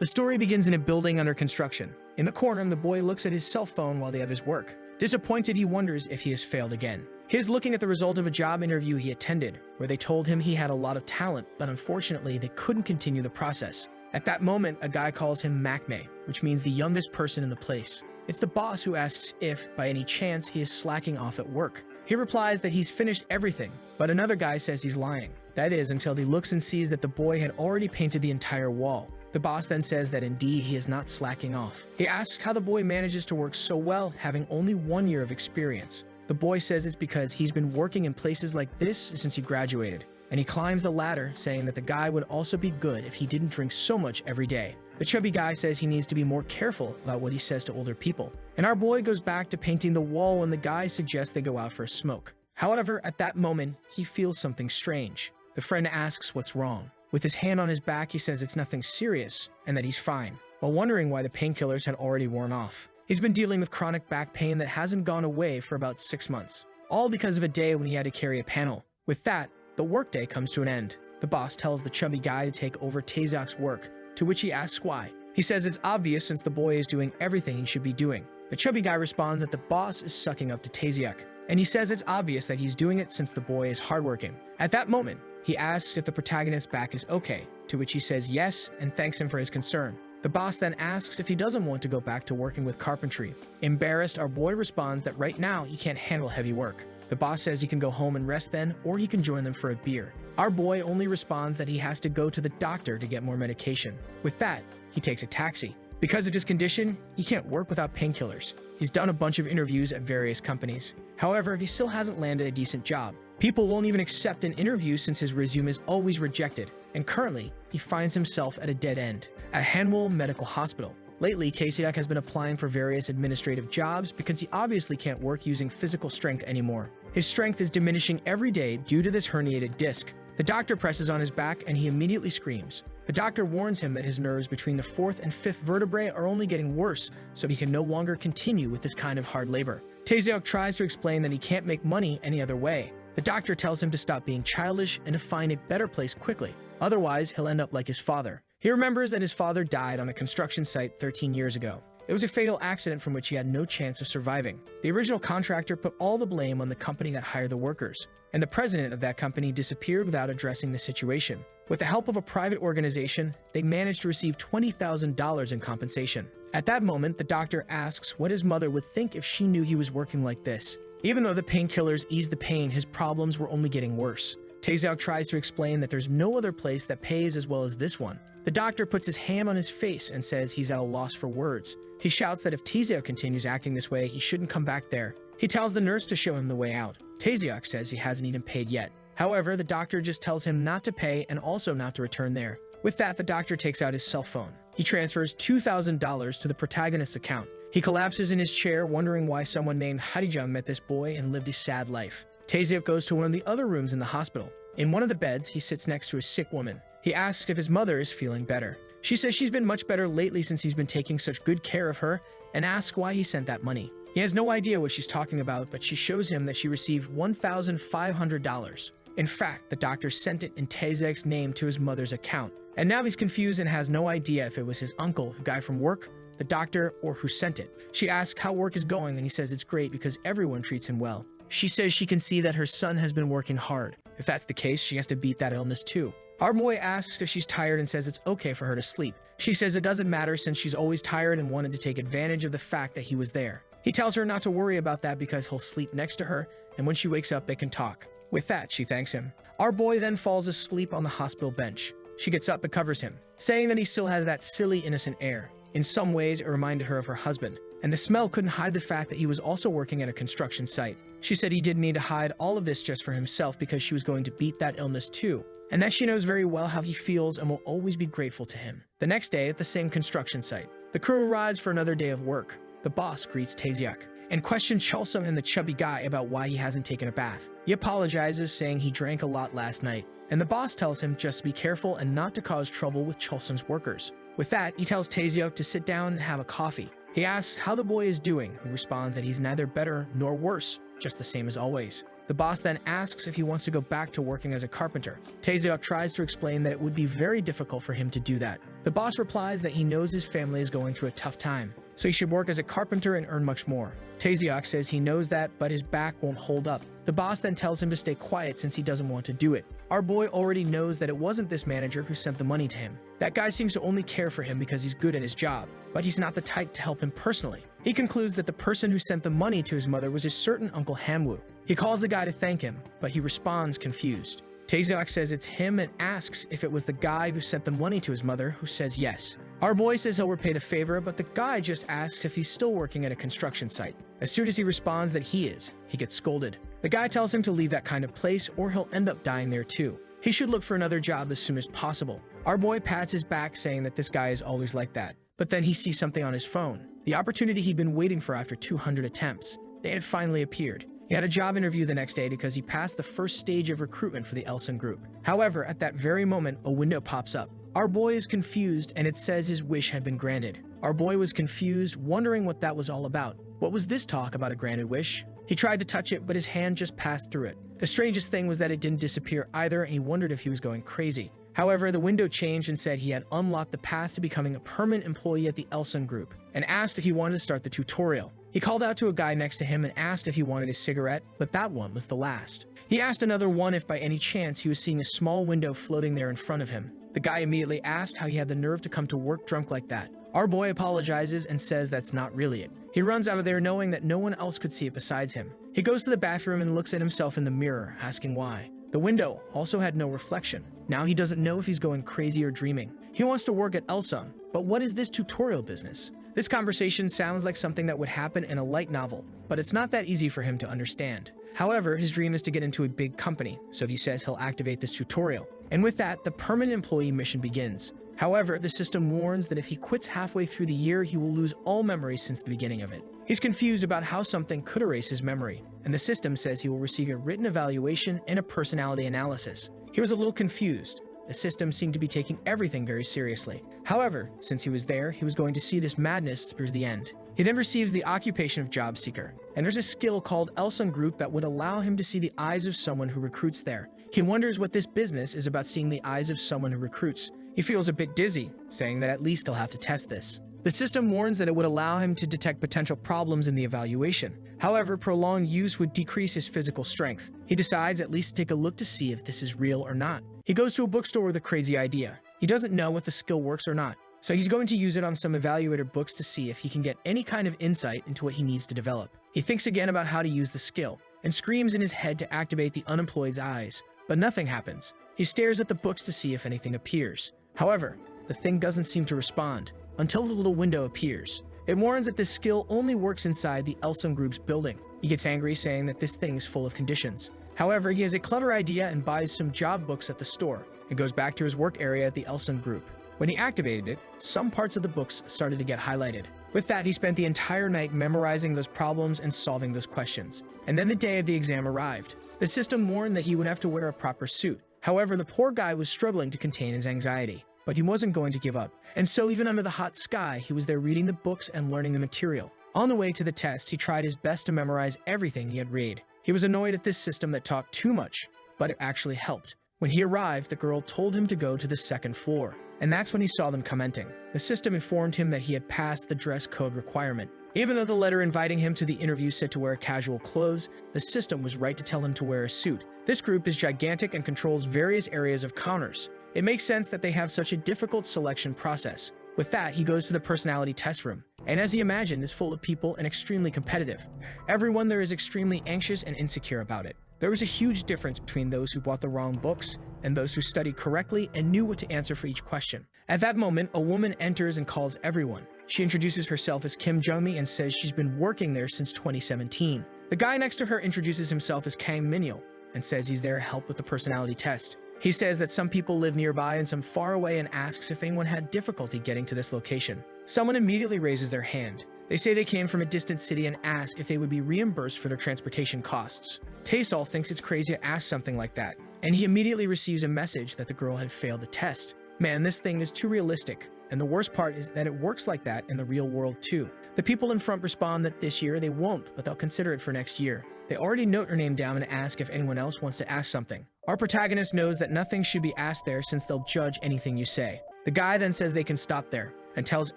The story begins in a building under construction. In the corner, the boy looks at his cell phone while the others work. Disappointed, he wonders if he has failed again. He is looking at the result of a job interview he attended, where they told him he had a lot of talent, but unfortunately, they couldn't continue the process. At that moment, a guy calls him maknae, which means the youngest person in the place. It's the boss who asks if, by any chance, he is slacking off at work. He replies that he's finished everything, but another guy says he's lying. That is, until he looks and sees that the boy had already painted the entire wall. The boss then says that indeed he is not slacking off. He asks how the boy manages to work so well, having only 1 year of experience. The boy says it's because he's been working in places like this since he graduated, and he climbs the ladder, saying that the guy would also be good if he didn't drink so much every day. The chubby guy says he needs to be more careful about what he says to older people. And our boy goes back to painting the wall when the guy suggests they go out for a smoke. However, at that moment, he feels something strange. The friend asks what's wrong. With his hand on his back, he says it's nothing serious and that he's fine, while wondering why the painkillers had already worn off. He's been dealing with chronic back pain that hasn't gone away for about 6 months, all because of a day when he had to carry a panel. With that, the workday comes to an end. The boss tells the chubby guy to take over Taeseok's work, to which he asks why. He says it's obvious since the boy is doing everything he should be doing. The chubby guy responds that the boss is sucking up to Taeseok, and he says it's obvious that he's doing it since the boy is hardworking. At that moment, he asks if the protagonist's back is okay, to which he says yes and thanks him for his concern. The boss then asks if he doesn't want to go back to working with carpentry. Embarrassed, our boy responds that right now he can't handle heavy work. The boss says he can go home and rest then, or he can join them for a beer. Our boy only responds that he has to go to the doctor to get more medication. With that, he takes a taxi. Because of his condition, he can't work without painkillers. He's done a bunch of interviews at various companies. However, he still hasn't landed a decent job. People won't even accept an interview since his resume is always rejected, and currently, he finds himself at a dead end, at Hanwol Medical Hospital. Lately, Taeseok has been applying for various administrative jobs because he obviously can't work using physical strength anymore. His strength is diminishing every day due to this herniated disc. The doctor presses on his back and he immediately screams. The doctor warns him that his nerves between the 4th and 5th vertebrae are only getting worse, so he can no longer continue with this kind of hard labor. Taeseok tries to explain that he can't make money any other way. The doctor tells him to stop being childish and to find a better place quickly. Otherwise, he'll end up like his father. He remembers that his father died on a construction site 13 years ago. It was a fatal accident from which he had no chance of surviving. The original contractor put all the blame on the company that hired the workers, and the president of that company disappeared without addressing the situation. With the help of a private organization, they managed to receive $20,000 in compensation. At that moment, the doctor asks what his mother would think if she knew he was working like this. Even though the painkillers eased the pain, his problems were only getting worse. Taeseok tries to explain that there's no other place that pays as well as this one. The doctor puts his hand on his face and says he's at a loss for words. He shouts that if Taeseok continues acting this way, he shouldn't come back there. He tells the nurse to show him the way out. Taeseok says he hasn't even paid yet. However, the doctor just tells him not to pay and also not to return there. With that, the doctor takes out his cell phone. He transfers $2,000 to the protagonist's account. He collapses in his chair, wondering why someone named Harijang met this boy and lived a sad life. Taeseok goes to one of the other rooms in the hospital. In one of the beds, he sits next to a sick woman. He asks if his mother is feeling better. She says she's been much better lately since he's been taking such good care of her, and asks why he sent that money. He has no idea what she's talking about, but she shows him that she received $1,500. In fact, the doctor sent it in Taeseok's name to his mother's account. And now he's confused and has no idea if it was his uncle, the guy from work, the doctor, or who sent it. She asks how work is going, and he says it's great because everyone treats him well. She says she can see that her son has been working hard. If that's the case, she has to beat that illness too. Our boy asks if she's tired and says it's okay for her to sleep. She says it doesn't matter since she's always tired and wanted to take advantage of the fact that he was there. He tells her not to worry about that because he'll sleep next to her, and when she wakes up, they can talk. With that, she thanks him. Our boy then falls asleep on the hospital bench. She gets up and covers him, saying that he still has that silly, innocent air. In some ways, it reminded her of her husband, and the smell couldn't hide the fact that he was also working at a construction site. She said he didn't need to hide all of this just for himself because she was going to beat that illness too, and that she knows very well how he feels and will always be grateful to him. The next day, at the same construction site, the crew arrives for another day of work. The boss greets Taeseok and questions Cholsum and the chubby guy about why he hasn't taken a bath. He apologizes, saying he drank a lot last night, and the boss tells him just to be careful and not to cause trouble with Cholsum's workers. With that, he tells Taeseok to sit down and have a coffee. He asks how the boy is doing, who responds that he's neither better nor worse, just the same as always. The boss then asks if he wants to go back to working as a carpenter. Taeseok tries to explain that it would be very difficult for him to do that. The boss replies that he knows his family is going through a tough time, so he should work as a carpenter and earn much more. Taeseok says he knows that, but his back won't hold up. The boss then tells him to stay quiet since he doesn't want to do it. Our boy already knows that it wasn't this manager who sent the money to him. That guy seems to only care for him because he's good at his job, but he's not the type to help him personally. He concludes that the person who sent the money to his mother was a certain Uncle Hanwoo. He calls the guy to thank him, but he responds confused. Taeseok says it's him and asks if it was the guy who sent the money to his mother, who says yes. Our boy says he'll repay the favor, but the guy just asks if he's still working at a construction site. As soon as he responds that he is, he gets scolded. The guy tells him to leave that kind of place or he'll end up dying there too. He should look for another job as soon as possible. Our boy pats his back saying that this guy is always like that. But then he sees something on his phone. The opportunity he'd been waiting for after 200 attempts. They had finally appeared. He had a job interview the next day because he passed the first stage of recruitment for the Elson group. However, at that very moment, a window pops up. Our boy is confused and it says his wish had been granted. Our boy was confused, wondering what that was all about. What was this talk about a granted wish? He tried to touch it, but his hand just passed through it. The strangest thing was that it didn't disappear either, and he wondered if he was going crazy. However, the window changed and said he had unlocked the path to becoming a permanent employee at the Elson group, and asked if he wanted to start the tutorial. He called out to a guy next to him and asked if he wanted a cigarette, but that one was the last. He asked another one if by any chance he was seeing a small window floating there in front of him. The guy immediately asked how he had the nerve to come to work drunk like that. Our boy apologizes and says that's not really it. He runs out of there knowing that no one else could see it besides him. He goes to the bathroom and looks at himself in the mirror, asking why. The window also had no reflection. Now he doesn't know if he's going crazy or dreaming. He wants to work at Elson, but what is this tutorial business? This conversation sounds like something that would happen in a light novel, but it's not that easy for him to understand. However, his dream is to get into a big company, so he says he'll activate this tutorial. And with that, the permanent employee mission begins. However, the system warns that if he quits halfway through the year, he will lose all memories since the beginning of it. He's confused about how something could erase his memory, and the system says he will receive a written evaluation and a personality analysis. He was a little confused. The system seemed to be taking everything very seriously. However, since he was there, he was going to see this madness through the end. He then receives the occupation of job seeker, and there's a skill called Elson Group that would allow him to see the eyes of someone who recruits there. He wonders what this business is about, seeing the eyes of someone who recruits. He feels a bit dizzy, saying that at least he'll have to test this. The system warns that it would allow him to detect potential problems in the evaluation. However, prolonged use would decrease his physical strength. He decides at least to take a look to see if this is real or not. He goes to a bookstore with a crazy idea. He doesn't know if the skill works or not, so he's going to use it on some evaluator books to see if he can get any kind of insight into what he needs to develop. He thinks again about how to use the skill, and screams in his head to activate the unemployed's eyes, but nothing happens. He stares at the books to see if anything appears. However, the thing doesn't seem to respond, until the little window appears. It warns that this skill only works inside the Elson Group's building. He gets angry, saying that this thing is full of conditions. However, he has a clever idea and buys some job books at the store, and goes back to his work area at the Elson Group. When he activated it, some parts of the books started to get highlighted. With that, he spent the entire night memorizing those problems and solving those questions. And then the day of the exam arrived. The system warned that he would have to wear a proper suit. However, the poor guy was struggling to contain his anxiety. But he wasn't going to give up, and so even under the hot sky, he was there reading the books and learning the material. On the way to the test, he tried his best to memorize everything he had read. He was annoyed at this system that talked too much, but it actually helped. When he arrived, the girl told him to go to the second floor, and that's when he saw them commenting. The system informed him that he had passed the dress code requirement. Even though the letter inviting him to the interview said to wear casual clothes, the system was right to tell him to wear a suit. This group is gigantic and controls various areas of counters. It makes sense that they have such a difficult selection process. With that, he goes to the personality test room, and as he imagined, is full of people and extremely competitive. Everyone there is extremely anxious and insecure about it. There was a huge difference between those who bought the wrong books and those who studied correctly and knew what to answer for each question. At that moment, a woman enters and calls everyone. She introduces herself as Kim Jungmi and says she's been working there since 2017. The guy next to her introduces himself as Kang Minyo and says he's there to help with the personality test. He says that some people live nearby and some far away and asks if anyone had difficulty getting to this location. Someone immediately raises their hand. They say they came from a distant city and ask if they would be reimbursed for their transportation costs. Taesol thinks it's crazy to ask something like that, and he immediately receives a message that the girl had failed the test. Man, this thing is too realistic, and the worst part is that it works like that in the real world too. The people in front respond that this year they won't, but they'll consider it for next year. They already note her name down and ask if anyone else wants to ask something. Our protagonist knows that nothing should be asked there since they'll judge anything you say. The guy then says they can stop there and tells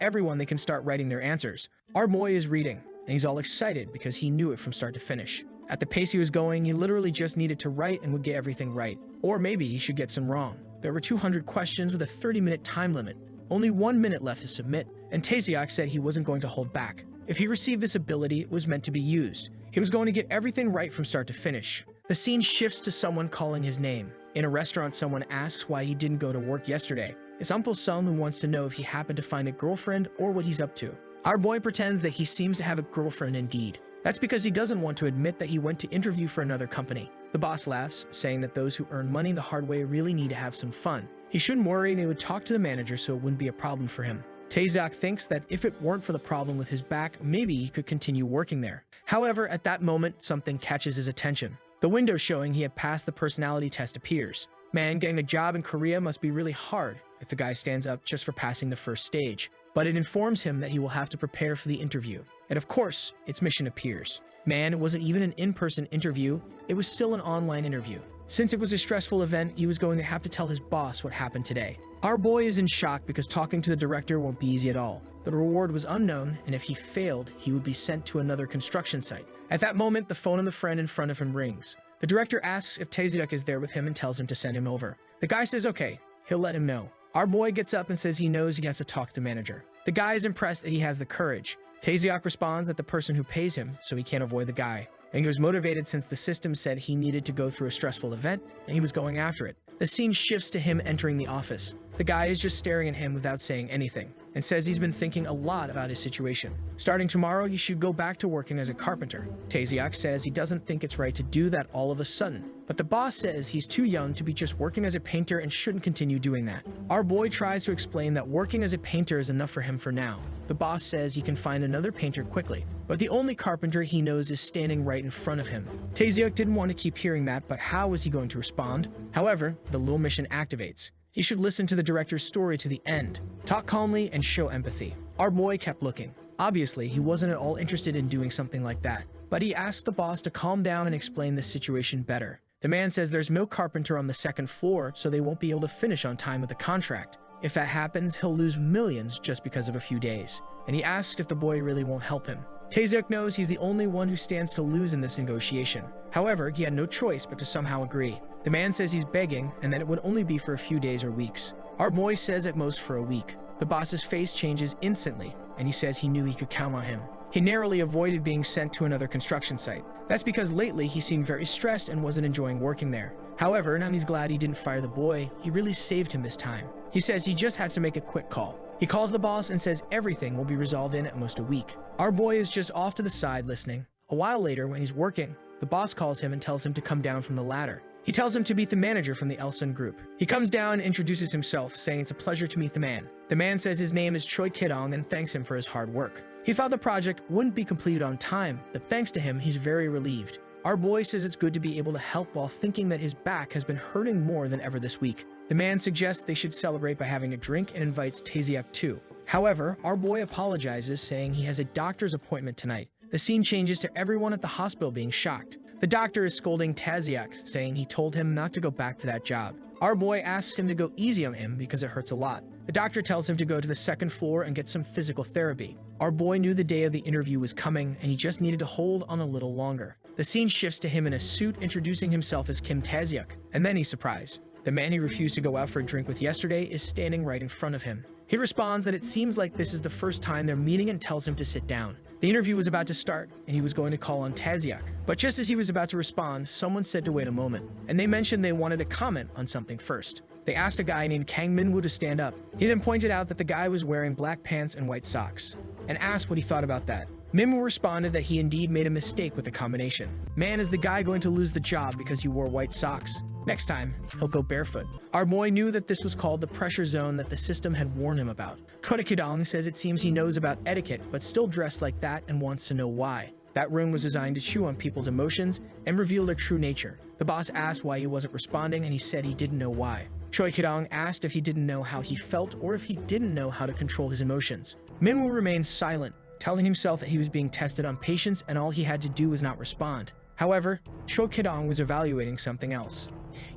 everyone they can start writing their answers. Our boy is reading, and he's all excited because he knew it from start to finish. At the pace he was going, he literally just needed to write and would get everything right. Or maybe he should get some wrong. There were 200 questions with a 30-minute time limit. Only 1 minute left to submit, and Taeseok said he wasn't going to hold back. If he received this ability, it was meant to be used. He was going to get everything right from start to finish. The scene shifts to someone calling his name. In a restaurant, someone asks why he didn't go to work yesterday. It's Uncle Sung who wants to know if he happened to find a girlfriend or what he's up to. Our boy pretends that he seems to have a girlfriend indeed. That's because he doesn't want to admit that he went to interview for another company. The boss laughs, saying that those who earn money the hard way really need to have some fun. He shouldn't worry, they would talk to the manager so it wouldn't be a problem for him. Taeseok thinks that if it weren't for the problem with his back, maybe he could continue working there. However, at that moment, something catches his attention. The window showing he had passed the personality test appears. Man, getting a job in Korea must be really hard if the guy stands up just for passing the first stage. But it informs him that he will have to prepare for the interview. And of course, its mission appears. Man, it wasn't even an in-person interview, it was still an online interview. Since it was a stressful event, he was going to have to tell his boss what happened today. Our boy is in shock because talking to the director won't be easy at all. The reward was unknown, and if he failed, he would be sent to another construction site. At that moment, the phone of the friend in front of him rings. The director asks if Taeseok is there with him and tells him to send him over. The guy says okay, he'll let him know. Our boy gets up and says he knows he has to talk to the manager. The guy is impressed that he has the courage. Taeseok responds that the person who pays him, so he can't avoid the guy. And he was motivated since the system said he needed to go through a stressful event, and he was going after it. The scene shifts to him entering the office. The guy is just staring at him without saying anything, and says he's been thinking a lot about his situation. Starting tomorrow, he should go back to working as a carpenter. Taeseok says he doesn't think it's right to do that all of a sudden, but the boss says he's too young to be just working as a painter and shouldn't continue doing that. Our boy tries to explain that working as a painter is enough for him for now. The boss says he can find another painter quickly, but the only carpenter he knows is standing right in front of him. Taeseok didn't want to keep hearing that, but how was he going to respond? However, the little mission activates. He should listen to the director's story to the end, talk calmly, and show empathy. Our boy kept looking. Obviously, he wasn't at all interested in doing something like that, but he asked the boss to calm down and explain the situation better. The man says there's no carpenter on the second floor, so they won't be able to finish on time with the contract. If that happens, he'll lose millions just because of a few days. And he asks if the boy really won't help him. Taeseok knows he's the only one who stands to lose in this negotiation. However, he had no choice but to somehow agree. The man says he's begging and that it would only be for a few days or weeks. Our boy says at most for a week. The boss's face changes instantly, and he says he knew he could count on him. He narrowly avoided being sent to another construction site. That's because lately he seemed very stressed and wasn't enjoying working there. However, now he's glad he didn't fire the boy. He really saved him this time. He says he just had to make a quick call. He calls the boss and says everything will be resolved in at most a week. Our boy is just off to the side listening. A while later, when he's working, the boss calls him and tells him to come down from the ladder. He tells him to meet the manager from the Elson group. He comes down and introduces himself, saying it's a pleasure to meet the man. The man says his name is Choi Kidong and thanks him for his hard work. He thought the project wouldn't be completed on time, but thanks to him, he's very relieved. Our boy says it's good to be able to help while thinking that his back has been hurting more than ever this week. The man suggests they should celebrate by having a drink and invites Taeseok too. However, our boy apologizes, saying he has a doctor's appointment tonight. The scene changes to everyone at the hospital being shocked. The doctor is scolding Taeseok, saying he told him not to go back to that job. Our boy asks him to go easy on him because it hurts a lot. The doctor tells him to go to the second floor and get some physical therapy. Our boy knew the day of the interview was coming, and he just needed to hold on a little longer. The scene shifts to him in a suit, introducing himself as Kim Taeseok, and then he's surprised. The man he refused to go out for a drink with yesterday is standing right in front of him. He responds that it seems like this is the first time they're meeting and tells him to sit down. The interview was about to start, and he was going to call on Taeseok. But just as he was about to respond, someone said to wait a moment, and they mentioned they wanted to comment on something first. They asked a guy named Kang Minwoo to stand up. He then pointed out that the guy was wearing black pants and white socks, and asked what he thought about that. Minwoo responded that he indeed made a mistake with the combination. Man, is the guy going to lose the job because he wore white socks? Next time, he'll go barefoot. Our boy knew that this was called the pressure zone that the system had warned him about. Choi Kidong says it seems he knows about etiquette, but still dressed like that and wants to know why. That room was designed to chew on people's emotions and reveal their true nature. The boss asked why he wasn't responding, and he said he didn't know why. Choi Kidong asked if he didn't know how he felt or if he didn't know how to control his emotions. Minwoo remained silent, telling himself that he was being tested on patience and all he had to do was not respond. However, Choi Kidong was evaluating something else.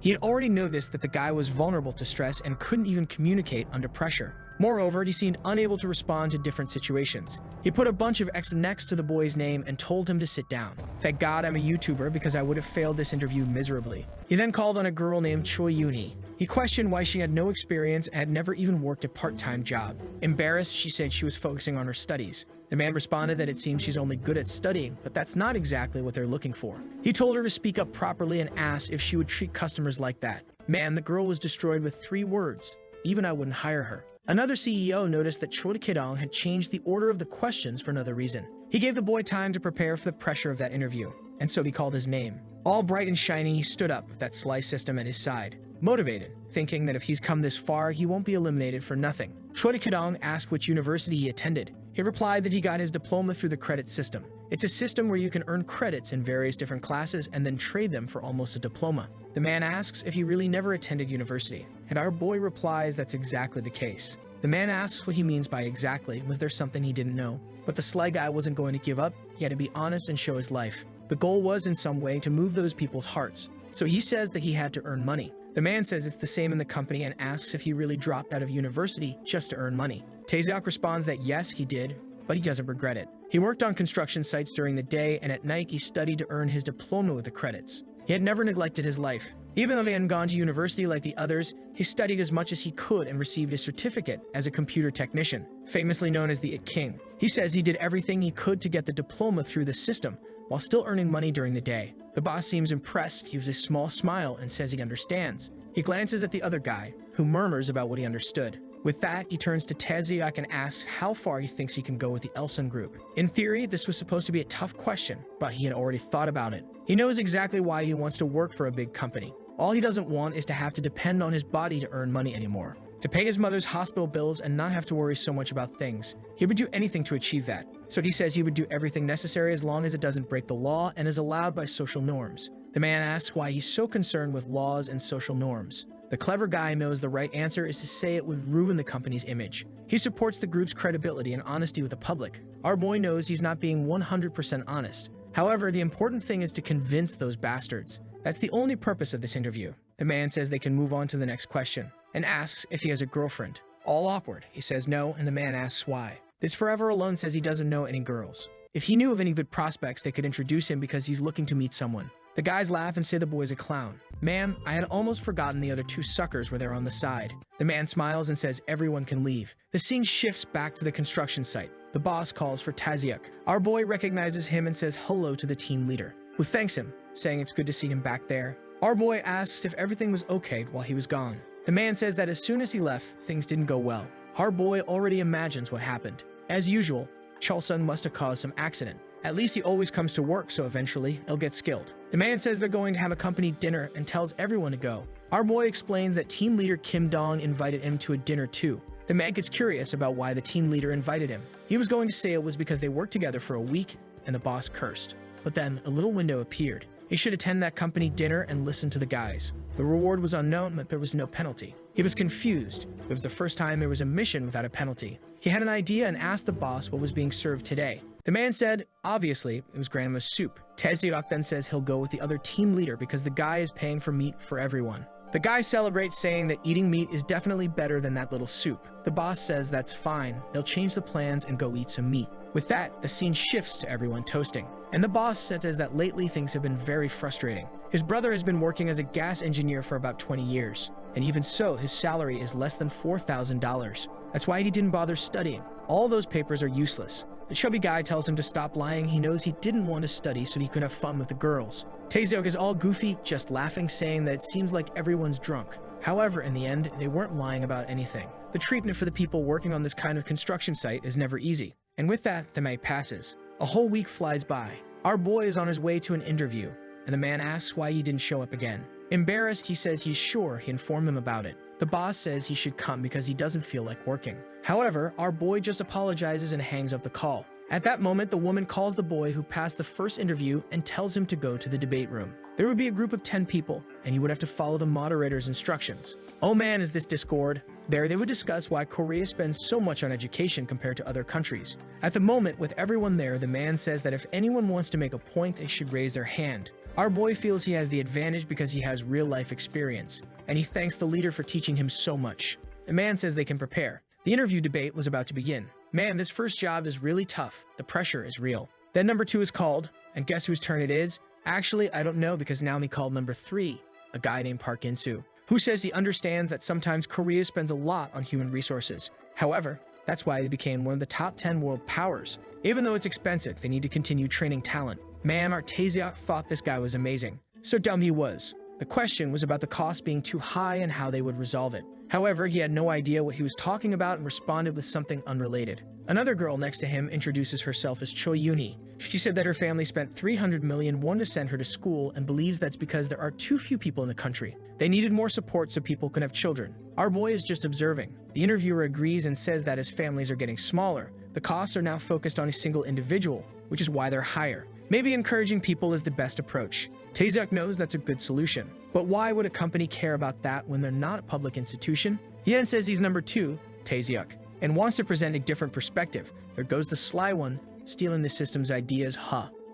He had already noticed that the guy was vulnerable to stress and couldn't even communicate under pressure. Moreover, he seemed unable to respond to different situations. He put a bunch of X next to the boy's name and told him to sit down. Thank God I'm a YouTuber because I would have failed this interview miserably. He then called on a girl named Choi Yoon-hee. He questioned why she had no experience and had never even worked a part-time job. Embarrassed, she said she was focusing on her studies. The man responded that it seems she's only good at studying, but that's not exactly what they're looking for. He told her to speak up properly and asked if she would treat customers like that. Man, the girl was destroyed with 3 words. Even I wouldn't hire her. Another CEO noticed that Choi Kidong had changed the order of the questions for another reason. He gave the boy time to prepare for the pressure of that interview, and so he called his name. All bright and shiny, he stood up with that slice system at his side, motivated, thinking that if he's come this far, he won't be eliminated for nothing. Choi Kidong asked which university he attended. He replied that he got his diploma through the credit system. It's a system where you can earn credits in various different classes and then trade them for almost a diploma. The man asks if he really never attended university, and our boy replies that's exactly the case. The man asks what he means by exactly. Was there something he didn't know? But the sly guy wasn't going to give up. He had to be honest and show his life. The goal was in some way to move those people's hearts. So he says that he had to earn money. The man says it's the same in the company and asks if he really dropped out of university just to earn money. Taeseok responds that yes, he did, but he doesn't regret it. He worked on construction sites during the day, and at night he studied to earn his diploma with the credits. He had never neglected his life. Even though he hadn't gone to university like the others, he studied as much as he could and received a certificate as a computer technician, famously known as the It King. He says he did everything he could to get the diploma through the system, while still earning money during the day. The boss seems impressed, gives a small smile, and says he understands. He glances at the other guy, who murmurs about what he understood. With that, he turns to Taeseok and asks how far he thinks he can go with the Elsun group. In theory, this was supposed to be a tough question, but he had already thought about it. He knows exactly why he wants to work for a big company. All he doesn't want is to have to depend on his body to earn money anymore, to pay his mother's hospital bills and not have to worry so much about things. He would do anything to achieve that. So he says he would do everything necessary as long as it doesn't break the law and is allowed by social norms. The man asks why he's so concerned with laws and social norms. The clever guy knows the right answer is to say it would ruin the company's image. He supports the group's credibility and honesty with the public. Our boy knows he's not being 100% honest. However, the important thing is to convince those bastards. That's the only purpose of this interview. The man says they can move on to the next question and asks if he has a girlfriend. All awkward. He says no, and the man asks why. This Forever Alone says he doesn't know any girls. If he knew of any good prospects, they could introduce him because he's looking to meet someone. The guys laugh and say the boy's a clown. Man, I had almost forgotten the other 2 suckers were there on the side. The man smiles and says everyone can leave. The scene shifts back to the construction site. The boss calls for Taeseok. Our boy recognizes him and says hello to the team leader, who thanks him, saying it's good to see him back there. Our boy asks if everything was okay while he was gone. The man says that as soon as he left, things didn't go well. Our boy already imagines what happened. As usual, Chulsun must have caused some accident. At least he always comes to work, so eventually he'll get skilled. The man says they're going to have a company dinner and tells everyone to go. Our boy explains that team leader Kim Dong invited him to a dinner too. The man gets curious about why the team leader invited him. He was going to say it was because they worked together for a week and the boss cursed. But then a little window appeared. He should attend that company dinner and listen to the guys. The reward was unknown, but there was no penalty. He was confused. It was the first time there was a mission without a penalty. He had an idea and asked the boss what was being served today. The man said, obviously, it was grandma's soup. Taeseok then says he'll go with the other team leader because the guy is paying for meat for everyone. The guy celebrates, saying that eating meat is definitely better than that little soup. The boss says that's fine. They'll change the plans and go eat some meat. With that, the scene shifts to everyone toasting. And the boss says that lately things have been very frustrating. His brother has been working as a gas engineer for about 20 years. And even so, his salary is less than $4,000. That's why he didn't bother studying. All those papers are useless. The chubby guy tells him to stop lying. He knows he didn't want to study so he could have fun with the girls. Taeseok is all goofy, just laughing, saying that it seems like everyone's drunk. However, in the end, they weren't lying about anything. The treatment for the people working on this kind of construction site is never easy. And with that, the night passes. A whole week flies by. Our boy is on his way to an interview, and the man asks why he didn't show up again. Embarrassed, he says he's sure he informed them about it. The boss says he should come because he doesn't feel like working. However, our boy just apologizes and hangs up the call. At that moment, the woman calls the boy who passed the first interview and tells him to go to the debate room. There would be a group of 10 people, and he would have to follow the moderator's instructions. Oh man, is this discord. There, they would discuss why Korea spends so much on education compared to other countries. At the moment, with everyone there, the man says that if anyone wants to make a point, they should raise their hand. Our boy feels he has the advantage because he has real-life experience, and he thanks the leader for teaching him so much. The man says they can prepare. The interview debate was about to begin. Man, this first job is really tough. The pressure is real. Then number 2 is called, and guess whose turn it is? Actually, I don't know because now they called number 3, a guy named Park In-soo, who says he understands that sometimes Korea spends a lot on human resources. However, that's why they became one of the top 10 world powers. Even though it's expensive, they need to continue training talent. Man, Taeseok thought this guy was amazing. So dumb he was. The question was about the cost being too high and how they would resolve it. However, he had no idea what he was talking about and responded with something unrelated. Another girl next to him introduces herself as Choi Yooni. She said that her family spent 300 million won to send her to school and believes that's because there are too few people in the country. They needed more support so people could have children. Our boy is just observing. The interviewer agrees and says that as families are getting smaller, the costs are now focused on a single individual, which is why they're higher. Maybe encouraging people is the best approach. Taeseok knows that's a good solution. But why would a company care about that when they're not a public institution? He then says he's number 2, Taeseok, and wants to present a different perspective. There goes the sly one, stealing the system's ideas,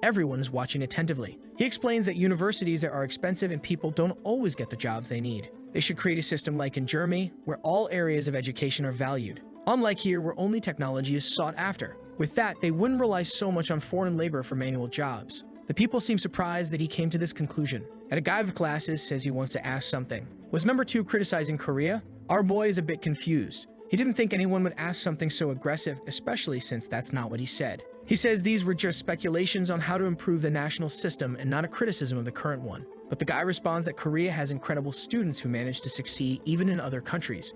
Everyone is watching attentively. He explains that universities are expensive and people don't always get the jobs they need. They should create a system like in Germany, where all areas of education are valued. Unlike here, where only technology is sought after. With that, they wouldn't rely so much on foreign labor for manual jobs. The people seem surprised that he came to this conclusion. And a guy with glasses says he wants to ask something. Was number 2 criticizing Korea? Our boy is a bit confused. He didn't think anyone would ask something so aggressive, especially since that's not what he said. He says these were just speculations on how to improve the national system and not a criticism of the current one. But the guy responds that Korea has incredible students who manage to succeed even in other countries.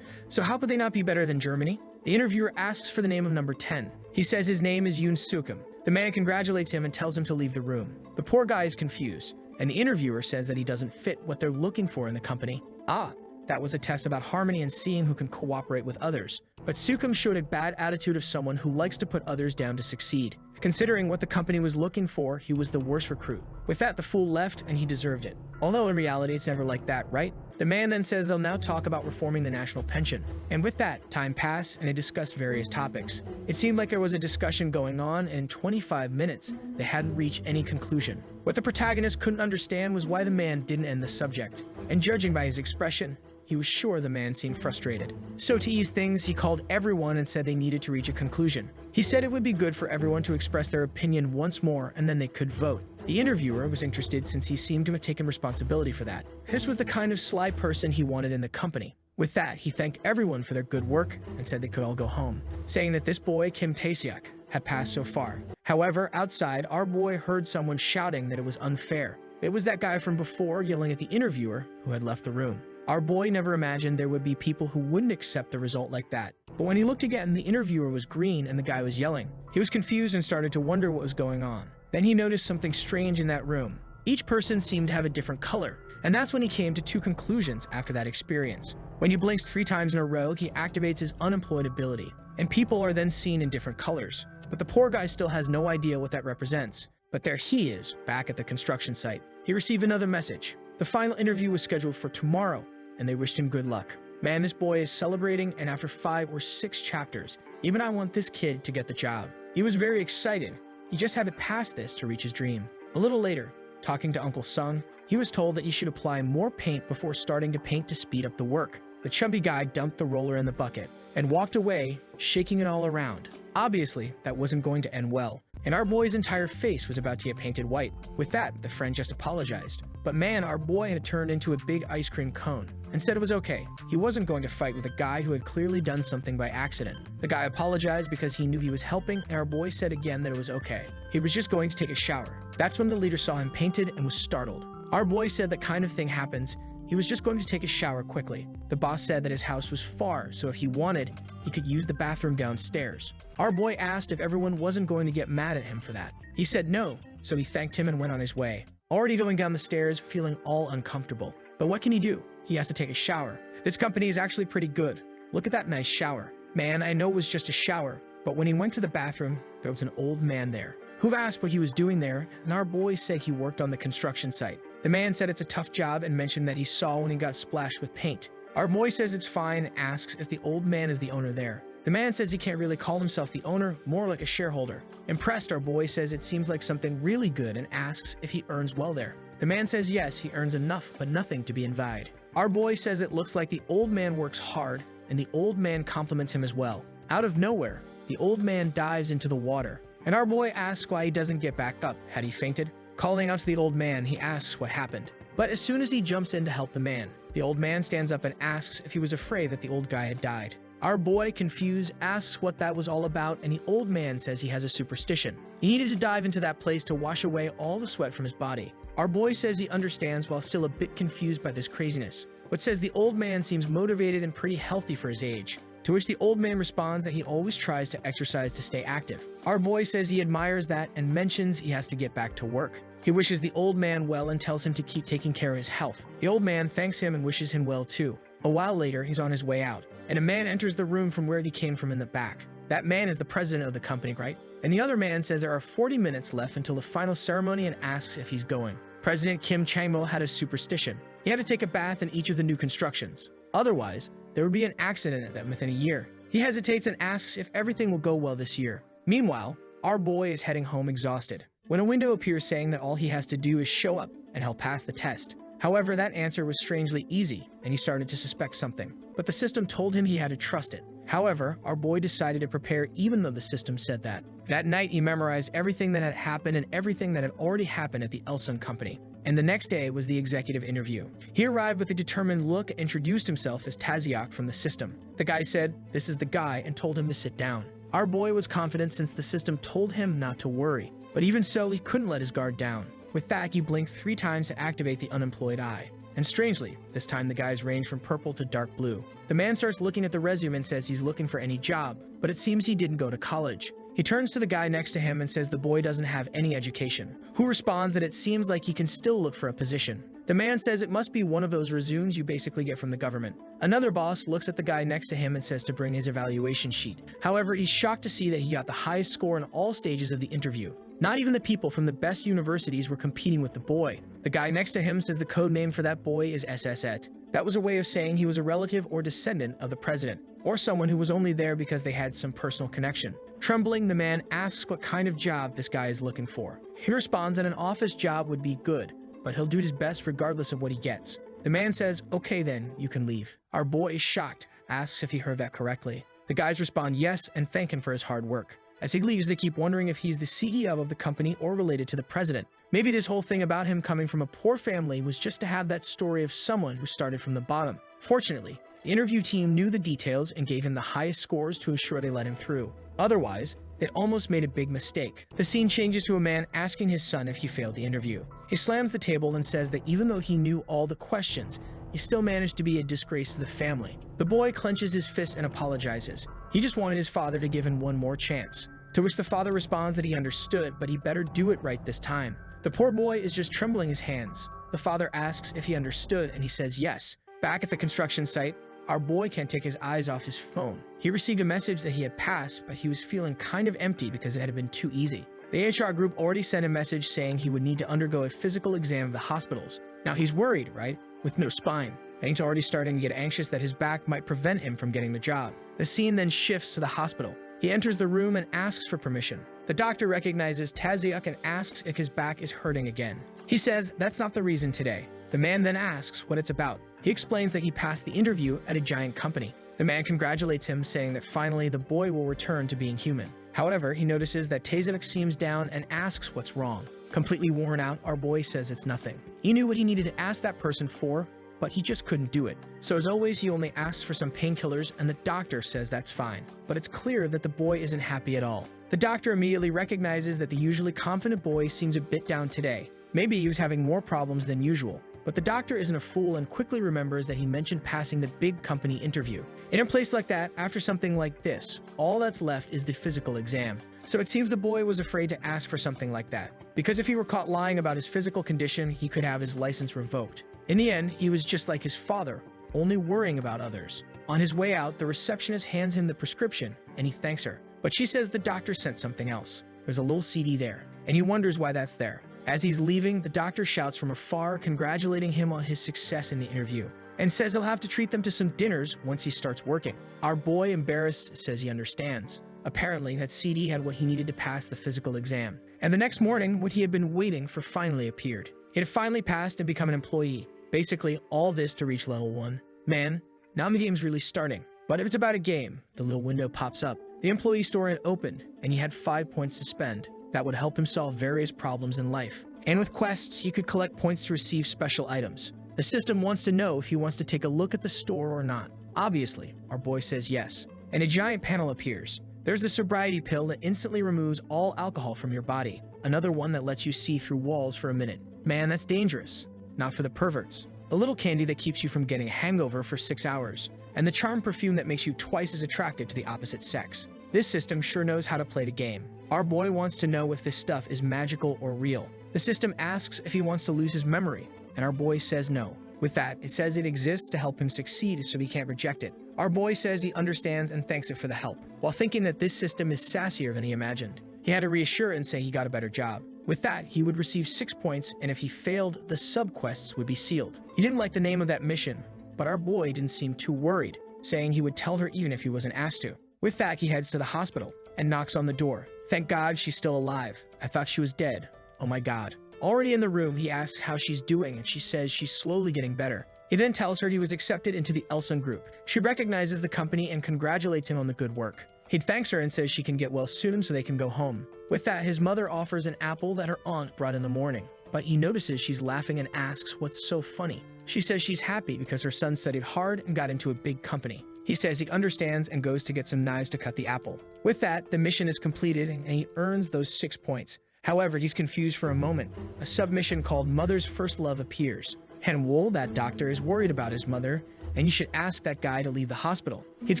So how could they not be better than Germany? The interviewer asks for the name of number 10. He says his name is Yoon Sookum. The man congratulates him and tells him to leave the room. The poor guy is confused, and the interviewer says that he doesn't fit what they're looking for in the company. That was a test about harmony and seeing who can cooperate with others. But Sookum showed a bad attitude of someone who likes to put others down to succeed. Considering what the company was looking for, he was the worst recruit. With that, the fool left, and he deserved it. Although in reality, it's never like that, right? The man then says they'll now talk about reforming the national pension. And with that, time passed, and they discussed various topics. It seemed like there was a discussion going on, and in 25 minutes, they hadn't reached any conclusion. What the protagonist couldn't understand was why the man didn't end the subject. And judging by his expression, he was sure the man seemed frustrated. So to ease things, he called everyone and said they needed to reach a conclusion. He said it would be good for everyone to express their opinion once more and then they could vote. The interviewer was interested since he seemed to have taken responsibility for that. This was the kind of sly person he wanted in the company. With that, he thanked everyone for their good work and said they could all go home, saying that this boy, Kim Taeseok, had passed so far. However, outside, our boy heard someone shouting that it was unfair. It was that guy from before yelling at the interviewer who had left the room. Our boy never imagined there would be people who wouldn't accept the result like that. But when he looked again, the interviewer was green and the guy was yelling. He was confused and started to wonder what was going on. Then he noticed something strange in that room. Each person seemed to have a different color, and that's when he came to 2 conclusions after that experience. When he blinks 3 times in a row, he activates his unemployed ability, and people are then seen in different colors. But the poor guy still has no idea what that represents. But there he is, back at the construction site. He received another message. The final interview was scheduled for tomorrow, and they wished him good luck. Man, this boy is celebrating, and after 5 or 6 chapters, even I want this kid to get the job. He was very excited. He just had to pass this to reach his dream. A little later, talking to Uncle Sung, he was told that he should apply more paint before starting to paint to speed up the work. The chubby guy dumped the roller in the bucket and walked away, shaking it all around. Obviously, that wasn't going to end well, and our boy's entire face was about to get painted white. With that, the friend just apologized. But man, our boy had turned into a big ice cream cone and said it was okay. He wasn't going to fight with a guy who had clearly done something by accident. The guy apologized because he knew he was helping, and our boy said again that it was okay. He was just going to take a shower. That's when the leader saw him painted and was startled. Our boy said that kind of thing happens. He was just going to take a shower quickly. The boss said that his house was far, so if he wanted, he could use the bathroom downstairs. Our boy asked if everyone wasn't going to get mad at him for that. He said no, so he thanked him and went on his way. Already going down the stairs, feeling all uncomfortable. But what can he do? He has to take a shower. This company is actually pretty good. Look at that nice shower. Man, I know it was just a shower, but when he went to the bathroom, there was an old man there, who asked what he was doing there, and our boy said he worked on the construction site. The man said it's a tough job and mentioned that he saw when he got splashed with paint. Our boy says it's fine and asks if the old man is the owner there. The man says he can't really call himself the owner, more like a shareholder. Impressed, our boy says it seems like something really good and asks if he earns well there. The man says yes, he earns enough, but nothing to be envied. Our boy says it looks like the old man works hard, and the old man compliments him as well. Out of nowhere, the old man dives into the water, and our boy asks why he doesn't get back up. Had he fainted? Calling out to the old man, he asks what happened. But as soon as he jumps in to help the man, the old man stands up and asks if he was afraid that the old guy had died. Our boy, confused, asks what that was all about, and the old man says he has a superstition. He needed to dive into that place to wash away all the sweat from his body. Our boy says he understands while still a bit confused by this craziness, but says the old man seems motivated and pretty healthy for his age. To which the old man responds that he always tries to exercise to stay active. Our boy says he admires that and mentions he has to get back to work. He wishes the old man well and tells him to keep taking care of his health. The old man thanks him and wishes him well too. A while later, he's on his way out, and a man enters the room from where he came from in the back. That man is the president of the company, right? And the other man says there are 40 minutes left until the final ceremony and asks if he's going. President Kim Chang-mo had a superstition. He had to take a bath in each of the new constructions. Otherwise, there would be an accident at them within a year. He hesitates and asks if everything will go well this year. Meanwhile, our boy is heading home exhausted, when a window appears saying that all he has to do is show up and he'll pass the test. However, that answer was strangely easy, and he started to suspect something. But the system told him he had to trust it. However, our boy decided to prepare even though the system said that. That night, he memorized everything that had happened and everything that had already happened at the Elsun company. And the next day was the executive interview. He arrived with a determined look and introduced himself as Taeseok from the system. The guy said, "This is the guy," and told him to sit down. Our boy was confident since the system told him not to worry. But even so, he couldn't let his guard down. With that, he blinked 3 times to activate the unemployed eye. And strangely, this time the guys range from purple to dark blue. The man starts looking at the resume and says he's looking for any job, but it seems he didn't go to college. He turns to the guy next to him and says the boy doesn't have any education, who responds that it seems like he can still look for a position. The man says it must be one of those resumes you basically get from the government. Another boss looks at the guy next to him and says to bring his evaluation sheet. However, he's shocked to see that he got the highest score in all stages of the interview. Not even the people from the best universities were competing with the boy. The guy next to him says the code name for that boy is SSET. That was a way of saying he was a relative or descendant of the president, or someone who was only there because they had some personal connection. Trembling, the man asks what kind of job this guy is looking for. He responds that an office job would be good, but he'll do his best regardless of what he gets. The man says, "Okay then, you can leave." Our boy is shocked, asks if he heard that correctly. The guys respond yes and thank him for his hard work. As he leaves, they keep wondering if he's the CEO of the company or related to the president. Maybe this whole thing about him coming from a poor family was just to have that story of someone who started from the bottom. Fortunately, the interview team knew the details and gave him the highest scores to ensure they let him through. Otherwise, they'd almost made a big mistake. The scene changes to a man asking his son if he failed the interview. He slams the table and says that even though he knew all the questions, he still managed to be a disgrace to the family. The boy clenches his fist and apologizes. He just wanted his father to give him one more chance. To which the father responds that he understood, but he better do it right this time. The poor boy is just trembling his hands. The father asks if he understood, and he says yes. Back at the construction site, our boy can't take his eyes off his phone. He received a message that he had passed, but he was feeling kind of empty because it had been too easy. The HR group already sent a message saying he would need to undergo a physical exam of the hospitals. Now he's worried, right? With no spine. And he's already starting to get anxious that his back might prevent him from getting the job. The scene then shifts to the hospital. He enters the room and asks for permission. The doctor recognizes Taeseok and asks if his back is hurting again. He says that's not the reason today. The man then asks what it's about. He explains that he passed the interview at a giant company. The man congratulates him, saying that finally the boy will return to being human. However, he notices that Taeseok seems down and asks what's wrong. Completely worn out, our boy says it's nothing. He knew what he needed to ask that person for, but he just couldn't do it. So as always, he only asks for some painkillers, and the doctor says that's fine. But it's clear that the boy isn't happy at all. The doctor immediately recognizes that the usually confident boy seems a bit down today. Maybe he was having more problems than usual. But the doctor isn't a fool and quickly remembers that he mentioned passing the big company interview. In a place like that, after something like this, all that's left is the physical exam. So it seems the boy was afraid to ask for something like that, because if he were caught lying about his physical condition, he could have his license revoked. In the end, he was just like his father, only worrying about others. On his way out, the receptionist hands him the prescription, and he thanks her. But she says the doctor sent something else. There's a little CD there, and he wonders why that's there. As he's leaving, the doctor shouts from afar, congratulating him on his success in the interview. and says he'll have to treat them to some dinners once he starts working. Our boy, embarrassed, says he understands. Apparently, that CD had what he needed to pass the physical exam. And the next morning, what he had been waiting for finally appeared. He had finally passed and become an employee. Basically, all this to reach level 1. Man, now the game's really starting. But if it's about a game, the little window pops up. The employee store had opened, and he had 5 points to spend. That would help him solve various problems in life. And with quests, he could collect points to receive special items. The system wants to know if he wants to take a look at the store or not. Obviously, our boy says yes. And a giant panel appears. There's the sobriety pill that instantly removes all alcohol from your body. Another one that lets you see through walls for a minute. Man, that's dangerous. Not for the perverts. A little candy that keeps you from getting a hangover for 6 hours. And the charm perfume that makes you twice as attractive to the opposite sex. This system sure knows how to play the game. Our boy wants to know if this stuff is magical or real. The system asks if he wants to lose his memory, and our boy says no. With that, it says it exists to help him succeed so he can't reject it. Our boy says he understands and thanks it for the help, while thinking that this system is sassier than he imagined. He had to reassure it and say he got a better job. With that, he would receive 6 points, and if he failed, the sub-quests would be sealed. He didn't like the name of that mission, but our boy didn't seem too worried, saying he would tell her even if he wasn't asked to. With that, he heads to the hospital and knocks on the door. Thank God she's still alive. I thought she was dead. Oh my God. Already in the room, he asks how she's doing, and she says she's slowly getting better. He then tells her he was accepted into the Elson group. She recognizes the company and congratulates him on the good work. He thanks her and says she can get well soon so they can go home. With that, his mother offers an apple that her aunt brought in the morning, but he notices she's laughing and asks what's so funny. She says she's happy because her son studied hard and got into a big company. He says he understands and goes to get some knives to cut the apple. With that, the mission is completed and he earns those 6 points. However, he's confused for a moment. A submission called Mother's First Love appears. Han-Wool, that doctor, is worried about his mother, and you should ask that guy to leave the hospital. He's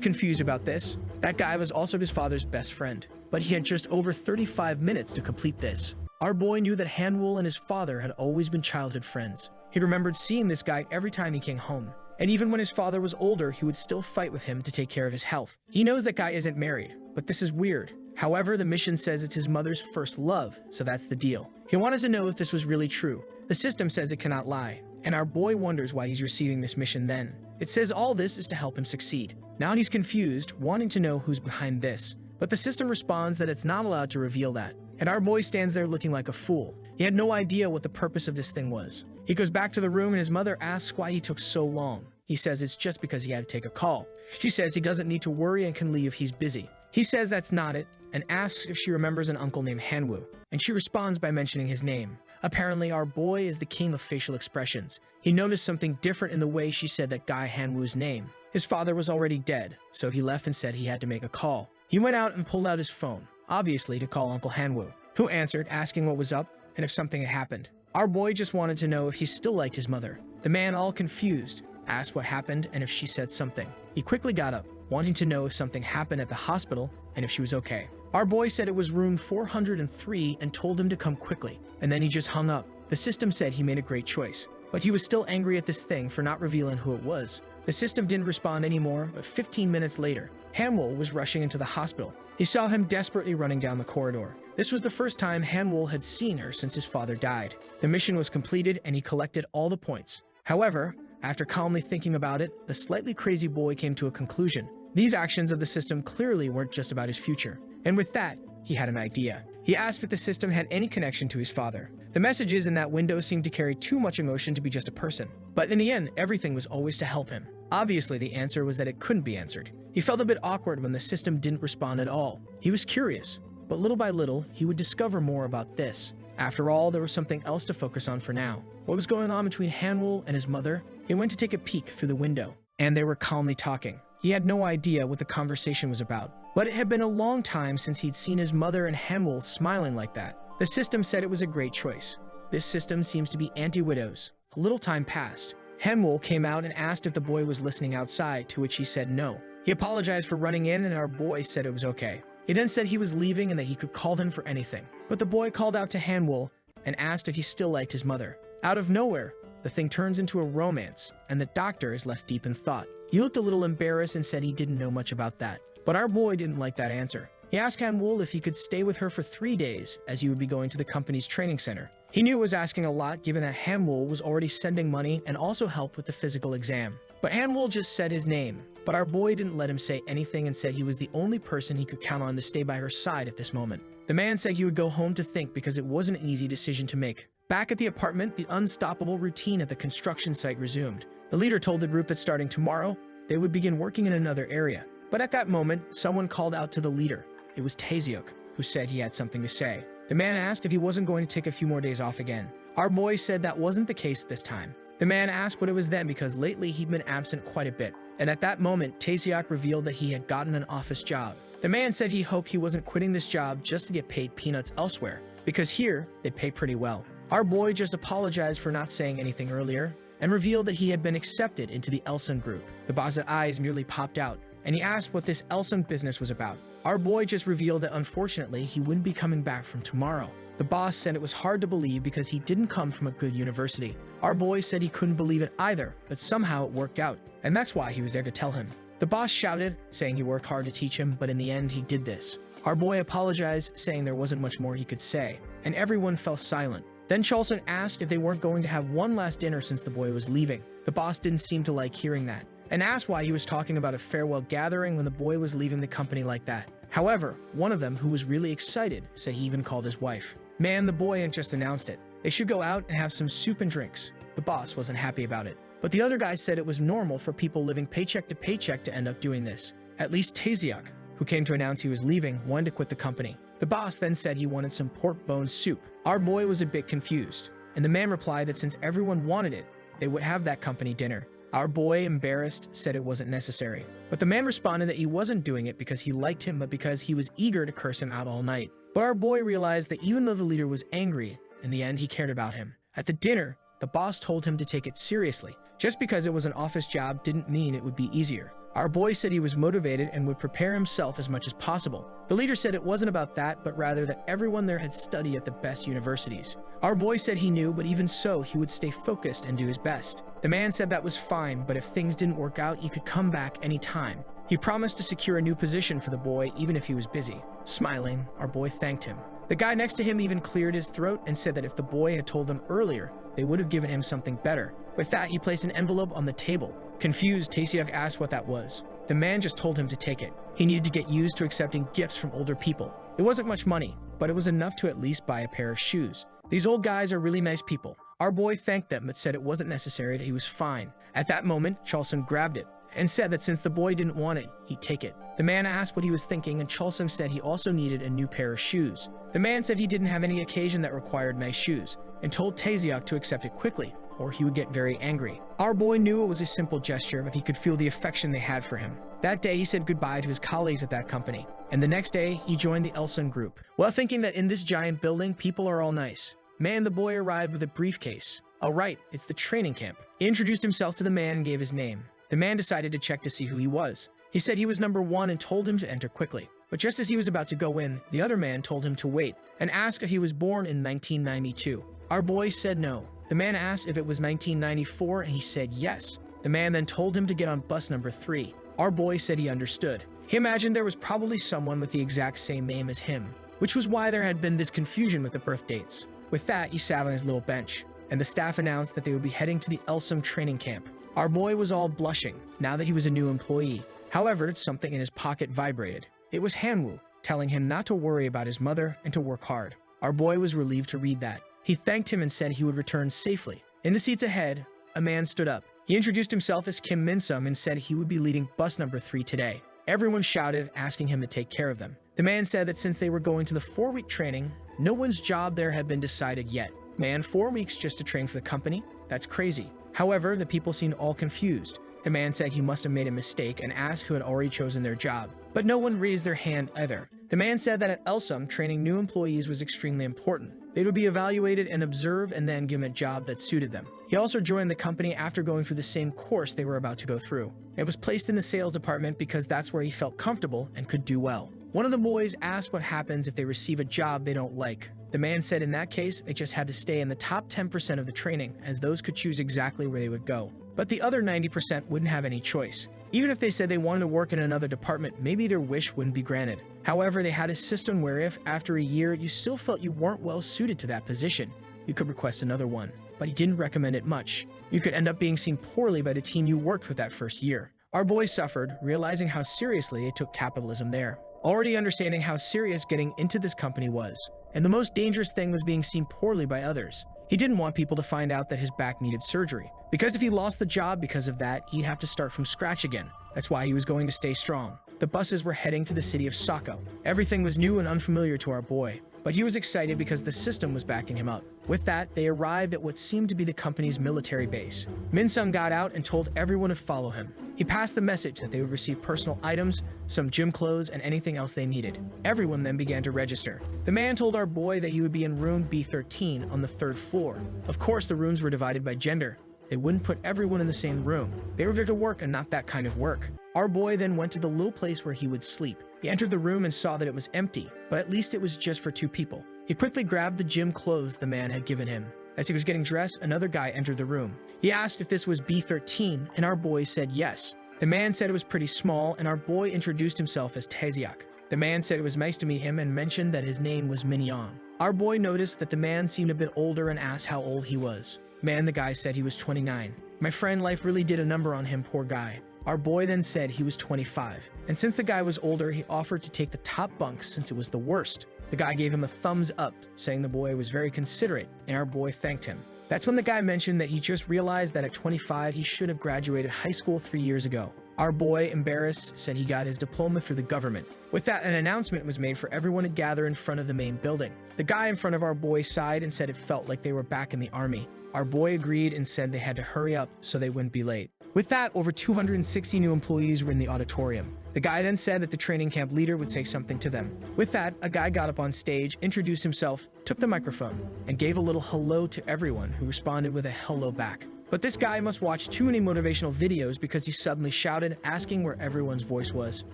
confused about this. That guy was also his father's best friend, but he had just over 35 minutes to complete this. Our boy knew that Han-Wool and his father had always been childhood friends. He remembered seeing this guy every time he came home. And even when his father was older, he would still fight with him to take care of his health. He knows that guy isn't married, but this is weird. However, the mission says it's his mother's first love, so that's the deal. He wanted to know if this was really true. The system says it cannot lie, and our boy wonders why he's receiving this mission then. It says all this is to help him succeed. Now he's confused, wanting to know who's behind this, but the system responds that it's not allowed to reveal that. And our boy stands there looking like a fool. He had no idea what the purpose of this thing was. He goes back to the room and his mother asks why he took so long. He says it's just because he had to take a call. She says he doesn't need to worry and can leave if he's busy. He says that's not it, and asks if she remembers an uncle named Han-Woo, and she responds by mentioning his name. Apparently, our boy is the king of facial expressions. He noticed something different in the way she said that guy Han-Woo's name. His father was already dead, so he left and said he had to make a call. He went out and pulled out his phone, obviously to call Uncle Han-Woo, who answered, asking what was up and if something had happened. Our boy just wanted to know if he still liked his mother. The man, all confused, asked what happened and if she said something. He quickly got up, wanting to know if something happened at the hospital and if she was okay. Our boy said it was room 403 and told him to come quickly, and then he just hung up. The system said he made a great choice, but he was still angry at this thing for not revealing who it was. The system didn't respond anymore, but 15 minutes later, Han-Wool was rushing into the hospital. He saw him desperately running down the corridor. This was the first time Han-Wool had seen her since his father died. The mission was completed and he collected all the points. However, after calmly thinking about it, the slightly crazy boy came to a conclusion. These actions of the system clearly weren't just about his future. And with that, he had an idea. He asked if the system had any connection to his father. The messages in that window seemed to carry too much emotion to be just a person. But in the end, everything was always to help him. Obviously, the answer was that it couldn't be answered. He felt a bit awkward when the system didn't respond at all. He was curious, but little by little, he would discover more about this. After all, there was something else to focus on for now. What was going on between Han-Wool and his mother? He went to take a peek through the window, and they were calmly talking. He had no idea what the conversation was about, but it had been a long time since he'd seen his mother and Han-Wool smiling like that. The system said it was a great choice. This system seems to be anti-widows. A little time passed. Han-Wool came out and asked if the boy was listening outside, to which he said no. He apologized for running in, and our boy said it was okay. He then said he was leaving and that he could call him for anything. But the boy called out to Han-Wool and asked if he still liked his mother. Out of nowhere, the thing turns into a romance, and the doctor is left deep in thought. He looked a little embarrassed and said he didn't know much about that. But our boy didn't like that answer. He asked Han-Wool if he could stay with her for 3 days, as he would be going to the company's training center. He knew it was asking a lot, given that Han-Wool was already sending money and also helped with the physical exam. But Hanwol just said his name, but our boy didn't let him say anything and said he was the only person he could count on to stay by her side at this moment. The man said he would go home to think because it wasn't an easy decision to make. Back at the apartment, the unstoppable routine at the construction site resumed. The leader told the group that starting tomorrow, they would begin working in another area. But at that moment, someone called out to the leader. It was Taeseok, who said he had something to say. The man asked if he wasn't going to take a few more days off again. Our boy said that wasn't the case this time. The man asked what it was then because lately he'd been absent quite a bit. And at that moment, Taeseok revealed that he had gotten an office job. The man said he hoped he wasn't quitting this job just to get paid peanuts elsewhere, because here, they pay pretty well. Our boy just apologized for not saying anything earlier, and revealed that he had been accepted into the Elson group. The boss's eyes merely popped out, and he asked what this Elson business was about. Our boy just revealed that unfortunately he wouldn't be coming back from tomorrow. The boss said it was hard to believe because he didn't come from a good university. Our boy said he couldn't believe it either, but somehow it worked out, and that's why he was there to tell him. The boss shouted, saying he worked hard to teach him, but in the end he did this. Our boy apologized, saying there wasn't much more he could say, and everyone fell silent. Then Cholson asked if they weren't going to have one last dinner since the boy was leaving. The boss didn't seem to like hearing that, and asked why he was talking about a farewell gathering when the boy was leaving the company like that. However, one of them, who was really excited, said he even called his wife. Man, the boy had just announced it. They should go out and have some soup and drinks. The boss wasn't happy about it. But the other guy said it was normal for people living paycheck to paycheck to end up doing this. At least Taeseok, who came to announce he was leaving, wanted to quit the company. The boss then said he wanted some pork bone soup. Our boy was a bit confused, and the man replied that since everyone wanted it, they would have that company dinner. Our boy, embarrassed, said it wasn't necessary. But the man responded that he wasn't doing it because he liked him, but because he was eager to curse him out all night. But our boy realized that even though the leader was angry, in the end he cared about him. At the dinner, the boss told him to take it seriously. Just because it was an office job didn't mean it would be easier. Our boy said he was motivated and would prepare himself as much as possible. The leader said it wasn't about that, but rather that everyone there had studied at the best universities. Our boy said he knew, but even so, he would stay focused and do his best. The man said that was fine, but if things didn't work out, he could come back anytime. He promised to secure a new position for the boy, even if he was busy. Smiling, our boy thanked him. The guy next to him even cleared his throat and said that if the boy had told them earlier, they would have given him something better. With that, he placed an envelope on the table. Confused, Taeseok asked what that was. The man just told him to take it. He needed to get used to accepting gifts from older people. It wasn't much money, but it was enough to at least buy a pair of shoes. These old guys are really nice people. Our boy thanked them but said it wasn't necessary, that he was fine. At that moment, Cholson grabbed it and said that since the boy didn't want it, he'd take it. The man asked what he was thinking, and Cholson said he also needed a new pair of shoes. The man said he didn't have any occasion that required nice shoes, and told Taeseok to accept it quickly, or he would get very angry. Our boy knew it was a simple gesture, but he could feel the affection they had for him. That day, he said goodbye to his colleagues at that company, and the next day, he joined the Elson group. While thinking that in this giant building, people are all nice, man, the boy arrived with a briefcase. Oh right, it's the training camp. He introduced himself to the man and gave his name. The man decided to check to see who he was. He said he was number 1 and told him to enter quickly. But just as he was about to go in, the other man told him to wait and asked if he was born in 1992. Our boy said no. The man asked if it was 1994 and he said yes. The man then told him to get on bus number 3. Our boy said he understood. He imagined there was probably someone with the exact same name as him, which was why there had been this confusion with the birth dates. With that, he sat on his little bench, and the staff announced that they would be heading to the Elsom training camp. Our boy was all blushing, now that he was a new employee. However, something in his pocket vibrated. It was Hanwoo, telling him not to worry about his mother and to work hard. Our boy was relieved to read that. He thanked him and said he would return safely. In the seats ahead, a man stood up. He introduced himself as Kim Min-sum and said he would be leading bus number 3 today. Everyone shouted, asking him to take care of them. The man said that since they were going to the 4-week training, no one's job there had been decided yet. Man, 4 weeks just to train for the company? That's crazy. However, the people seemed all confused. The man said he must have made a mistake and asked who had already chosen their job, but no one raised their hand either. The man said that at Elsom, training new employees was extremely important. They would be evaluated and observed and then given a job that suited them. He also joined the company after going through the same course they were about to go through. It was placed in the sales department because that's where he felt comfortable and could do well. One of the boys asked what happens if they receive a job they don't like. The man said in that case, they just had to stay in the top 10% of the training, as those could choose exactly where they would go. But the other 90% wouldn't have any choice. Even if they said they wanted to work in another department, maybe their wish wouldn't be granted. However, they had a system where if, after a year, you still felt you weren't well suited to that position, you could request another one. but he didn't recommend it much. You could end up being seen poorly by the team you worked with that first year. Our boy suffered, realizing how seriously they took capitalism there, already understanding how serious getting into this company was. And the most dangerous thing was being seen poorly by others. He didn't want people to find out that his back needed surgery, because if he lost the job because of that, he'd have to start from scratch again. That's why he was going to stay strong. The buses were heading to the city of Sako. Everything was new and unfamiliar to our boy, but he was excited because the system was backing him up. With that, they arrived at what seemed to be the company's military base. Min-sung got out and told everyone to follow him. He passed the message that they would receive personal items, some gym clothes, and anything else they needed. Everyone then began to register. The man told our boy that he would be in room B13 on the 3rd floor. Of course, the rooms were divided by gender. They wouldn't put everyone in the same room. They were there to work and not that kind of work. Our boy then went to the little place where he would sleep. He entered the room and saw that it was empty, but at least it was just for 2 people. He quickly grabbed the gym clothes the man had given him. As he was getting dressed, another guy entered the room. He asked if this was B13, and our boy said yes. The man said it was pretty small, and our boy introduced himself as Taeseok. The man said it was nice to meet him and mentioned that his name was Min-young. Our boy noticed that the man seemed a bit older and asked how old he was. Man, the guy said he was 29. My friend, life really did a number on him, poor guy. Our boy then said he was 25. And since the guy was older, he offered to take the top bunks since it was the worst. The guy gave him a thumbs up, saying the boy was very considerate, and our boy thanked him. That's when the guy mentioned that he just realized that at 25 he should have graduated high school 3 years ago. Our boy, embarrassed, said he got his diploma through the government. With that, an announcement was made for everyone to gather in front of the main building. The guy in front of our boy sighed and said it felt like they were back in the army. Our boy agreed and said they had to hurry up so they wouldn't be late. With that, over 260 new employees were in the auditorium. The guy then said that the training camp leader would say something to them. With that, a guy got up on stage, introduced himself, took the microphone, and gave a little hello to everyone, who responded with a hello back. But this guy must watch too many motivational videos because he suddenly shouted, asking where everyone's voice was.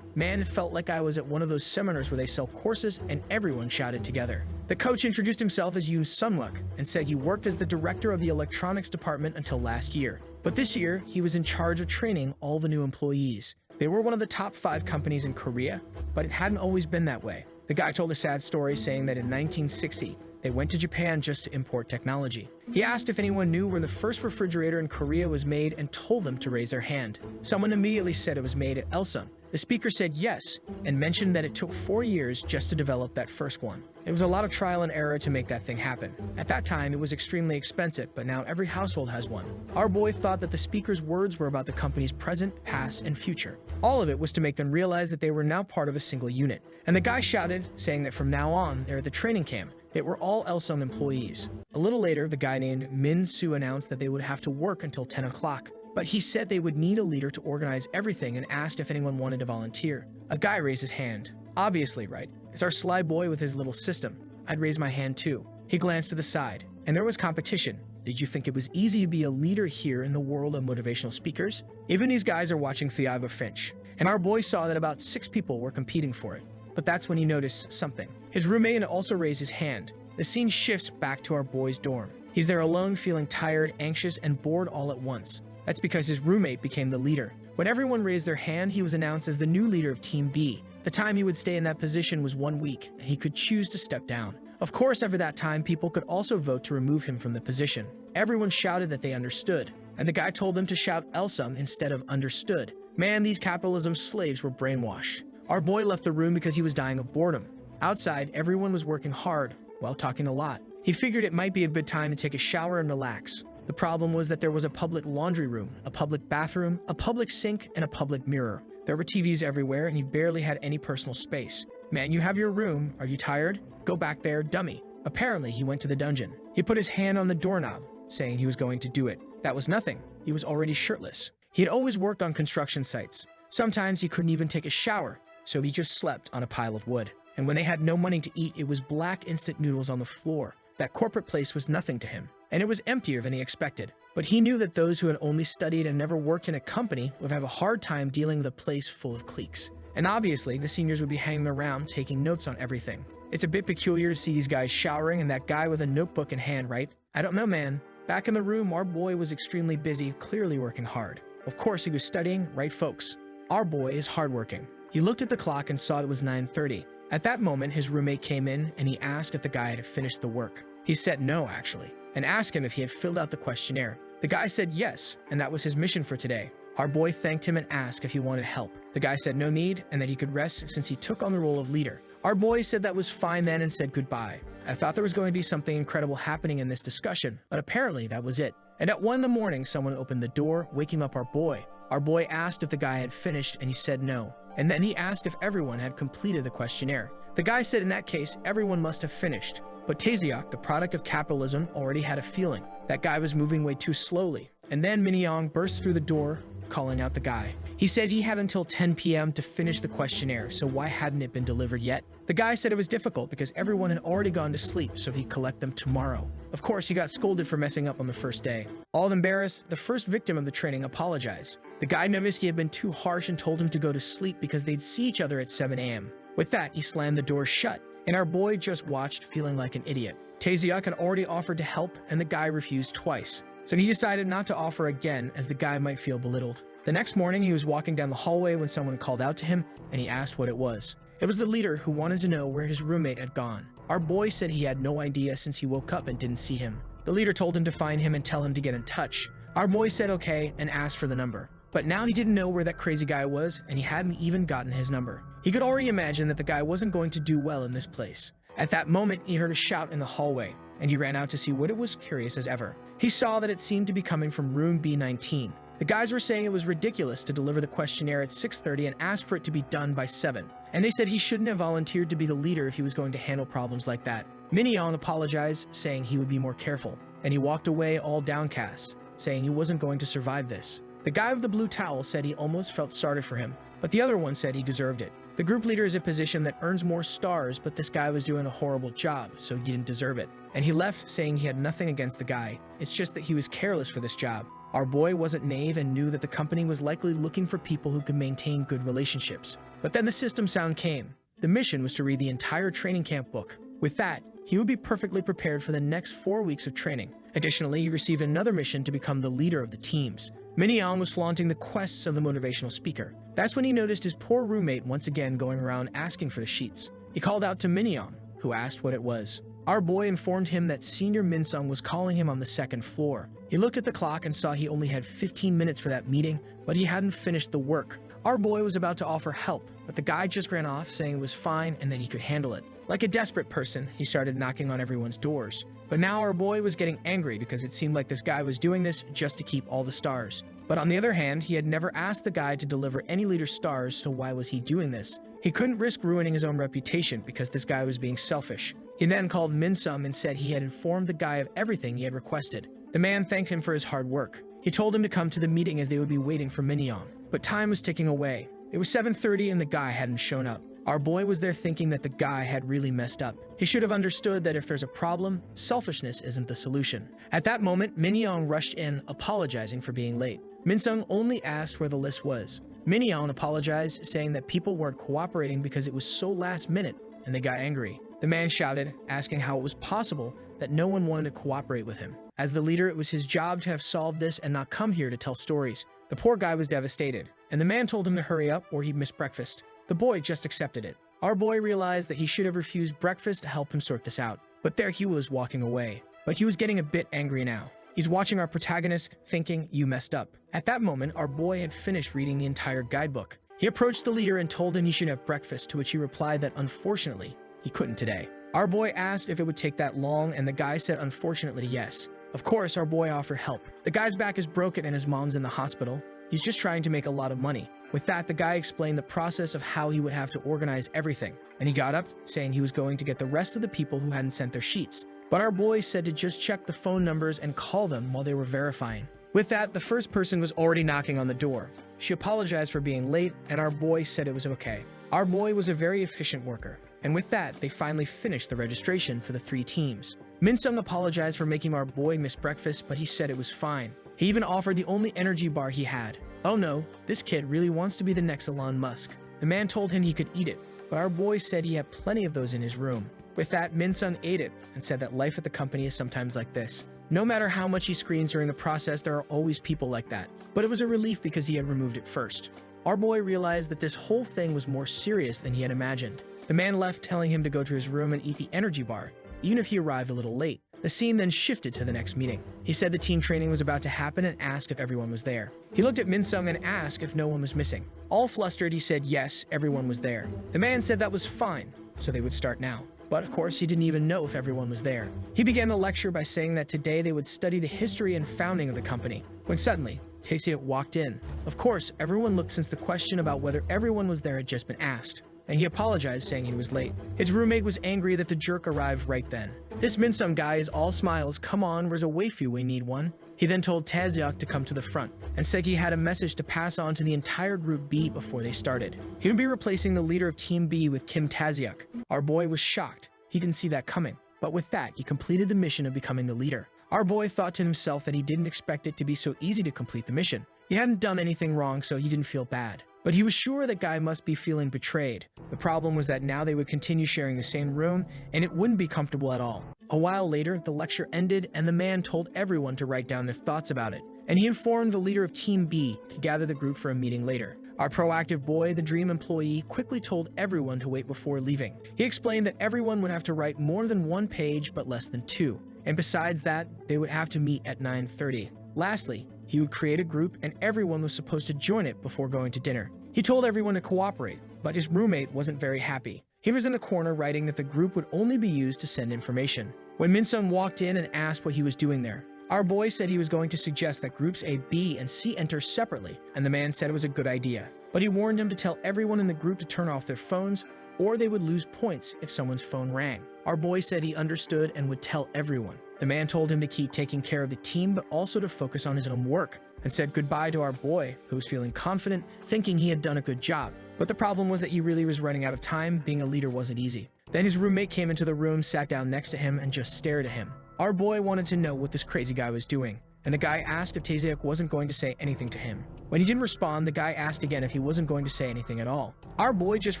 Man, it felt like I was at one of those seminars where they sell courses and everyone shouted together. The coach introduced himself as Yoon Sunwook and said he worked as the director of the electronics department until last year. But this year, he was in charge of training all the new employees. They were one of the top 5 companies in Korea, but it hadn't always been that way. The guy told a sad story saying that in 1960, they went to Japan just to import technology. He asked if anyone knew where the first refrigerator in Korea was made and told them to raise their hand. Someone immediately said it was made at Elsung. The speaker said yes and mentioned that it took 4 years just to develop that first one. It was a lot of trial and error to make that thing happen. At that time, it was extremely expensive, but now every household has one. Our boy thought that the speaker's words were about the company's present, past, and future. All of it was to make them realize that they were now part of a single unit. And the guy shouted, saying that from now on, they're at the training camp. They were all Elsung employees. A little later, the guy named Min Soo announced that they would have to work until 10 o'clock. But he said they would need a leader to organize everything and asked if anyone wanted to volunteer. A guy raised his hand. Obviously, right? It's our sly boy with his little system. I'd raise my hand too. He glanced to the side, and there was competition. Did you think it was easy to be a leader here in the world of motivational speakers? Even these guys are watching Thiago Finch, and our boy saw that about 6 people were competing for it. But that's when he noticed something. His roommate also raised his hand. The scene shifts back to our boy's dorm. He's there alone, feeling tired, anxious, and bored all at once. That's because his roommate became the leader. When everyone raised their hand, he was announced as the new leader of Team B. The time he would stay in that position was 1 week, and he could choose to step down. Of course, after that time, people could also vote to remove him from the position. Everyone shouted that they understood, and the guy told them to shout Elsum instead of understood. Man, these capitalism slaves were brainwashed. Our boy left the room because he was dying of boredom. Outside, everyone was working hard, while talking a lot. He figured it might be a good time to take a shower and relax. The problem was that there was a public laundry room, a public bathroom, a public sink, and a public mirror. There were TVs everywhere, and he barely had any personal space. Man, you have your room. Are you tired? Go back there, dummy. Apparently, he went to the dungeon. He put his hand on the doorknob, saying he was going to do it. That was nothing. He was already shirtless. He had always worked on construction sites. Sometimes he couldn't even take a shower, so he just slept on a pile of wood. And when they had no money to eat, it was black instant noodles on the floor. That corporate place was nothing to him, and it was emptier than he expected. But he knew that those who had only studied and never worked in a company would have a hard time dealing with a place full of cliques. And obviously, the seniors would be hanging around taking notes on everything. It's a bit peculiar to see these guys showering and that guy with a notebook in hand, right? I don't know, man. Back in the room, our boy was extremely busy, clearly working hard. Of course, he was studying, right, folks? Our boy is hardworking. He looked at the clock and saw it was 9:30. At that moment, his roommate came in and he asked if the guy had finished the work. He said no, actually, and asked him if he had filled out the questionnaire. The guy said yes, and that was his mission for today. Our boy thanked him and asked if he wanted help. The guy said no need and that he could rest since he took on the role of leader. Our boy said that was fine then and said goodbye. I thought there was going to be something incredible happening in this discussion, but apparently that was it. And at 1 in the morning, someone opened the door, waking up our boy. Our boy asked if the guy had finished, and he said no. And then he asked if everyone had completed the questionnaire. The guy said in that case, everyone must have finished. But Taeseok, the product of capitalism, already had a feeling. That guy was moving way too slowly. And then Min-young burst through the door, calling out the guy. He said he had until 10 p.m. to finish the questionnaire, so why hadn't it been delivered yet? The guy said it was difficult because everyone had already gone to sleep, so he'd collect them tomorrow. Of course, he got scolded for messing up on the first day. All embarrassed, the first victim of the training apologized. The guy noticed he had been too harsh and told him to go to sleep because they'd see each other at 7 a.m. With that, he slammed the door shut, and our boy just watched, feeling like an idiot. Taeseok had already offered to help, and the guy refused twice. So he decided not to offer again, as the guy might feel belittled. The next morning, he was walking down the hallway when someone called out to him, and he asked what it was. It was the leader who wanted to know where his roommate had gone. Our boy said he had no idea since he woke up and didn't see him. The leader told him to find him and tell him to get in touch. Our boy said okay and asked for the number. But now he didn't know where that crazy guy was, and he hadn't even gotten his number. He could already imagine that the guy wasn't going to do well in this place. At that moment, he heard a shout in the hallway, and he ran out to see what it was, curious as ever. He saw that it seemed to be coming from room B19. The guys were saying it was ridiculous to deliver the questionnaire at 6:30 and asked for it to be done by 7. And they said he shouldn't have volunteered to be the leader if he was going to handle problems like that. Min-young apologized, saying he would be more careful, and he walked away all downcast, saying he wasn't going to survive this. The guy with the blue towel said he almost felt sorry for him, but the other one said he deserved it. The group leader is a position that earns more stars, but this guy was doing a horrible job, so he didn't deserve it. And he left saying he had nothing against the guy. It's just that he was careless for this job. Our boy wasn't naive and knew that the company was likely looking for people who could maintain good relationships. But then the system sound came. The mission was to read the entire training camp book. With that, he would be perfectly prepared for the next 4 weeks of training. Additionally, he received another mission to become the leader of the teams. Min-young was flaunting the quests of the motivational speaker. That's when he noticed his poor roommate once again going around asking for the sheets. He called out to Min-young, who asked what it was. Our boy informed him that Senior Min-sung was calling him on the 2nd floor. He looked at the clock and saw he only had 15 minutes for that meeting, but he hadn't finished the work. Our boy was about to offer help, but the guy just ran off saying it was fine and that he could handle it. Like a desperate person, he started knocking on everyone's doors. But now our boy was getting angry because it seemed like this guy was doing this just to keep all the stars. But on the other hand, he had never asked the guy to deliver any leader stars, so why was he doing this? He couldn't risk ruining his own reputation because this guy was being selfish. He then called Min-sung and said he had informed the guy of everything he had requested. The man thanked him for his hard work. He told him to come to the meeting as they would be waiting for Min-young. But time was ticking away. It was 7:30 and the guy hadn't shown up. Our boy was there thinking that the guy had really messed up. He should have understood that if there's a problem, selfishness isn't the solution. At that moment, Min-young rushed in, apologizing for being late. Min-sung only asked where the list was. Min-young apologized, saying that people weren't cooperating because it was so last minute, and they got angry. The man shouted, asking how it was possible that no one wanted to cooperate with him. As the leader, it was his job to have solved this and not come here to tell stories. The poor guy was devastated, and the man told him to hurry up or he'd miss breakfast. The boy just accepted it. Our boy realized that he should have refused breakfast to help him sort this out. But there he was walking away. But he was getting a bit angry now. He's watching our protagonist, thinking, you messed up. At that moment, our boy had finished reading the entire guidebook. He approached the leader and told him he should have breakfast, to which he replied that unfortunately, he couldn't today. Our boy asked if it would take that long, and the guy said unfortunately yes. Of course, our boy offered help. The guy's back is broken and his mom's in the hospital. He's just trying to make a lot of money. With that, the guy explained the process of how he would have to organize everything. And he got up, saying he was going to get the rest of the people who hadn't sent their sheets. But our boy said to just check the phone numbers and call them while they were verifying. With that, the first person was already knocking on the door. She apologized for being late, and our boy said it was okay. Our boy was a very efficient worker. And with that, they finally finished the registration for the 3 teams. Min-sung apologized for making our boy miss breakfast, but he said it was fine. He even offered the only energy bar he had. Oh no, this kid really wants to be the next Elon Musk. The man told him he could eat it, but our boy said he had plenty of those in his room. With that, Min-sung ate it and said that life at the company is sometimes like this. No matter how much he screens during the process, there are always people like that. But it was a relief because he had removed it first. Our boy realized that this whole thing was more serious than he had imagined. The man left, telling him to go to his room and eat the energy bar, even if he arrived a little late. The scene then shifted to the next meeting. He said the team training was about to happen and asked if everyone was there. He looked at Min-sung and asked if no one was missing. All flustered, he said yes, everyone was there. The man said that was fine, so they would start now. But of course, he didn't even know if everyone was there. He began the lecture by saying that today they would study the history and founding of the company, when suddenly, Tae-seok walked in. Of course, everyone looked since the question about whether everyone was there had just been asked, and he apologized saying he was late. His roommate was angry that the jerk arrived right then. This Min-sung guy is all smiles, come on, where's a waifu, we need one. He then told Tae-seok to come to the front, and said he had a message to pass on to the entire group B before they started. He would be replacing the leader of Team B with Kim Tae-seok. Our boy was shocked. He didn't see that coming. But with that, he completed the mission of becoming the leader. Our boy thought to himself that he didn't expect it to be so easy to complete the mission. He hadn't done anything wrong, so he didn't feel bad. But he was sure that guy must be feeling betrayed. The problem was that now they would continue sharing the same room, and it wouldn't be comfortable at all. A while later, the lecture ended, and the man told everyone to write down their thoughts about it. And he informed the leader of Team B to gather the group for a meeting later. Our proactive boy, the dream employee, quickly told everyone to wait before leaving. He explained that everyone would have to write more than 1 page, but less than 2. And besides that, they would have to meet at 9:30. Lastly, he would create a group and everyone was supposed to join it before going to dinner. He told everyone to cooperate, but his roommate wasn't very happy. He was in the corner writing that the group would only be used to send information. When Min-sung walked in and asked what he was doing there, our boy said he was going to suggest that groups A, B, and C enter separately, and the man said it was a good idea. But he warned him to tell everyone in the group to turn off their phones, or they would lose points if someone's phone rang. Our boy said he understood and would tell everyone. The man told him to keep taking care of the team, but also to focus on his own work, and said goodbye to our boy, who was feeling confident, thinking he had done a good job. But the problem was that he really was running out of time. Being a leader wasn't easy. Then his roommate came into the room, sat down next to him, and just stared at him. Our boy wanted to know what this crazy guy was doing, and the guy asked if Tae-seok wasn't going to say anything to him. When he didn't respond, the guy asked again if he wasn't going to say anything at all. Our boy just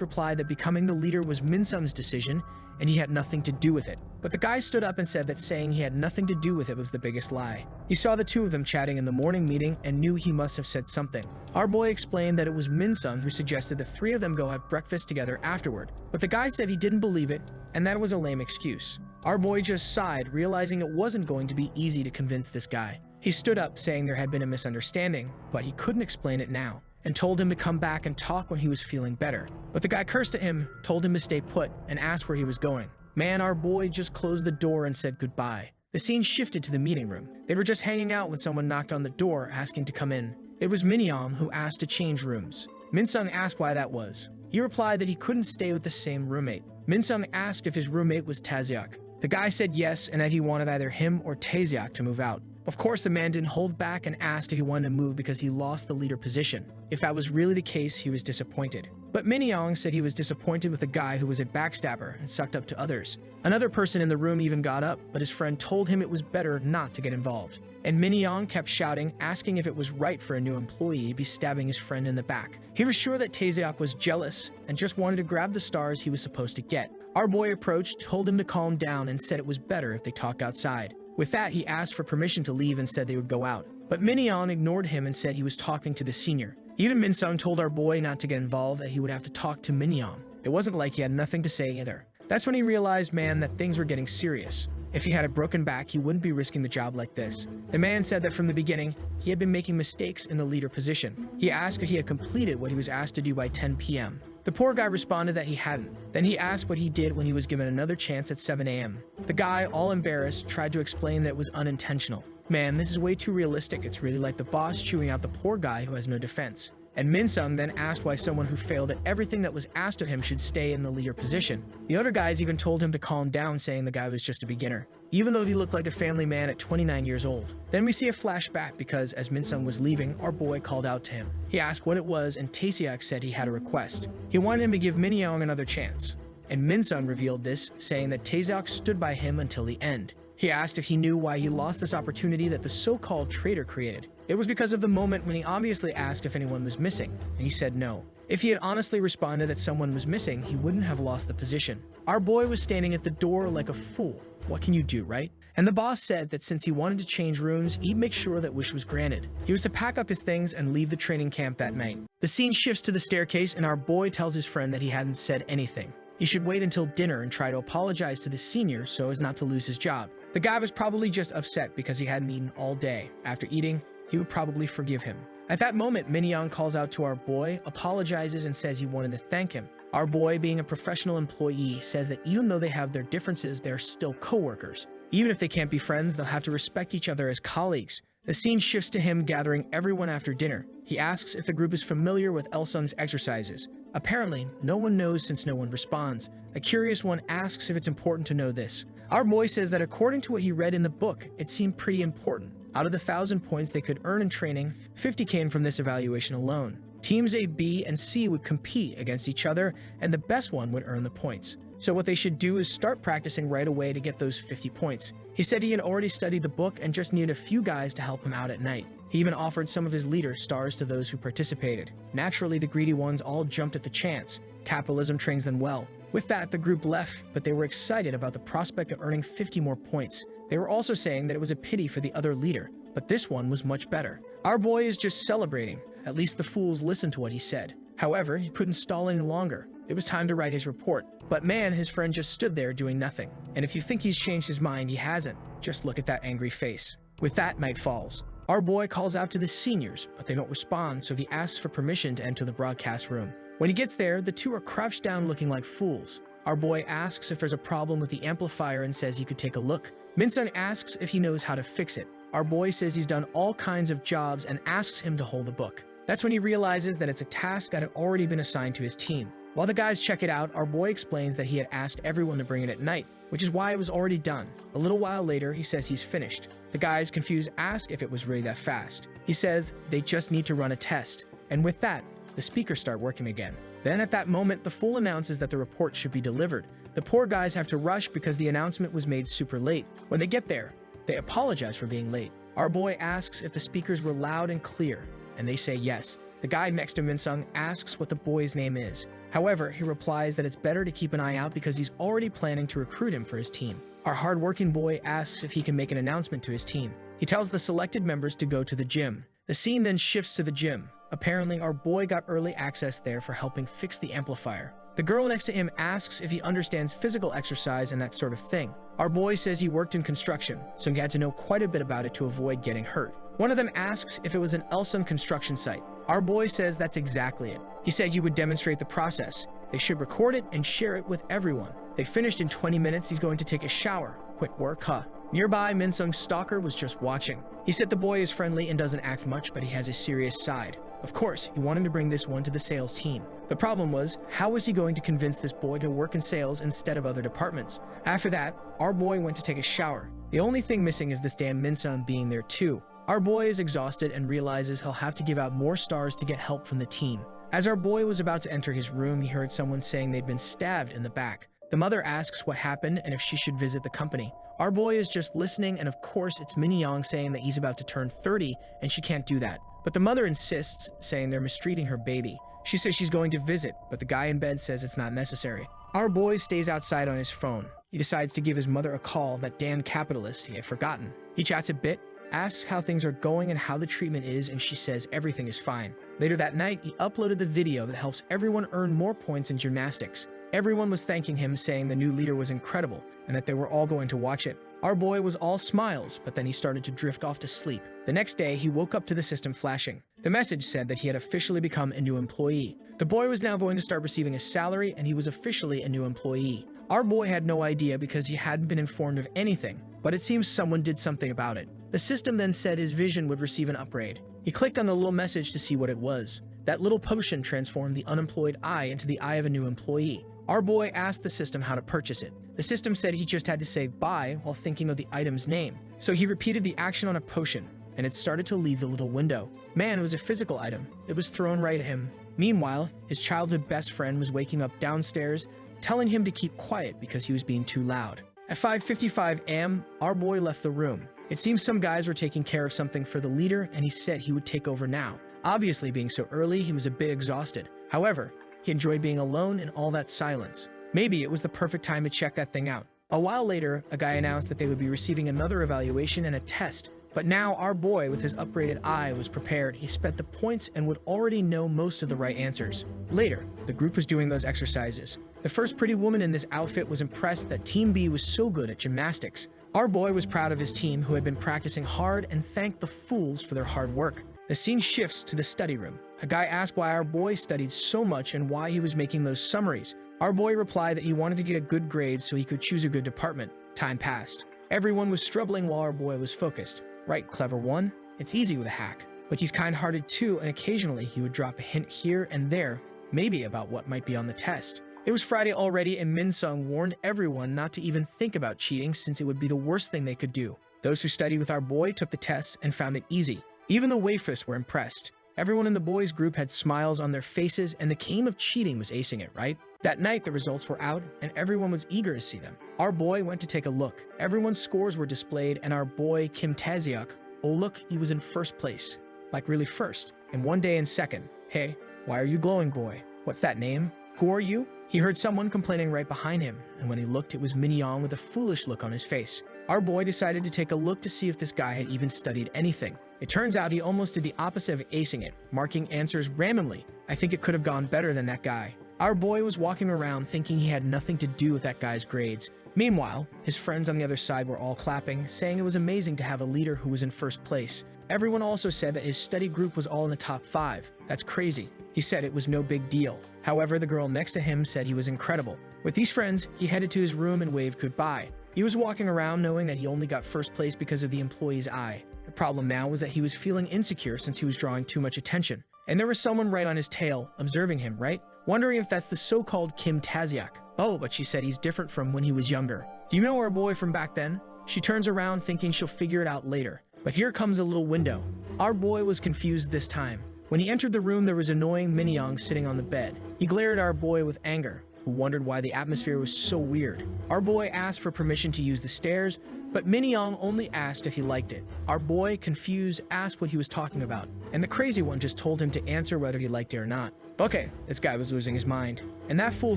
replied that becoming the leader was Min-sung's decision, and he had nothing to do with it. But the guy stood up and said that saying he had nothing to do with it was the biggest lie. He saw the two of them chatting in the morning meeting and knew he must have said something. Our boy explained that it was Min-sung who suggested the 3 of them go have breakfast together afterward. But the guy said he didn't believe it, and that was a lame excuse. Our boy just sighed, realizing it wasn't going to be easy to convince this guy. He stood up, saying there had been a misunderstanding, but he couldn't explain it now, and told him to come back and talk when he was feeling better. But the guy cursed at him, told him to stay put, and asked where he was going. Man, our boy just closed the door and said goodbye. The scene shifted to the meeting room. They were just hanging out when someone knocked on the door, asking to come in. It was Min-yeom who asked to change rooms. Min-sung asked why that was. He replied that he couldn't stay with the same roommate. Min-sung asked if his roommate was Tae-seok. The guy said yes, and that he wanted either him or Tae-seok to move out. Of course, the man didn't hold back and asked if he wanted to move because he lost the leader position. If that was really the case, he was disappointed. But Min-yeong said he was disappointed with a guy who was a backstabber and sucked up to others. Another person in the room even got up, but his friend told him it was better not to get involved. And Min-yeong kept shouting, asking if it was right for a new employee to be stabbing his friend in the back. He was sure that Tae-seok was jealous and just wanted to grab the stars he was supposed to get. Our boy approached, told him to calm down, and said it was better if they talked outside. With that, he asked for permission to leave and said they would go out. But Min-yeong ignored him and said he was talking to the senior. Even Min-sung told our boy not to get involved, that he would have to talk to Min-yeong. It wasn't like he had nothing to say either. That's when he realized, man, that things were getting serious. If he had a broken back, he wouldn't be risking the job like this. The man said that from the beginning, he had been making mistakes in the leader position. He asked if he had completed what he was asked to do by 10 p.m. The poor guy responded that he hadn't. Then he asked what he did when he was given another chance at 7 a.m. The guy, all embarrassed, tried to explain that it was unintentional. Man, this is way too realistic. It's really like the boss chewing out the poor guy who has no defense. And Min-sung then asked why someone who failed at everything that was asked of him should stay in the leader position. The other guys even told him to calm down, saying the guy was just a beginner, even though he looked like a family man at 29 years old. Then we see a flashback because as Min-sung was leaving, our boy called out to him. He asked what it was, and Tae-seok said he had a request. He wanted him to give Min-yeong another chance. And Min-sung revealed this, saying that Tae-seok stood by him until the end. He asked if he knew why he lost this opportunity that the so-called traitor created. It was because of the moment when he obviously asked if anyone was missing, and he said no. If he had honestly responded that someone was missing, he wouldn't have lost the position. Our boy was standing at the door like a fool. What can you do, right? And the boss said that since he wanted to change rooms, he'd make sure that wish was granted. He was to pack up his things and leave the training camp that night. The scene shifts to the staircase, and our boy tells his friend that he hadn't said anything. He should wait until dinner and try to apologize to the senior so as not to lose his job. The guy was probably just upset because he hadn't eaten all day. After eating, he would probably forgive him. At that moment, Min-young calls out to our boy, apologizes, and says he wanted to thank him. Our boy, being a professional employee, says that even though they have their differences, they're still co-workers. Even if they can't be friends, they'll have to respect each other as colleagues. The scene shifts to him gathering everyone after dinner. He asks if the group is familiar with Il-sung's exercises. Apparently, no one knows since no one responds. A curious one asks if it's important to know this. Our boy says that according to what he read in the book, it seemed pretty important. Out of the 1,000 points they could earn in training, 50 came from this evaluation alone. Teams A, B, and C would compete against each other, and the best one would earn the points. So what they should do is start practicing right away to get those 50 points. He said he had already studied the book and just needed a few guys to help him out at night. He even offered some of his leaders stars to those who participated. Naturally, the greedy ones all jumped at the chance. Capitalism trains them well. With that, the group left, but they were excited about the prospect of earning 50 more points. They were also saying that it was a pity for the other leader, but this one was much better. Our boy is just celebrating. At least the fools listened to what he said. However, he couldn't stall any longer. It was time to write his report. But man, his friend just stood there doing nothing. And if you think he's changed his mind, he hasn't. Just look at that angry face. With that, night falls. Our boy calls out to the seniors, but they don't respond, so he asks for permission to enter the broadcast room. When he gets there, the two are crouched down looking like fools. Our boy asks if there's a problem with the amplifier and says he could take a look. Min-sung asks if he knows how to fix it. Our boy says he's done all kinds of jobs and asks him to hold the book. That's when he realizes that it's a task that had already been assigned to his team. While the guys check it out, our boy explains that he had asked everyone to bring it at night, which is why it was already done. A little while later, he says he's finished. The guys, confused, ask if it was really that fast. He says they just need to run a test. And with that, the speakers start working again. Then at that moment, the fool announces that the report should be delivered. The poor guys have to rush because the announcement was made super late. When they get there, they apologize for being late. Our boy asks if the speakers were loud and clear, and they say yes. The guy next to Min-sung asks what the boy's name is. However, he replies that it's better to keep an eye out because he's already planning to recruit him for his team. Our hard-working boy asks if he can make an announcement to his team. He tells the selected members to go to the gym. The scene then shifts to the gym. Apparently, our boy got early access there for helping fix the amplifier. The girl next to him asks if he understands physical exercise and that sort of thing. Our boy says he worked in construction, so he had to know quite a bit about it to avoid getting hurt. One of them asks if it was an Il-sung construction site. Our boy says that's exactly it. He said he would demonstrate the process. They should record it and share it with everyone. They finished in 20 minutes. He's going to take a shower. Quick work, huh? Nearby, Min-sung's stalker was just watching. He said the boy is friendly and doesn't act much, but he has a serious side. Of course, he wanted to bring this one to the sales team. The problem was, how was he going to convince this boy to work in sales instead of other departments? After that, our boy went to take a shower. The only thing missing is this damn Min-sung being there too. Our boy is exhausted and realizes he'll have to give out more stars to get help from the team. As our boy was about to enter his room, he heard someone saying they'd been stabbed in the back. The mother asks what happened and if she should visit the company. Our boy is just listening, and of course it's Min-young saying that he's about to turn 30 and she can't do that. But the mother insists, saying they're mistreating her baby. She says she's going to visit, but the guy in bed says it's not necessary. Our boy stays outside on his phone. He decides to give his mother a call, that damn capitalist he had forgotten. He chats a bit, asks how things are going and how the treatment is, and she says everything is fine. Later that night, he uploaded the video that helps everyone earn more points in gymnastics. Everyone was thanking him, saying the new leader was incredible and that they were all going to watch it. Our boy was all smiles, but then he started to drift off to sleep. The next day, he woke up to the system flashing. The message said that he had officially become a new employee. The boy was now going to start receiving a salary, and he was officially a new employee. Our boy had no idea because he hadn't been informed of anything, but it seems someone did something about it. The system then said his vision would receive an upgrade. He clicked on the little message to see what it was. That little potion transformed the unemployed eye into the eye of a new employee. Our boy asked the system how to purchase it. The system said he just had to say buy while thinking of the item's name. So he repeated the action on a potion, and it started to leave the little window. Man, it was a physical item. It was thrown right at him. Meanwhile, his childhood best friend was waking up downstairs, telling him to keep quiet because he was being too loud. At 5:55 a.m., our boy left the room. It seems some guys were taking care of something for the leader, and he said he would take over now. Obviously, being so early, he was a bit exhausted. However, he enjoyed being alone in all that silence. Maybe it was the perfect time to check that thing out. A while later, a guy announced that they would be receiving another evaluation and a test. But now our boy, with his upgraded eye, was prepared. He spent the points and would already know most of the right answers. Later, the group was doing those exercises. The first pretty woman in this outfit was impressed that Team B was so good at gymnastics. Our boy was proud of his team who had been practicing hard and thanked the fools for their hard work. The scene shifts to the study room. A guy asked why our boy studied so much and why he was making those summaries. Our boy replied that he wanted to get a good grade so he could choose a good department. Time passed. Everyone was struggling while our boy was focused. Right, clever one? It's easy with a hack. But he's kind-hearted too, and occasionally he would drop a hint here and there, maybe about what might be on the test. It was Friday already, and Min-sung warned everyone not to even think about cheating since it would be the worst thing they could do. Those who studied with our boy took the test and found it easy. Even the waitress were impressed. Everyone in the boys' group had smiles on their faces, and the game of cheating was acing it, right? That night, the results were out, and everyone was eager to see them. Our boy went to take a look. Everyone's scores were displayed, and our boy, Kim Tae-seok, oh look, he was in first place. Like really first. And one day in second. Hey, why are you glowing, boy? What's that name? Who are you? He heard someone complaining right behind him, and when he looked, it was Min-young with a foolish look on his face. Our boy decided to take a look to see if this guy had even studied anything. It turns out he almost did the opposite of acing it, marking answers randomly. I think it could have gone better than that guy. Our boy was walking around thinking he had nothing to do with that guy's grades. Meanwhile, his friends on the other side were all clapping, saying it was amazing to have a leader who was in first place. Everyone also said that his study group was all in the top 5. That's crazy. He said it was no big deal. However, the girl next to him said he was incredible. With these friends, he headed to his room and waved goodbye. He was walking around knowing that he only got first place because of the employee's eye. The problem now was that he was feeling insecure since he was drawing too much attention. And there was someone right on his tail, observing him, right? Wondering if that's the so-called Kim Tae-seok. Oh, but she said he's different from when he was younger. Do you know our boy from back then? She turns around thinking she'll figure it out later. But here comes a little window. Our boy was confused this time. When he entered the room, there was annoying Min-young sitting on the bed. He glared at our boy with anger, who wondered why the atmosphere was so weird. Our boy asked for permission to use the stairs, but Min-young only asked if he liked it. Our boy, confused, asked what he was talking about, and the crazy one just told him to answer whether he liked it or not. Okay, this guy was losing his mind, and that fool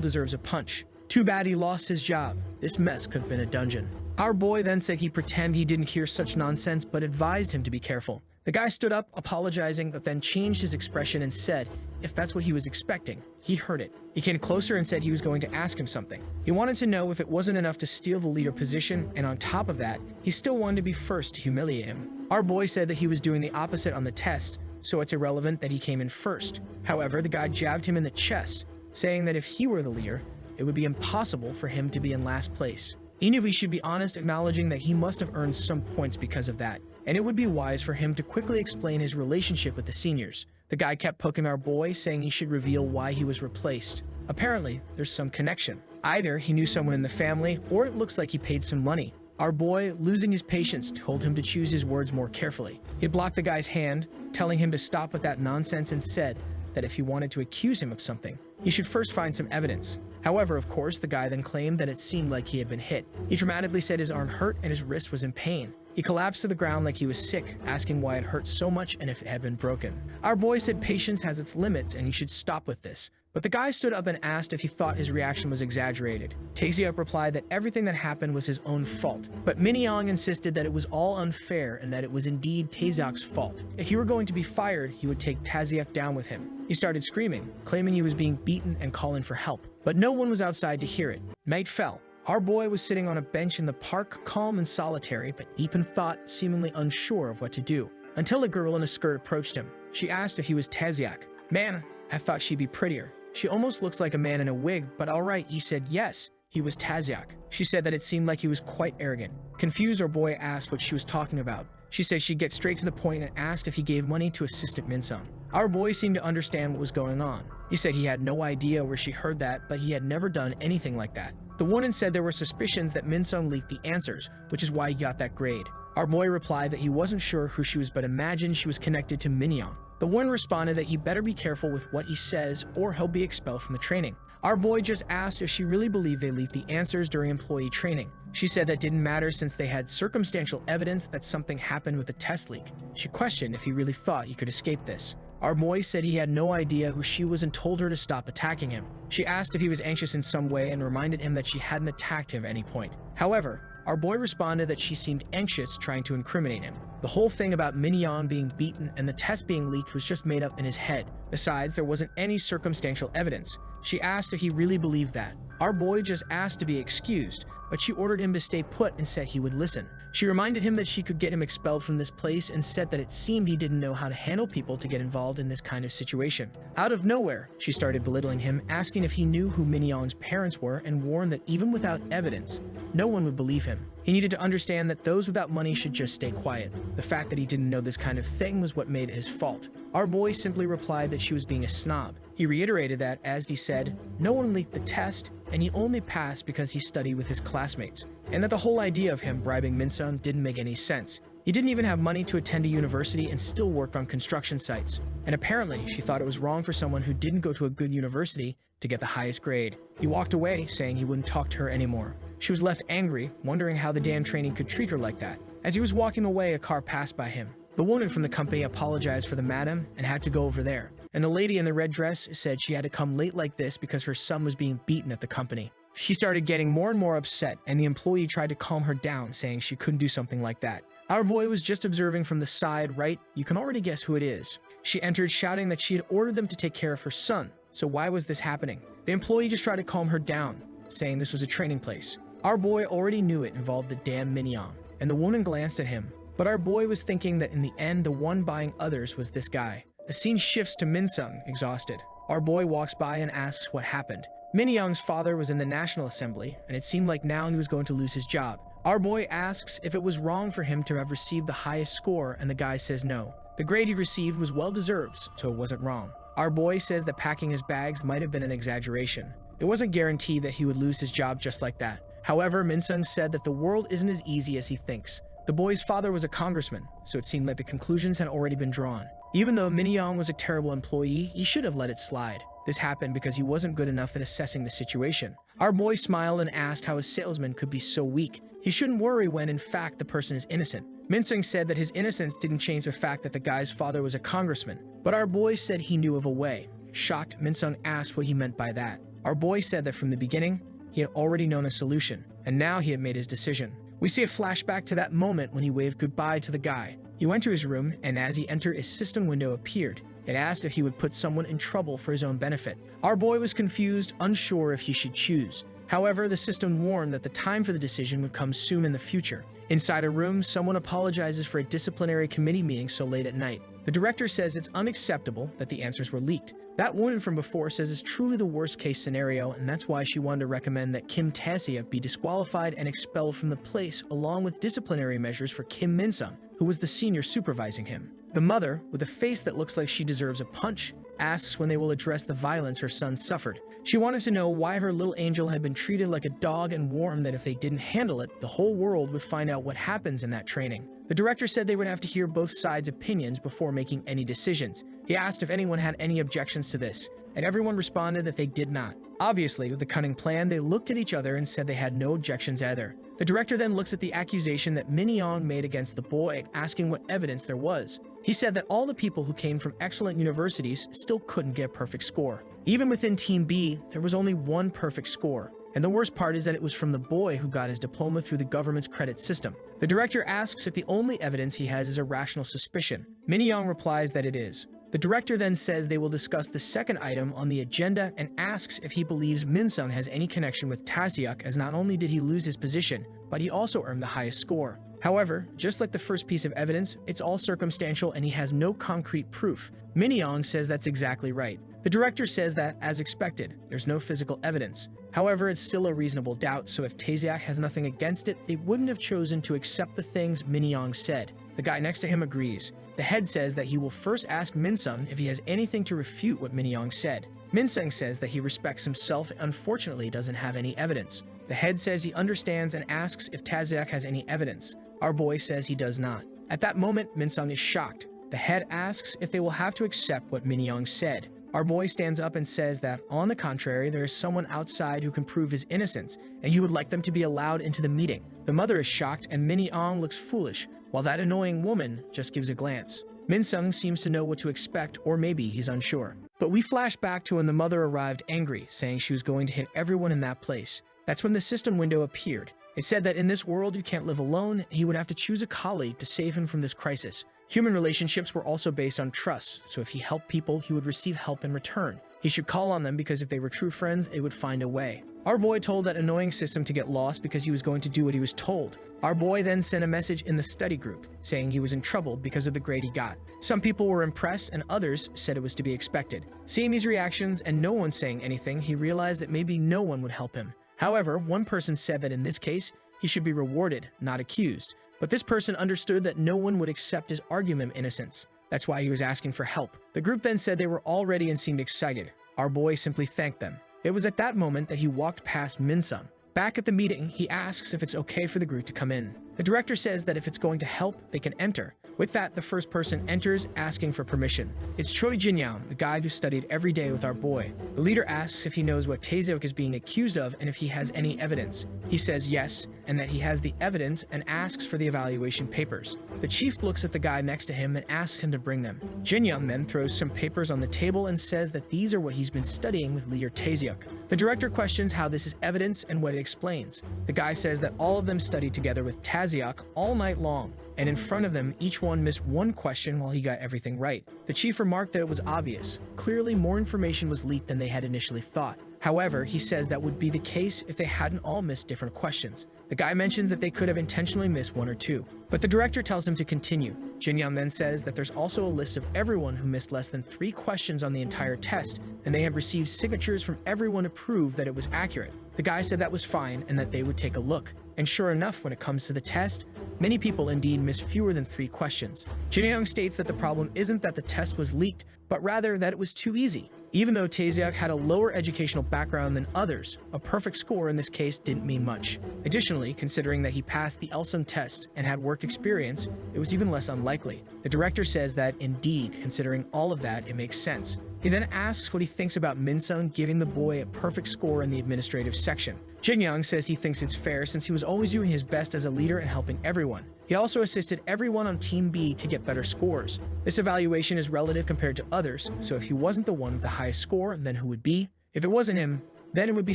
deserves a punch. Too bad he lost his job. This mess could have been a dungeon. Our boy then said he'd pretend he didn't hear such nonsense, but advised him to be careful. The guy stood up, apologizing, but then changed his expression and said if that's what he was expecting, he heard it. He came closer and said he was going to ask him something. He wanted to know if it wasn't enough to steal the leader position, and on top of that, he still wanted to be first to humiliate him. Our boy said that he was doing the opposite on the test, so it's irrelevant that he came in first. However, the guy jabbed him in the chest, saying that if he were the leader, it would be impossible for him to be in last place. He knew he should be honest, acknowledging that he must have earned some points because of that, and it would be wise for him to quickly explain his relationship with the seniors. The guy kept poking our boy, saying he should reveal why he was replaced. Apparently, there's some connection. Either he knew someone in the family, or it looks like he paid some money. Our boy, losing his patience, told him to choose his words more carefully. He blocked the guy's hand, telling him to stop with that nonsense, and said that if he wanted to accuse him of something, he should first find some evidence. However, of course, the guy then claimed that it seemed like he had been hit. He dramatically said his arm hurt and his wrist was in pain. He collapsed to the ground like he was sick, asking why it hurt so much and if it had been broken. Our boy said patience has its limits and he should stop with this. But the guy stood up and asked if he thought his reaction was exaggerated. Tae-seok replied that everything that happened was his own fault, but Min-young insisted that it was all unfair and that it was indeed Tae-seok's fault. If he were going to be fired, he would take Tae-seok down with him. He started screaming, claiming he was being beaten and calling for help, but no one was outside to hear it. Night fell. Our boy was sitting on a bench in the park, calm and solitary, but deep in thought, seemingly unsure of what to do, until a girl in a skirt approached him. She asked if he was Tae-seok. Man, I thought she'd be prettier. She almost looks like a man in a wig, but alright, he said yes, he was Tae-seok. She said that it seemed like he was quite arrogant. Confused, our boy asked what she was talking about. She said she'd get straight to the point and asked if he gave money to Assistant Min-sung. Our boy seemed to understand what was going on. He said he had no idea where she heard that, but he had never done anything like that. The woman said there were suspicions that Min-sung leaked the answers, which is why he got that grade. Our boy replied that he wasn't sure who she was, but imagined she was connected to Min-young. The woman responded that he better be careful with what he says or he'll be expelled from the training. Our boy just asked if she really believed they leaked the answers during employee training. She said that didn't matter since they had circumstantial evidence that something happened with the test leak. She questioned if he really thought he could escape this. Our boy said he had no idea who she was and told her to stop attacking him. She asked if he was anxious in some way and reminded him that she hadn't attacked him at any point. However, our boy responded that she seemed anxious, trying to incriminate him. The whole thing about Min-young being beaten and the test being leaked was just made up in his head. Besides, there wasn't any circumstantial evidence. She asked if he really believed that. Our boy just asked to be excused, but she ordered him to stay put and said he would listen. She reminded him that she could get him expelled from this place and said that it seemed he didn't know how to handle people to get involved in this kind of situation. Out of nowhere, she started belittling him, asking if he knew who Min-young's parents were and warned that even without evidence, no one would believe him. He needed to understand that those without money should just stay quiet. The fact that he didn't know this kind of thing was what made it his fault. Our boy simply replied that she was being a snob. He reiterated that, as he said, no one leaked the test, and he only passed because he studied with his classmates, and that the whole idea of him bribing Min-sung didn't make any sense. He didn't even have money to attend a university and still work on construction sites. And apparently, she thought it was wrong for someone who didn't go to a good university to get the highest grade. He walked away, saying he wouldn't talk to her anymore. She was left angry, wondering how the damn training could treat her like that. As he was walking away, a car passed by him. The woman from the company apologized for the madam and had to go over there. And the lady in the red dress said she had to come late like this because her son was being beaten at the company. She started getting more and more upset, and the employee tried to calm her down, saying she couldn't do something like that. Our boy was just observing from the side, right? You can already guess who it is. She entered shouting that she had ordered them to take care of her son. So why was this happening? The employee just tried to calm her down, saying this was a training place. Our boy already knew it involved the damn Min-young, and the woman glanced at him. But our boy was thinking that in the end, the one buying others was this guy. The scene shifts to Min-sung, exhausted. Our boy walks by and asks what happened. Min-young's father was in the National Assembly, and it seemed like now he was going to lose his job. Our boy asks if it was wrong for him to have received the highest score, and the guy says no. The grade he received was well-deserved, so it wasn't wrong. Our boy says that packing his bags might have been an exaggeration. It wasn't guaranteed that he would lose his job just like that. However, Min-sung said that the world isn't as easy as he thinks. The boy's father was a congressman, so it seemed like the conclusions had already been drawn. Even though Min-young was a terrible employee, he should have let it slide. This happened because he wasn't good enough at assessing the situation. Our boy smiled and asked how a salesman could be so weak. He shouldn't worry when, in fact, the person is innocent. Min-sung said that his innocence didn't change the fact that the guy's father was a congressman, but our boy said he knew of a way. Shocked, Min-sung asked what he meant by that. Our boy said that from the beginning, he had already known a solution, and now he had made his decision. We see a flashback to that moment when he waved goodbye to the guy. He went to his room, and as he entered, a system window appeared. It asked if he would put someone in trouble for his own benefit. Our boy was confused, unsure if he should choose. However, the system warned that the time for the decision would come soon in the future. Inside a room, someone apologizes for a disciplinary committee meeting so late at night. The director says it's unacceptable that the answers were leaked. That woman from before says it's truly the worst-case scenario, and that's why she wanted to recommend that Kim Tae-seok be disqualified and expelled from the place, along with disciplinary measures for Kim Min-sung, who was the senior supervising him. The mother, with a face that looks like she deserves a punch, asks when they will address the violence her son suffered. She wanted to know why her little angel had been treated like a dog and warned that if they didn't handle it, the whole world would find out what happens in that training. The director said they would have to hear both sides' opinions before making any decisions. He asked if anyone had any objections to this, and everyone responded that they did not. Obviously, with the cunning plan, they looked at each other and said they had no objections either. The director then looks at the accusation that Min-young made against the boy, asking what evidence there was. He said that all the people who came from excellent universities still couldn't get a perfect score. Even within Team B, there was only one perfect score. And the worst part is that it was from the boy who got his diploma through the government's credit system. The director asks if the only evidence he has is a rational suspicion. Min-young replies that it is. The director then says they will discuss the second item on the agenda and asks if he believes Min-sung has any connection with Tae-seok, as not only did he lose his position, but he also earned the highest score. However, just like the first piece of evidence, it's all circumstantial and he has no concrete proof. Min-young says that's exactly right. The director says that, as expected, there's no physical evidence. However, it's still a reasonable doubt, so if Tae-seok has nothing against it, they wouldn't have chosen to accept the things Min-young said. The guy next to him agrees. The head says that he will first ask Min-sung if he has anything to refute what Min-young said. Min-sung says that he respects himself and unfortunately doesn't have any evidence. The head says he understands and asks if Tae-seok has any evidence. Our boy says he does not. At that moment, Min-sung is shocked. The head asks if they will have to accept what Min-young said. Our boy stands up and says that, on the contrary, there is someone outside who can prove his innocence, and he would like them to be allowed into the meeting. The mother is shocked, and Min-young looks foolish, while that annoying woman just gives a glance. Min-sung seems to know what to expect, or maybe he's unsure. But we flash back to when the mother arrived angry, saying she was going to hit everyone in that place. That's when the system window appeared. It said that in this world you can't live alone, and he would have to choose a colleague to save him from this crisis. Human relationships were also based on trust, so if he helped people, he would receive help in return. He should call on them because if they were true friends, they would find a way. Our boy told that annoying system to get lost because he was going to do what he was told. Our boy then sent a message in the study group saying he was in trouble because of the grade he got. Some people were impressed and others said it was to be expected. Seeing these reactions and no one saying anything, he realized that maybe no one would help him. However, one person said that in this case, he should be rewarded, not accused. But this person understood that no one would accept his argument of innocence. That's why he was asking for help. The group then said they were all ready and seemed excited. Our boy simply thanked them. It was at that moment that he walked past Min-sung. Back at the meeting, he asks if it's okay for the group to come in. The director says that if it's going to help, they can enter. With that, the first person enters, asking for permission. It's Choi Jin-young, the guy who studied every day with our boy. The leader asks if he knows what Tae-seok is being accused of and if he has any evidence. He says yes, and that he has the evidence and asks for the evaluation papers. The chief looks at the guy next to him and asks him to bring them. Jin-young then throws some papers on the table and says that these are what he's been studying with leader Tae-seok. The director questions how this is evidence and what it explains. The guy says that all of them studied together with Tae-seok all night long, and in front of them, each one missed one question while he got everything right. The chief remarked that it was obvious. Clearly, more information was leaked than they had initially thought. However, he says that would be the case if they hadn't all missed different questions. The guy mentions that they could have intentionally missed one or two, but the director tells him to continue. Jin-young then says that there's also a list of everyone who missed less than 3 questions on the entire test, and they have received signatures from everyone to prove that it was accurate. The guy said that was fine and that they would take a look. And sure enough, when it comes to the test, many people indeed missed fewer than 3 questions. Jin-young states that the problem isn't that the test was leaked, but rather that it was too easy. Even though Tae-seok had a lower educational background than others, a perfect score in this case didn't mean much. Additionally, considering that he passed the LSUM test and had work experience, it was even less unlikely. The director says that, indeed, considering all of that, it makes sense. He then asks what he thinks about Min-sung giving the boy a perfect score in the administrative section. Jin-young says he thinks it's fair since he was always doing his best as a leader and helping everyone. He also assisted everyone on Team B to get better scores. This evaluation is relative compared to others, so if he wasn't the one with the highest score, then who would be? If it wasn't him, then it would be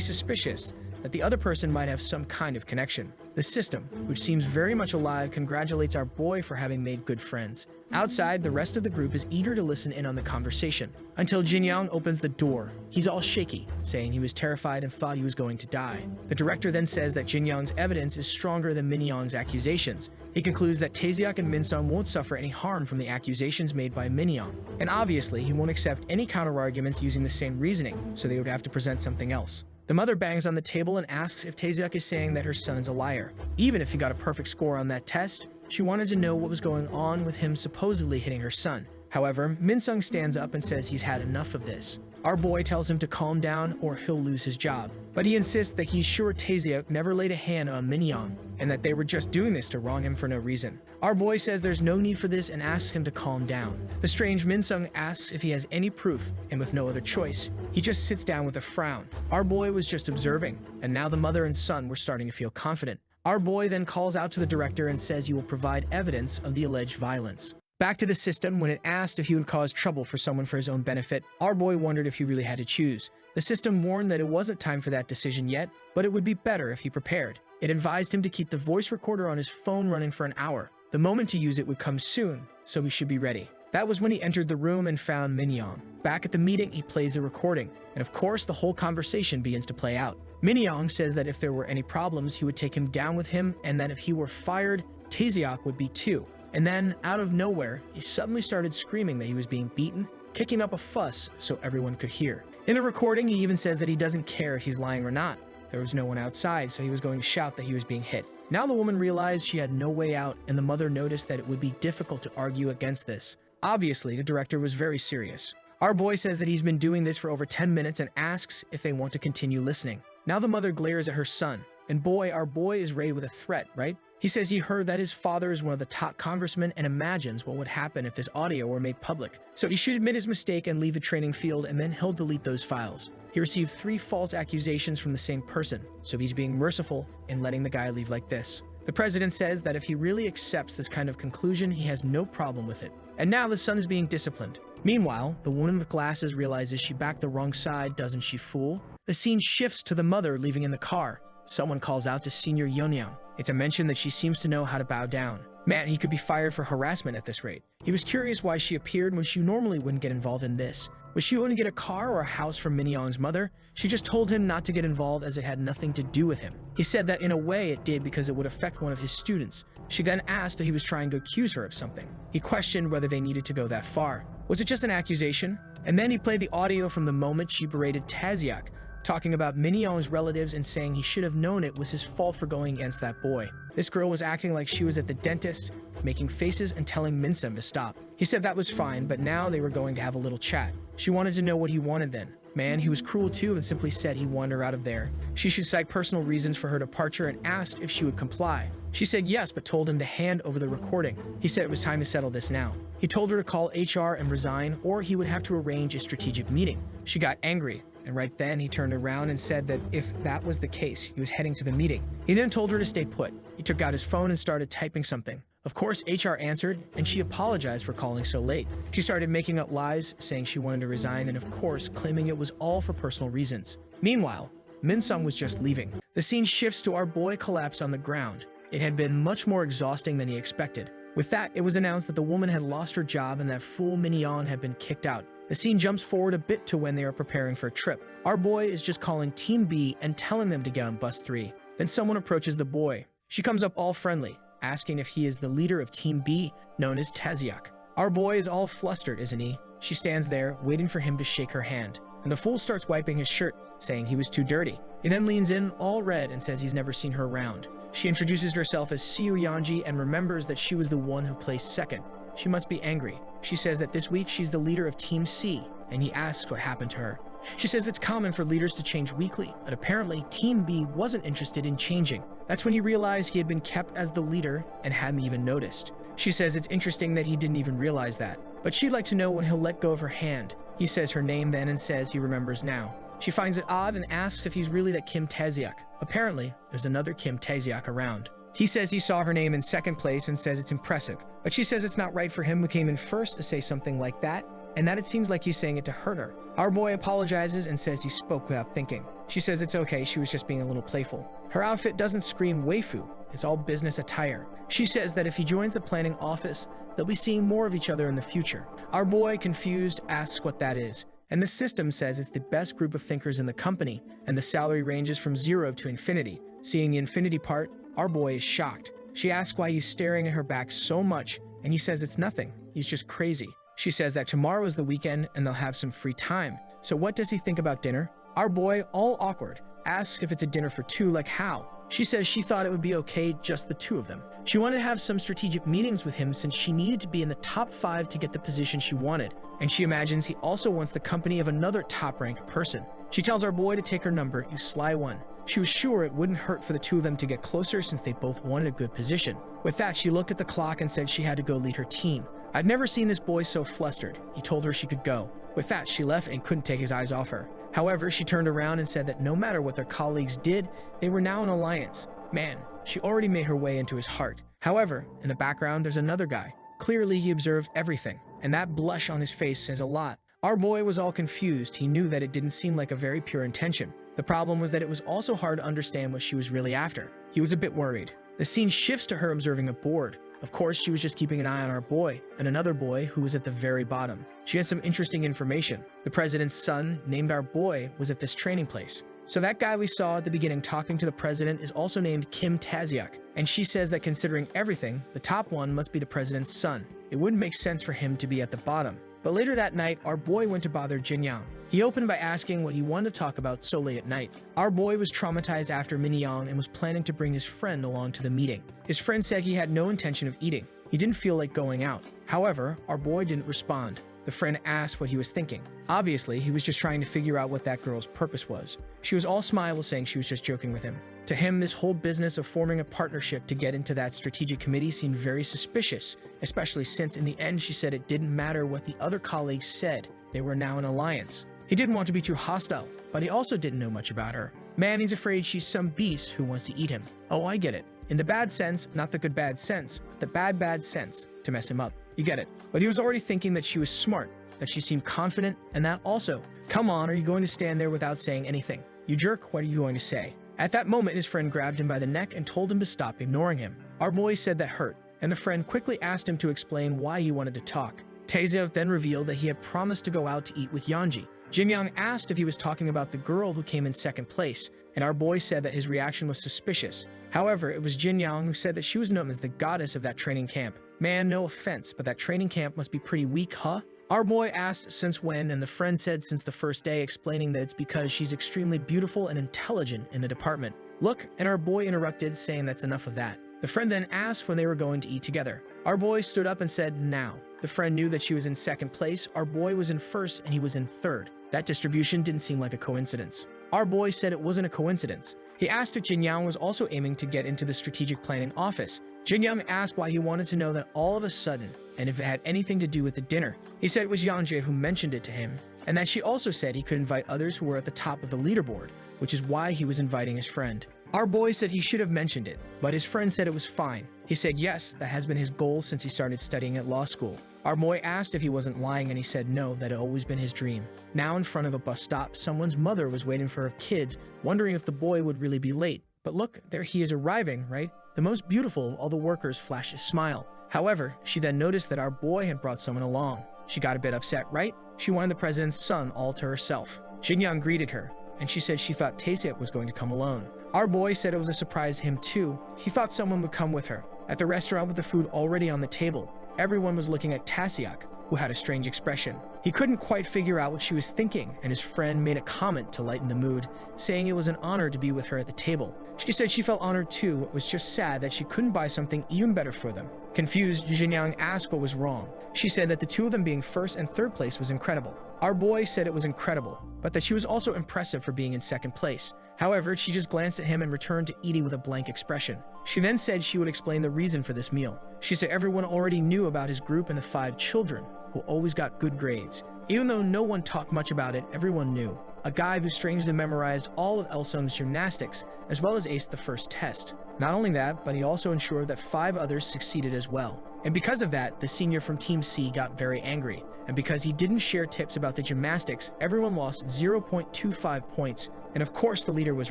suspicious that the other person might have some kind of connection. The system, which seems very much alive, congratulates our boy for having made good friends. Outside, the rest of the group is eager to listen in on the conversation, until Jin-young opens the door. He's all shaky, saying he was terrified and thought he was going to die. The director then says that Jin-young's evidence is stronger than Min-young's accusations. He concludes that Tae-seok and Min-sung won't suffer any harm from the accusations made by Min-young, and obviously he won't accept any counter-arguments using the same reasoning, so they would have to present something else. The mother bangs on the table and asks if Tae-seok is saying that her son is a liar. Even if he got a perfect score on that test, she wanted to know what was going on with him supposedly hitting her son. However, Min-sung stands up and says he's had enough of this. Our boy tells him to calm down or he'll lose his job, but he insists that he's sure Tae-seok never laid a hand on Min-young and that they were just doing this to wrong him for no reason. Our boy says there's no need for this and asks him to calm down. The strange Min-sung asks if he has any proof, and with no other choice, he just sits down with a frown. Our boy was just observing, and now the mother and son were starting to feel confident. Our boy then calls out to the director and says he will provide evidence of the alleged violence. Back to the system, when it asked if he would cause trouble for someone for his own benefit, our boy wondered if he really had to choose. The system warned that it wasn't time for that decision yet, but it would be better if he prepared. It advised him to keep the voice recorder on his phone running for an hour. The moment to use it would come soon, so he should be ready. That was when he entered the room and found Min-young. Back at the meeting, he plays the recording, and of course, the whole conversation begins to play out. Min-young says that if there were any problems, he would take him down with him, and that if he were fired, Tae-seok would be too. And then, out of nowhere, he suddenly started screaming that he was being beaten, kicking up a fuss so everyone could hear. In the recording, he even says that he doesn't care if he's lying or not. There was no one outside, so he was going to shout that he was being hit. Now the woman realized she had no way out, and the mother noticed that it would be difficult to argue against this. Obviously, the director was very serious. Our boy says that he's been doing this for over 10 minutes and asks if they want to continue listening. Now the mother glares at her son, and boy, our boy is raised with a threat, right? He says he heard that his father is one of the top congressmen and imagines what would happen if this audio were made public. So he should admit his mistake and leave the training field, and then he'll delete those files. He received 3 false accusations from the same person, so he's being merciful in letting the guy leave like this. The president says that if he really accepts this kind of conclusion, he has no problem with it. And now the son is being disciplined. Meanwhile, the woman with glasses realizes she backed the wrong side, doesn't she, fool? The scene shifts to the mother leaving in the car. Someone calls out to Senior Yeon-young. It's a mention that she seems to know how to bow down. Man, he could be fired for harassment at this rate. He was curious why she appeared when she normally wouldn't get involved in this. Was she going to get a car or a house from Min Young's mother? She just told him not to get involved as it had nothing to do with him. He said that in a way it did because it would affect one of his students. She then asked if he was trying to accuse her of something. He questioned whether they needed to go that far. Was it just an accusation? And then he played the audio from the moment she berated Taeseok, talking about Min Young's relatives and saying he should have known it was his fault for going against that boy. This girl was acting like she was at the dentist, making faces and telling Minsum to stop. He said that was fine, but now they were going to have a little chat. She wanted to know what he wanted then. Man, he was cruel too and simply said he wanted her out of there. She should cite personal reasons for her departure and asked if she would comply. She said yes, but told him to hand over the recording. He said it was time to settle this now. He told her to call HR and resign, or he would have to arrange a strategic meeting. She got angry, and right then he turned around and said that if that was the case, he was heading to the meeting. He then told her to stay put. He took out his phone and started typing something. Of course, HR answered, and she apologized for calling so late. She started making up lies, saying she wanted to resign, and of course, claiming it was all for personal reasons. Meanwhile, Minsung was just leaving. The scene shifts to our boy collapsed on the ground. It had been much more exhausting than he expected. With that, it was announced that the woman had lost her job and that fool Min Young had been kicked out. The scene jumps forward a bit to when they are preparing for a trip. Our boy is just calling Team B and telling them to get on bus 3. Then someone approaches the boy. She comes up all friendly, asking if he is the leader of Team B, known as Taeseok. Our boy is all flustered, isn't he? She stands there, waiting for him to shake her hand. And the fool starts wiping his shirt, saying he was too dirty. He then leans in, all red, and says he's never seen her around. She introduces herself as Siu Yanji and remembers that she was the one who placed second. She must be angry. She says that this week she's the leader of Team C, and he asks what happened to her. She says it's common for leaders to change weekly, but apparently Team B wasn't interested in changing. That's when he realized he had been kept as the leader and hadn't even noticed. She says it's interesting that he didn't even realize that, but she'd like to know when he'll let go of her hand. He says her name then and says he remembers now. She finds it odd and asks if he's really that Kim Taeseok. Apparently, there's another Kim Taeseok around. He says he saw her name in second place and says it's impressive, but she says it's not right for him who came in first to say something like that, and that it seems like he's saying it to hurt her. Our boy apologizes and says he spoke without thinking. She says it's okay, she was just being a little playful. Her outfit doesn't scream waifu, it's all business attire. She says that if he joins the planning office, they'll be seeing more of each other in the future. Our boy, confused, asks what that is. And the system says it's the best group of thinkers in the company, and the salary ranges from 0 to infinity. Seeing the infinity part, our boy is shocked. She asks why he's staring at her back so much, and he says it's nothing, he's just crazy. She says that tomorrow is the weekend and they'll have some free time. So what does he think about dinner? Our boy, all awkward, asks if it's a dinner for 2, like how? She says she thought it would be okay just the 2 of them. She wanted to have some strategic meetings with him since she needed to be in the top 5 to get the position she wanted. And she imagines he also wants the company of another top-ranked person. She tells our boy to take her number, you sly one. She was sure it wouldn't hurt for the 2 of them to get closer since they both wanted a good position. With that, she looked at the clock and said she had to go lead her team. I've never seen this boy so flustered. He told her she could go. With that, she left and couldn't take his eyes off her. However, she turned around and said that no matter what their colleagues did, they were now an alliance. Man, she already made her way into his heart. However, in the background, there's another guy. Clearly, he observed everything, and that blush on his face says a lot. Our boy was all confused. He knew that it didn't seem like a very pure intention. The problem was that it was also hard to understand what she was really after. He was a bit worried. The scene shifts to her observing a board. Of course, she was just keeping an eye on our boy, and another boy who was at the very bottom. She had some interesting information. The president's son, named our boy, was at this training place. So that guy we saw at the beginning talking to the president is also named Kim Taeseok, and she says that considering everything, the top one must be the president's son. It wouldn't make sense for him to be at the bottom. But later that night, our boy went to bother Jin Yang. He opened by asking what he wanted to talk about so late at night. Our boy was traumatized after Min Young and was planning to bring his friend along to the meeting. His friend said he had no intention of eating. He didn't feel like going out. However, our boy didn't respond. The friend asked what he was thinking. Obviously, he was just trying to figure out what that girl's purpose was. She was all smiles, saying she was just joking with him. To him, this whole business of forming a partnership to get into that strategic committee seemed very suspicious, especially since in the end she said it didn't matter what the other colleagues said. They were now an alliance. He didn't want to be too hostile, but he also didn't know much about her. Man, he's afraid she's some beast who wants to eat him. Oh, I get it. In the bad sense, not the good bad sense, the bad sense, to mess him up. You get it. But he was already thinking that she was smart, that she seemed confident, and that also, come on, are you going to stand there without saying anything? You jerk, what are you going to say? At that moment, his friend grabbed him by the neck and told him to stop ignoring him. Our boy said that hurt, and the friend quickly asked him to explain why he wanted to talk. Taeseok then revealed that he had promised to go out to eat with Yeonji. Jin-young asked if he was talking about the girl who came in second place, and our boy said that his reaction was suspicious. However, it was Jin-young who said that she was known as the goddess of that training camp. Man, no offense, but that training camp must be pretty weak, huh? Our boy asked since when, and the friend said since the first day, explaining that it's because she's extremely beautiful and intelligent in the department. Look, and our boy interrupted, saying that's enough of that. The friend then asked when they were going to eat together. Our boy stood up and said, now. The friend knew that she was in second place, our boy was in first, and he was in third. That distribution didn't seem like a coincidence. Our boy said it wasn't a coincidence. He asked if Jin-young was also aiming to get into the strategic planning office. Jin-young asked why he wanted to know that all of a sudden, and if it had anything to do with the dinner. He said it was Yeonji who mentioned it to him, and that she also said he could invite others who were at the top of the leaderboard, which is why he was inviting his friend. Our boy said he should have mentioned it, but his friend said it was fine. He said yes, that has been his goal since he started studying at law school. Our boy asked if he wasn't lying, and he said no, that had always been his dream. Now in front of a bus stop, someone's mother was waiting for her kids, wondering if the boy would really be late. But look, there he is arriving, right? The most beautiful of all the workers flashed a smile. However, she then noticed that our boy had brought someone along. She got a bit upset, right? She wanted the president's son all to herself. Jin-young greeted her, and she said she thought Taeseok was going to come alone. Our boy said it was a surprise to him too. He thought someone would come with her. At the restaurant with the food already on the table, everyone was looking at Taeseok, who had a strange expression. He couldn't quite figure out what she was thinking, and his friend made a comment to lighten the mood, saying it was an honor to be with her at the table. She said she felt honored too. It was just sad that she couldn't buy something even better for them. Confused, Jin-young asked what was wrong. She said that the two of them being first and third place was incredible. Our boy said it was incredible, but that she was also impressive for being in second place. However, she just glanced at him and returned to eating with a blank expression. She then said she would explain the reason for this meal. She said everyone already knew about his group and the 5 children, who always got good grades. Even though no one talked much about it, everyone knew. A guy who strangely memorized all of Elsung's gymnastics, as well as aced the first test. Not only that, but he also ensured that 5 others succeeded as well. And because of that, the senior from Team C got very angry. And because he didn't share tips about the gymnastics, everyone lost 0.25 points. And of course, the leader was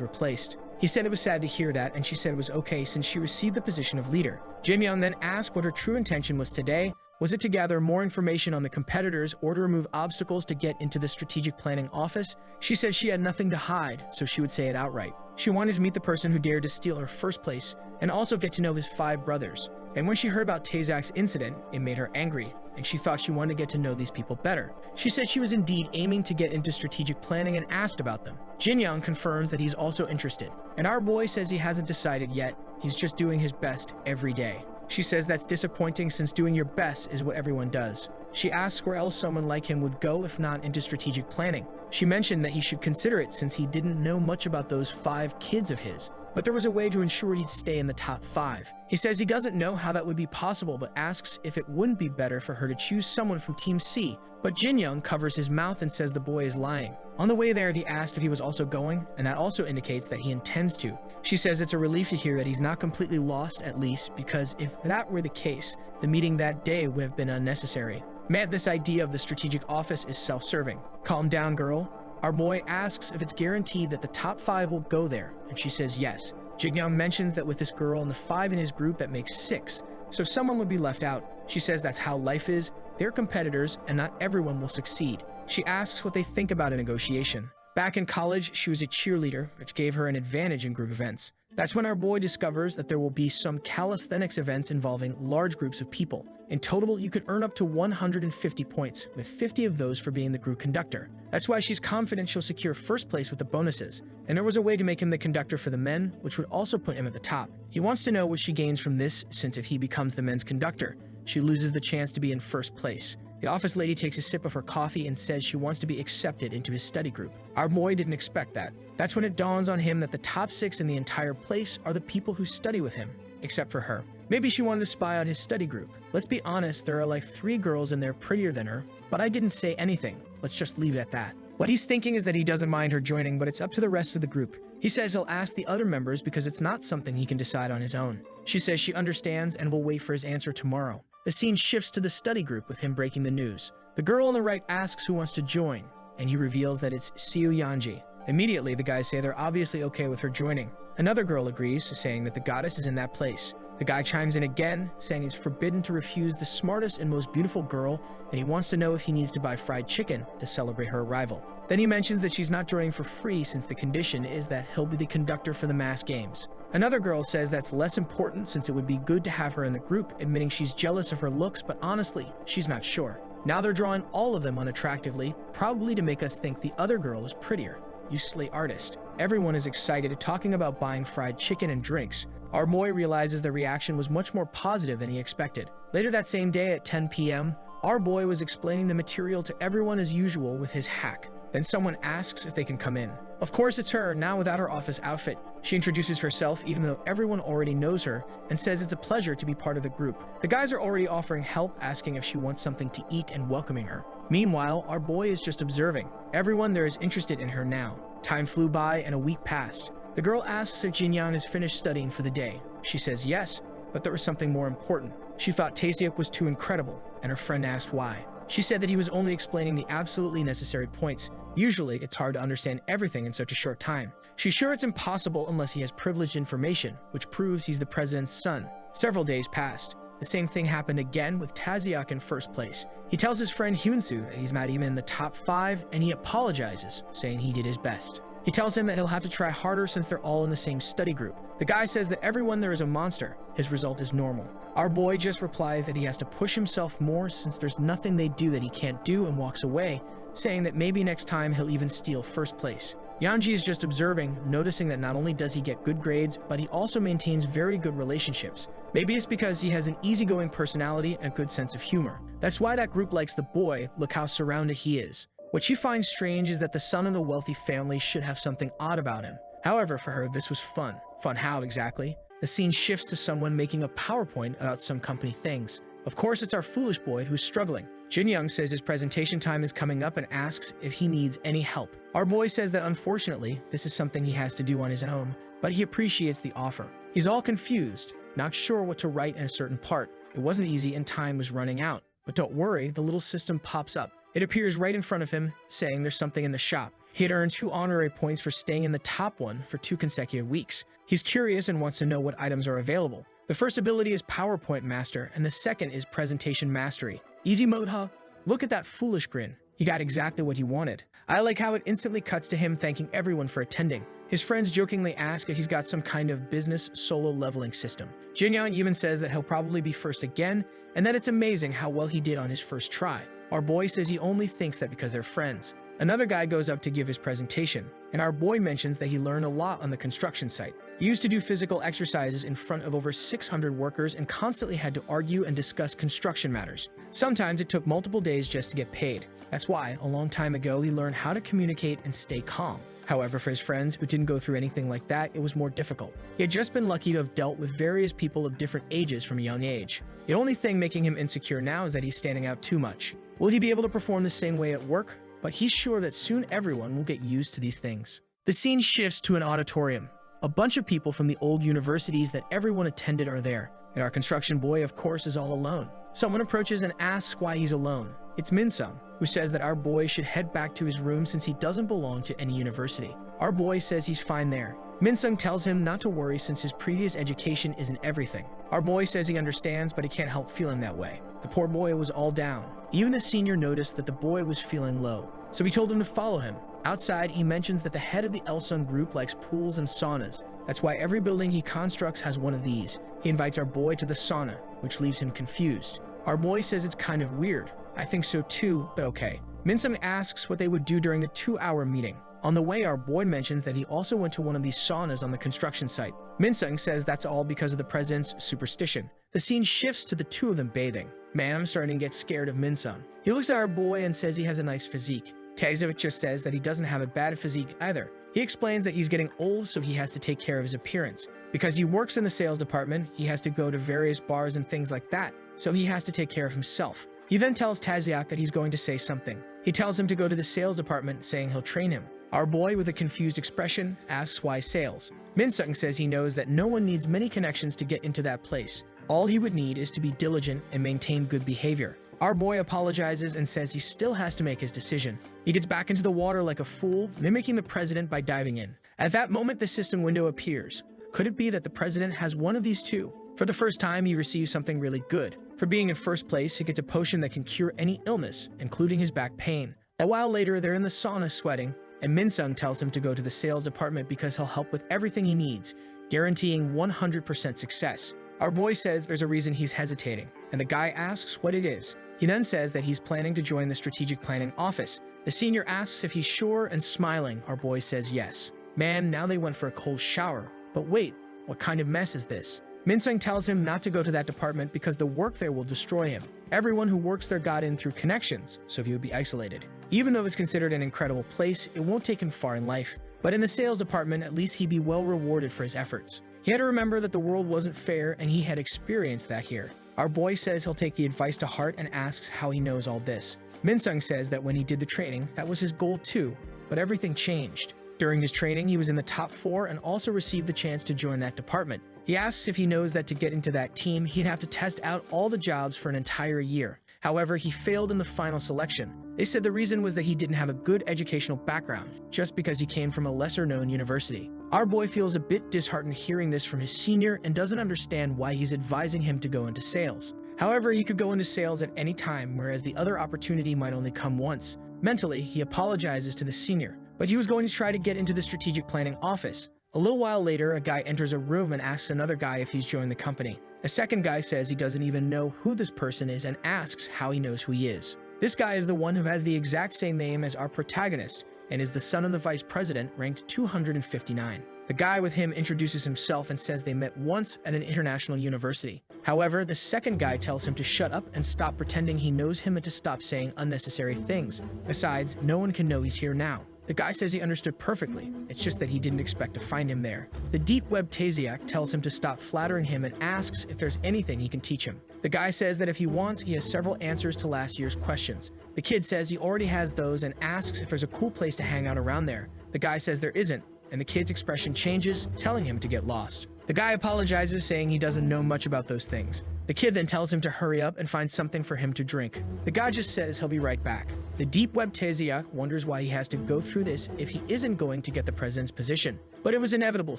replaced. He said it was sad to hear that, and she said it was okay since she received the position of leader. Jin-young then asked what her true intention was today. Was it to gather more information on the competitors or to remove obstacles to get into the strategic planning office? She said she had nothing to hide, so she would say it outright. She wanted to meet the person who dared to steal her first place, and also get to know his 5 brothers. And when she heard about Taeseok's incident, it made her angry, and she thought she wanted to get to know these people better. She said she was indeed aiming to get into strategic planning and asked about them. Jin-young confirms that he's also interested, and our boy says he hasn't decided yet. He's just doing his best every day. She says that's disappointing since doing your best is what everyone does. She asks where else someone like him would go if not into strategic planning. She mentioned that he should consider it since he didn't know much about those 5 kids of his. But there was a way to ensure he'd stay in the top 5. He says he doesn't know how that would be possible, but asks if it wouldn't be better for her to choose someone from Team C. But Jin-young covers his mouth and says the boy is lying. On the way there, he asked if he was also going, and that also indicates that he intends to. She says it's a relief to hear that he's not completely lost, at least, because if that were the case, the meeting that day would have been unnecessary. Man, this idea of the strategic office is self-serving. Calm down, girl. Our boy asks if it's guaranteed that the top 5 will go there, and she says yes. Jin-young mentions that with this girl and the 5 in his group, that makes 6, so someone would be left out. She says that's how life is. They're competitors, and not everyone will succeed. She asks what they think about a negotiation. Back in college, she was a cheerleader, which gave her an advantage in group events. That's when our boy discovers that there will be some calisthenics events involving large groups of people. In total, you could earn up to 150 points, with 50 of those for being the group conductor. That's why she's confident she'll secure first place with the bonuses. And there was a way to make him the conductor for the men, which would also put him at the top. He wants to know what she gains from this, since if he becomes the men's conductor, she loses the chance to be in first place. The office lady takes a sip of her coffee and says she wants to be accepted into his study group. Our boy didn't expect that. That's when it dawns on him that the top 6 in the entire place are the people who study with him, except for her. Maybe she wanted to spy out his study group. Let's be honest, there are like 3 girls in there prettier than her, but I didn't say anything. Let's just leave it at that. What he's thinking is that he doesn't mind her joining, but it's up to the rest of the group. He says he'll ask the other members because it's not something he can decide on his own. She says she understands and will wait for his answer tomorrow. The scene shifts to the study group with him breaking the news. The girl on the right asks who wants to join, and he reveals that it's Seo Yeonji. Immediately, the guys say they're obviously okay with her joining. Another girl agrees, saying that the goddess is in that place. The guy chimes in again, saying it's forbidden to refuse the smartest and most beautiful girl, and he wants to know if he needs to buy fried chicken to celebrate her arrival. Then he mentions that she's not joining for free since the condition is that he'll be the conductor for the mass games. Another girl says that's less important since it would be good to have her in the group, admitting she's jealous of her looks, but honestly, she's not sure. Now they're drawing all of them unattractively, probably to make us think the other girl is prettier. You slay artist. Everyone is excited, talking about buying fried chicken and drinks. Our boy realizes the reaction was much more positive than he expected. Later that same day at 10 p.m., our boy was explaining the material to everyone as usual with his hack. Then someone asks if they can come in. Of course it's her, now without her office outfit. She introduces herself even though everyone already knows her and says it's a pleasure to be part of the group. The guys are already offering help, asking if she wants something to eat and welcoming her. Meanwhile, our boy is just observing. Everyone there is interested in her now. Time flew by and a week passed. The girl asks if Jinyoung is finished studying for the day. She says yes, but there was something more important. She thought Taeseok was too incredible, and her friend asked why. She said that he was only explaining the absolutely necessary points. Usually, it's hard to understand everything in such a short time. She's sure it's impossible unless he has privileged information, which proves he's the president's son. Several days passed. The same thing happened again with Taeseok in first place. He tells his friend Hyunsoo that he's not even in the top 5, and he apologizes, saying he did his best. He tells him that he'll have to try harder since they're all in the same study group. The guy says that everyone there is a monster. His result is normal. Our boy just replies that he has to push himself more since there's nothing they do that he can't do, and walks away, saying that maybe next time he'll even steal first place. Yeonji is just observing, noticing that not only does he get good grades, but he also maintains very good relationships. Maybe it's because he has an easygoing personality and a good sense of humor. That's why that group likes the boy. Look how surrounded he is. What she finds strange is that the son of a wealthy family should have something odd about him. However, for her, this was fun. Fun how exactly? The scene shifts to someone making a PowerPoint about some company things. Of course, it's our foolish boy who's struggling. Jinyoung says his presentation time is coming up and asks if he needs any help. Our boy says that unfortunately, this is something he has to do on his own, but he appreciates the offer. He's all confused, not sure what to write in a certain part. It wasn't easy and time was running out. But don't worry, the little system pops up. It appears right in front of him, saying there's something in the shop. He had earned 2 honorary points for staying in the top one for 2 consecutive weeks. He's curious and wants to know what items are available. The first ability is PowerPoint Master, and the second is Presentation Mastery. Easy mode, huh? Look at that foolish grin. He got exactly what he wanted. I like how it instantly cuts to him thanking everyone for attending. His friends jokingly ask if he's got some kind of business solo leveling system. Jinyoung even says that he'll probably be first again, and that it's amazing how well he did on his first try. Our boy says he only thinks that because they're friends. Another guy goes up to give his presentation, and our boy mentions that he learned a lot on the construction site. He used to do physical exercises in front of over 600 workers and constantly had to argue and discuss construction matters. Sometimes it took multiple days just to get paid. That's why, a long time ago, he learned how to communicate and stay calm. However, for his friends who didn't go through anything like that, it was more difficult. He had just been lucky to have dealt with various people of different ages from a young age. The only thing making him insecure now is that he's standing out too much. Will he be able to perform the same way at work? But he's sure that soon everyone will get used to these things. The scene shifts to an auditorium. A bunch of people from the old universities that everyone attended are there, and our construction boy, of course, is all alone. Someone approaches and asks why he's alone. It's Minsung, who says that our boy should head back to his room since he doesn't belong to any university. Our boy says he's fine there. Minsung tells him not to worry since his previous education isn't everything. Our boy says he understands, but he can't help feeling that way. The poor boy was all down. Even the senior noticed that the boy was feeling low, so he told him to follow him. Outside, he mentions that the head of the Elsung group likes pools and saunas. That's why every building he constructs has one of these. He invites our boy to the sauna, which leaves him confused. Our boy says it's kind of weird. I think so too, but okay. Minsung asks what they would do during the 2-hour meeting. On the way, our boy mentions that he also went to one of these saunas on the construction site. Minsung says that's all because of the president's superstition. The scene shifts to the two of them bathing. Man, I'm starting to get scared of Minsung. He looks at our boy and says he has a nice physique. Taeseok just says that he doesn't have a bad physique either. He explains that he's getting old, so he has to take care of his appearance. Because he works in the sales department, he has to go to various bars and things like that, so he has to take care of himself. He then tells Taeseok that he's going to say something. He tells him to go to the sales department, saying he'll train him. Our boy, with a confused expression, asks why sales. Minsung says he knows that no one needs many connections to get into that place. All he would need is to be diligent and maintain good behavior. Our boy apologizes and says he still has to make his decision. He gets back into the water like a fool, mimicking the president by diving in. At that moment, the system window appears. Could it be that the president has one of these two? For the first time, he receives something really good. For being in first place, he gets a potion that can cure any illness, including his back pain. A while later, they're in the sauna sweating, and Min-sung tells him to go to the sales department because he'll help with everything he needs, guaranteeing 100% success. Our boy says there's a reason he's hesitating, and the guy asks what it is. He then says that he's planning to join the strategic planning office. The senior asks if he's sure, and smiling, our boy says yes. Man, now they went for a cold shower. But wait, what kind of mess is this? Min-sung tells him not to go to that department because the work there will destroy him. Everyone who works there got in through connections, so he would be isolated. Even though it's considered an incredible place, it won't take him far in life. But in the sales department, at least he'd be well rewarded for his efforts. He had to remember that the world wasn't fair, and he had experienced that here. Our boy says he'll take the advice to heart and asks how he knows all this. Min-sung says that when he did the training, that was his goal too, but everything changed. During his training, he was in the top 4 and also received the chance to join that department. He asks if he knows that to get into that team, he'd have to test out all the jobs for an entire year. However, he failed in the final selection. They said the reason was that he didn't have a good educational background, just because he came from a lesser-known university. Our boy feels a bit disheartened hearing this from his senior and doesn't understand why he's advising him to go into sales. However, he could go into sales at any time, whereas the other opportunity might only come once. Mentally, he apologizes to the senior, but he was going to try to get into the strategic planning office. A little while later, a guy enters a room and asks another guy if he's joined the company. A second guy says he doesn't even know who this person is and asks how he knows who he is. This guy is the one who has the exact same name as our protagonist and is the son of the vice president, ranked 259. The guy with him introduces himself and says they met once at an international university. However, the second guy tells him to shut up and stop pretending he knows him and to stop saying unnecessary things. Besides, no one can know he's here now. The guy says he understood perfectly, it's just that he didn't expect to find him there. The deep web Taesiak tells him to stop flattering him and asks if there's anything he can teach him. The guy says that if he wants, he has several answers to last year's questions. The kid says he already has those and asks if there's a cool place to hang out around there. The guy says there isn't, and the kid's expression changes, telling him to get lost. The guy apologizes, saying he doesn't know much about those things. The kid then tells him to hurry up and find something for him to drink. The guy just says he'll be right back. The deep web Taesiak wonders why he has to go through this if he isn't going to get the president's position. But it was inevitable,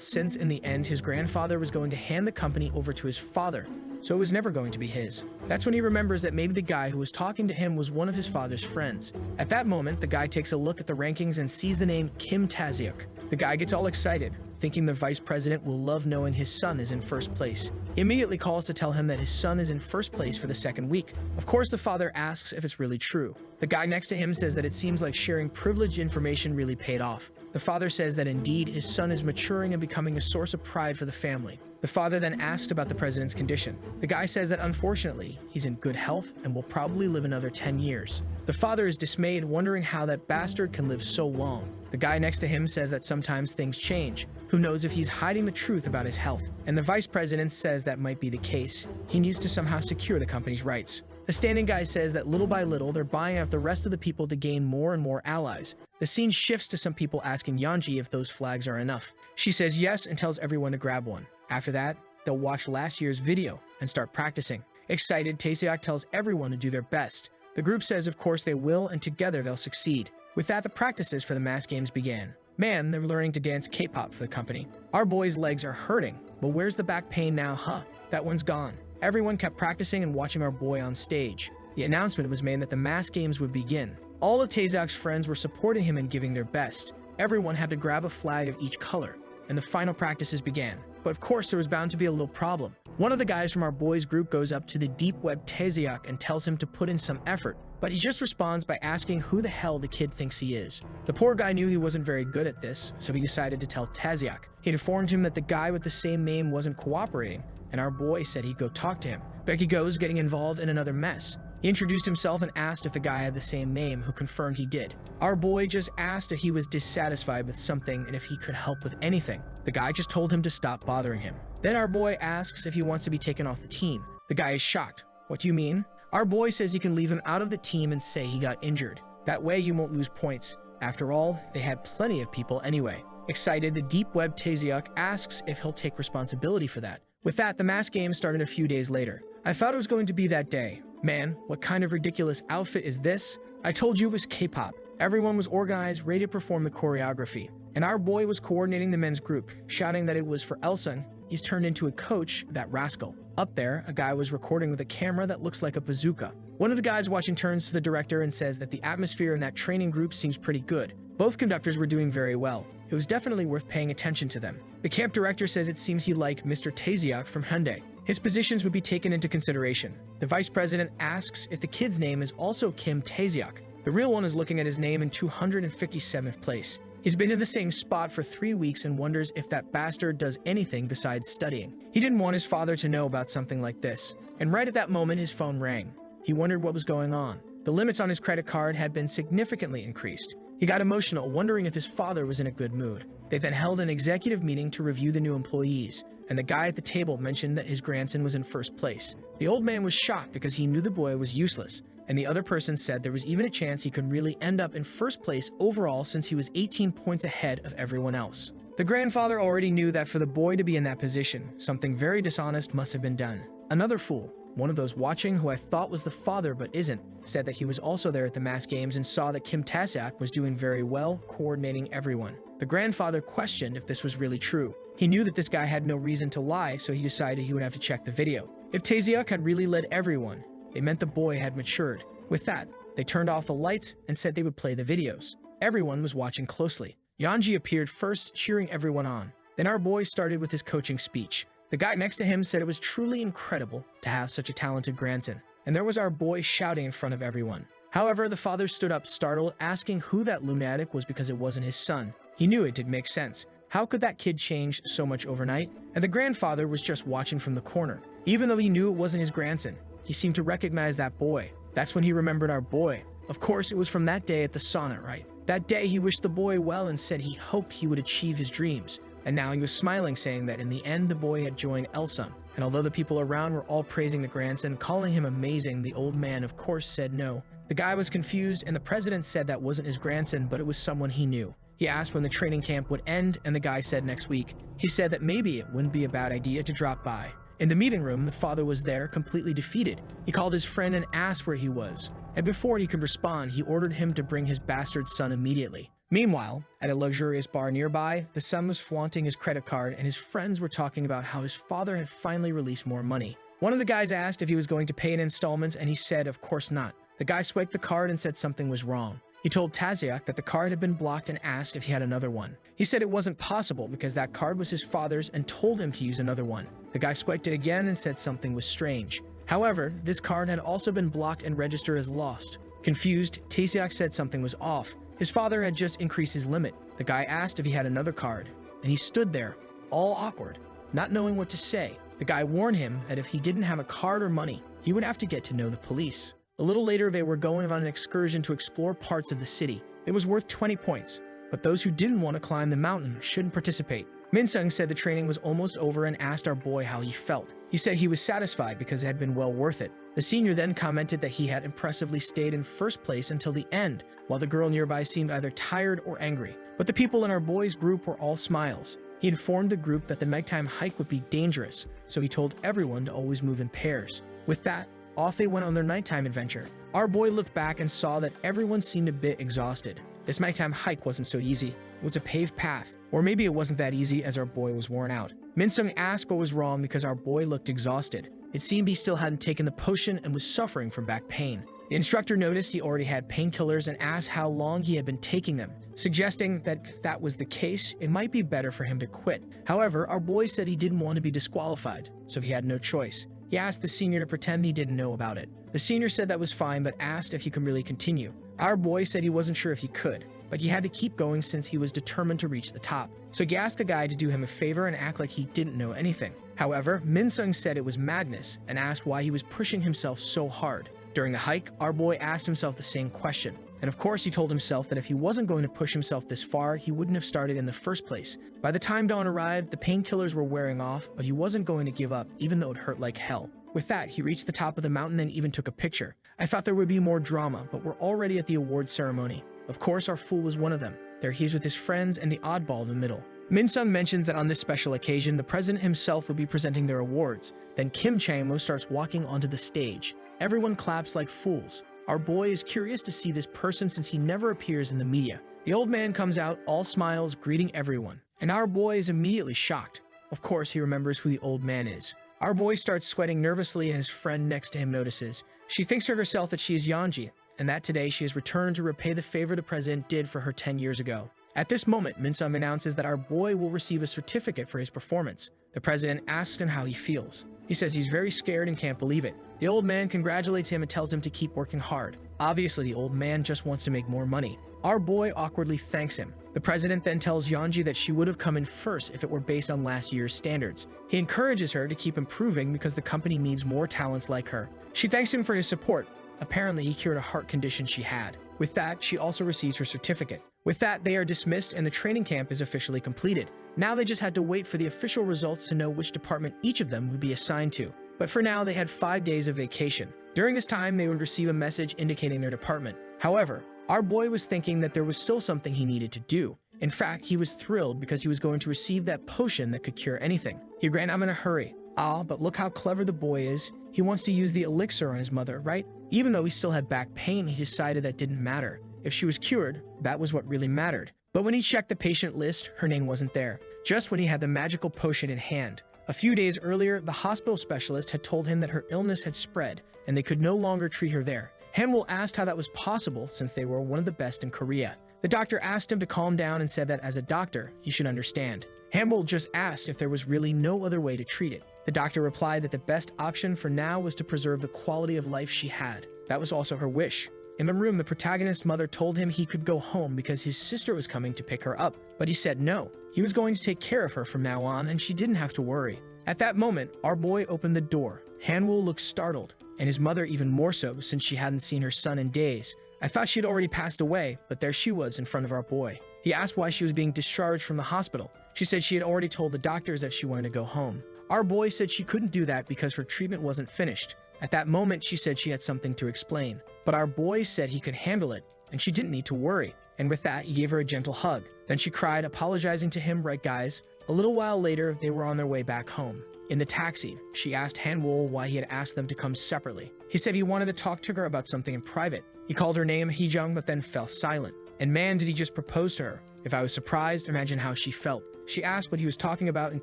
since in the end his grandfather was going to hand the company over to his father, so it was never going to be his. That's when he remembers that maybe the guy who was talking to him was one of his father's friends. At that moment, the guy takes a look at the rankings and sees the name Kim Taesiak. The guy gets all excited, thinking the vice president will love knowing his son is in first place. He immediately calls to tell him that his son is in first place for the second week. Of course, the father asks if it's really true. The guy next to him says that it seems like sharing privileged information really paid off. The father says that indeed his son is maturing and becoming a source of pride for the family. The father then asks about the president's condition. The guy says that unfortunately, he's in good health and will probably live another 10 years. The father is dismayed, wondering how that bastard can live so long. The guy next to him says that sometimes things change. Who knows if he's hiding the truth about his health? And the vice president says that might be the case. He needs to somehow secure the company's rights. The standing guy says that little by little, they're buying out the rest of the people to gain more and more allies. The scene shifts to some people asking Yeonji if those flags are enough. She says yes and tells everyone to grab one. After that, they'll watch last year's video and start practicing. Excited, Taesiak tells everyone to do their best. The group says of course they will, and together they'll succeed. With that, the practices for the mass games began. Man, they're learning to dance K-pop for the company. Our boy's legs are hurting, but where's the back pain now, huh? That one's gone. Everyone kept practicing and watching our boy on stage. The announcement was made that the mass games would begin. All of Taesiak's friends were supporting him and giving their best. Everyone had to grab a flag of each color, and the final practices began. But of course, there was bound to be a little problem. One of the guys from our boys group goes up to the deep web Taesiak and tells him to put in some effort, but he just responds by asking who the hell the kid thinks he is. The poor guy knew he wasn't very good at this, so he decided to tell Taesiak. He informed him that the guy with the same name wasn't cooperating, and our boy said he'd go talk to him. Back he goes, getting involved in another mess. He introduced himself and asked if the guy had the same name, who confirmed he did. Our boy just asked if he was dissatisfied with something and if he could help with anything. The guy just told him to stop bothering him. Then our boy asks if he wants to be taken off the team. The guy is shocked. What do you mean? Our boy says he can leave him out of the team and say he got injured. That way he won't lose points. After all, they had plenty of people anyway. Excited, the deep web Taesiak asks if he'll take responsibility for that. With that, the mass game started a few days later. I thought it was going to be that day. Man, what kind of ridiculous outfit is this? I told you it was K-pop. Everyone was organized, ready to perform the choreography. And our boy was coordinating the men's group, shouting that it was for Elsung. He's turned into a coach, that rascal. Up there, a guy was recording with a camera that looks like a bazooka. One of the guys watching turns to the director and says that the atmosphere in that training group seems pretty good. Both conductors were doing very well. It was definitely worth paying attention to them. The camp director says it seems he liked Mr. Taesiak from Hyundai. His positions would be taken into consideration. The vice president asks if the kid's name is also Kim Taesiak. The real one is looking at his name in 257th place. He's been in the same spot for 3 weeks and wonders if that bastard does anything besides studying. He didn't want his father to know about something like this. And right at that moment, his phone rang. He wondered what was going on. The limits on his credit card had been significantly increased. He got emotional, wondering if his father was in a good mood. They then held an executive meeting to review the new employees, and the guy at the table mentioned that his grandson was in first place. The old man was shocked because he knew the boy was useless, and the other person said there was even a chance he could really end up in first place overall since he was 18 points ahead of everyone else. The grandfather already knew that for the boy to be in that position, something very dishonest must have been done. Another fool, one of those watching who I thought was the father but isn't, said that he was also there at the mass games and saw that Kim Taesiak was doing very well, coordinating everyone. The grandfather questioned if this was really true. He knew that this guy had no reason to lie, so he decided he would have to check the video. If Taesiak had really led everyone, it meant the boy had matured. With that, they turned off the lights and said they would play the videos. Everyone was watching closely. Yanji appeared first, cheering everyone on. Then our boy started with his coaching speech. The guy next to him said it was truly incredible to have such a talented grandson. And there was our boy shouting in front of everyone. However, the father stood up startled, asking who that lunatic was because it wasn't his son. He knew it didn't make sense. How could that kid change so much overnight? And the grandfather was just watching from the corner. Even though he knew it wasn't his grandson, he seemed to recognize that boy. That's when he remembered our boy. Of course, it was from that day at the sauna, right? That day, he wished the boy well and said he hoped he would achieve his dreams. And now he was smiling, saying that in the end, the boy had joined Elsum. And although the people around were all praising the grandson, calling him amazing, the old man, of course, said no. The guy was confused, and the president said that wasn't his grandson, but it was someone he knew. He asked when the training camp would end, and the guy said next week. He said that maybe it wouldn't be a bad idea to drop by. In the meeting room, the father was there, completely defeated. He called his friend and asked where he was. And before he could respond, he ordered him to bring his bastard son immediately. Meanwhile, at a luxurious bar nearby, the son was flaunting his credit card and his friends were talking about how his father had finally released more money. One of the guys asked if he was going to pay in installments and he said of course not. The guy swiped the card and said something was wrong. He told Taesiak that the card had been blocked and asked if he had another one. He said it wasn't possible because that card was his father's and told him to use another one. The guy swiped it again and said something was strange. However, this card had also been blocked and registered as lost. Confused, Taesiak said something was off. His father had just increased his limit. The guy asked if he had another card, and he stood there, all awkward, not knowing what to say. The guy warned him that if he didn't have a card or money, he would have to get to know the police. A little later, they were going on an excursion to explore parts of the city. It was worth 20 points, but those who didn't want to climb the mountain shouldn't participate. Minsung said the training was almost over and asked our boy how he felt. He said he was satisfied because it had been well worth it. The senior then commented that he had impressively stayed in first place until the end, while the girl nearby seemed either tired or angry. But the people in our boy's group were all smiles. He informed the group that the nighttime hike would be dangerous, so he told everyone to always move in pairs. With that, off they went on their nighttime adventure. Our boy looked back and saw that everyone seemed a bit exhausted. This nighttime hike wasn't so easy. It was a paved path. Or maybe it wasn't that easy as our boy was worn out. Minsung asked what was wrong because our boy looked exhausted. It seemed he still hadn't taken the potion and was suffering from back pain. The instructor noticed he already had painkillers and asked how long he had been taking them, suggesting that if that was the case, it might be better for him to quit. However, our boy said he didn't want to be disqualified, so he had no choice. He asked the senior to pretend he didn't know about it. The senior said that was fine, but asked if he could really continue. Our boy said he wasn't sure if he could, but he had to keep going since he was determined to reach the top. So he asked the guy to do him a favor and act like he didn't know anything. However, Minsung said it was madness and asked why he was pushing himself so hard. During the hike, our boy asked himself the same question. And of course, he told himself that if he wasn't going to push himself this far, he wouldn't have started in the first place. By the time dawn arrived, the painkillers were wearing off, but he wasn't going to give up, even though it hurt like hell. With that, he reached the top of the mountain and even took a picture. I thought there would be more drama, but we're already at the award ceremony. Of course, our fool was one of them. There he's with his friends and the oddball in the middle. Minsung mentions that on this special occasion, the president himself will be presenting their awards. Then Kim Chang-mo starts walking onto the stage. Everyone claps like fools. Our boy is curious to see this person since he never appears in the media. The old man comes out, all smiles, greeting everyone. And our boy is immediately shocked. Of course, he remembers who the old man is. Our boy starts sweating nervously and his friend next to him notices. She thinks to herself that she is Yeonji, and that today she has returned to repay the favor the president did for her 10 years ago. At this moment, Minsum announces that our boy will receive a certificate for his performance. The president asks him how he feels. He says he's very scared and can't believe it. The old man congratulates him and tells him to keep working hard. Obviously, the old man just wants to make more money. Our boy awkwardly thanks him. The president then tells Yeonji that she would have come in first if it were based on last year's standards. He encourages her to keep improving because the company needs more talents like her. She thanks him for his support. Apparently, he cured a heart condition she had. With that, she also receives her certificate. With that, they are dismissed and the training camp is officially completed. Now they just had to wait for the official results to know which department each of them would be assigned to. But for now, they had 5 days of vacation. During this time, they would receive a message indicating their department. However, our boy was thinking that there was still something he needed to do. In fact, he was thrilled because he was going to receive that potion that could cure anything. He ran out in a hurry. But look how clever the boy is. He wants to use the elixir on his mother, right? Even though he still had back pain, he decided that didn't matter. If she was cured, that was what really mattered. But when he checked the patient list, her name wasn't there. Just when he had the magical potion in hand. A few days earlier, the hospital specialist had told him that her illness had spread, and they could no longer treat her there. Hanwol asked how that was possible since they were one of the best in Korea. The doctor asked him to calm down and said that as a doctor, he should understand. Hanwol just asked if there was really no other way to treat it. The doctor replied that the best option for now was to preserve the quality of life she had. That was also her wish. In the room, the protagonist's mother told him he could go home because his sister was coming to pick her up, but he said no. He was going to take care of her from now on, and she didn't have to worry. At that moment, our boy opened the door. Hanwol looked startled, and his mother even more so since she hadn't seen her son in days. I thought she had already passed away, but there she was in front of our boy. He asked why she was being discharged from the hospital. She said she had already told the doctors that she wanted to go home. Our boy said she couldn't do that because her treatment wasn't finished. At that moment, she said she had something to explain. But our boy said he could handle it, and she didn't need to worry. And with that, he gave her a gentle hug. Then she cried, apologizing to him, right guys? A little while later, they were on their way back home. In the taxi, she asked Hanwol why he had asked them to come separately. He said he wanted to talk to her about something in private. He called her name Heejung, but then fell silent. And man, did he just propose to her. If I was surprised, imagine how she felt. She asked what he was talking about and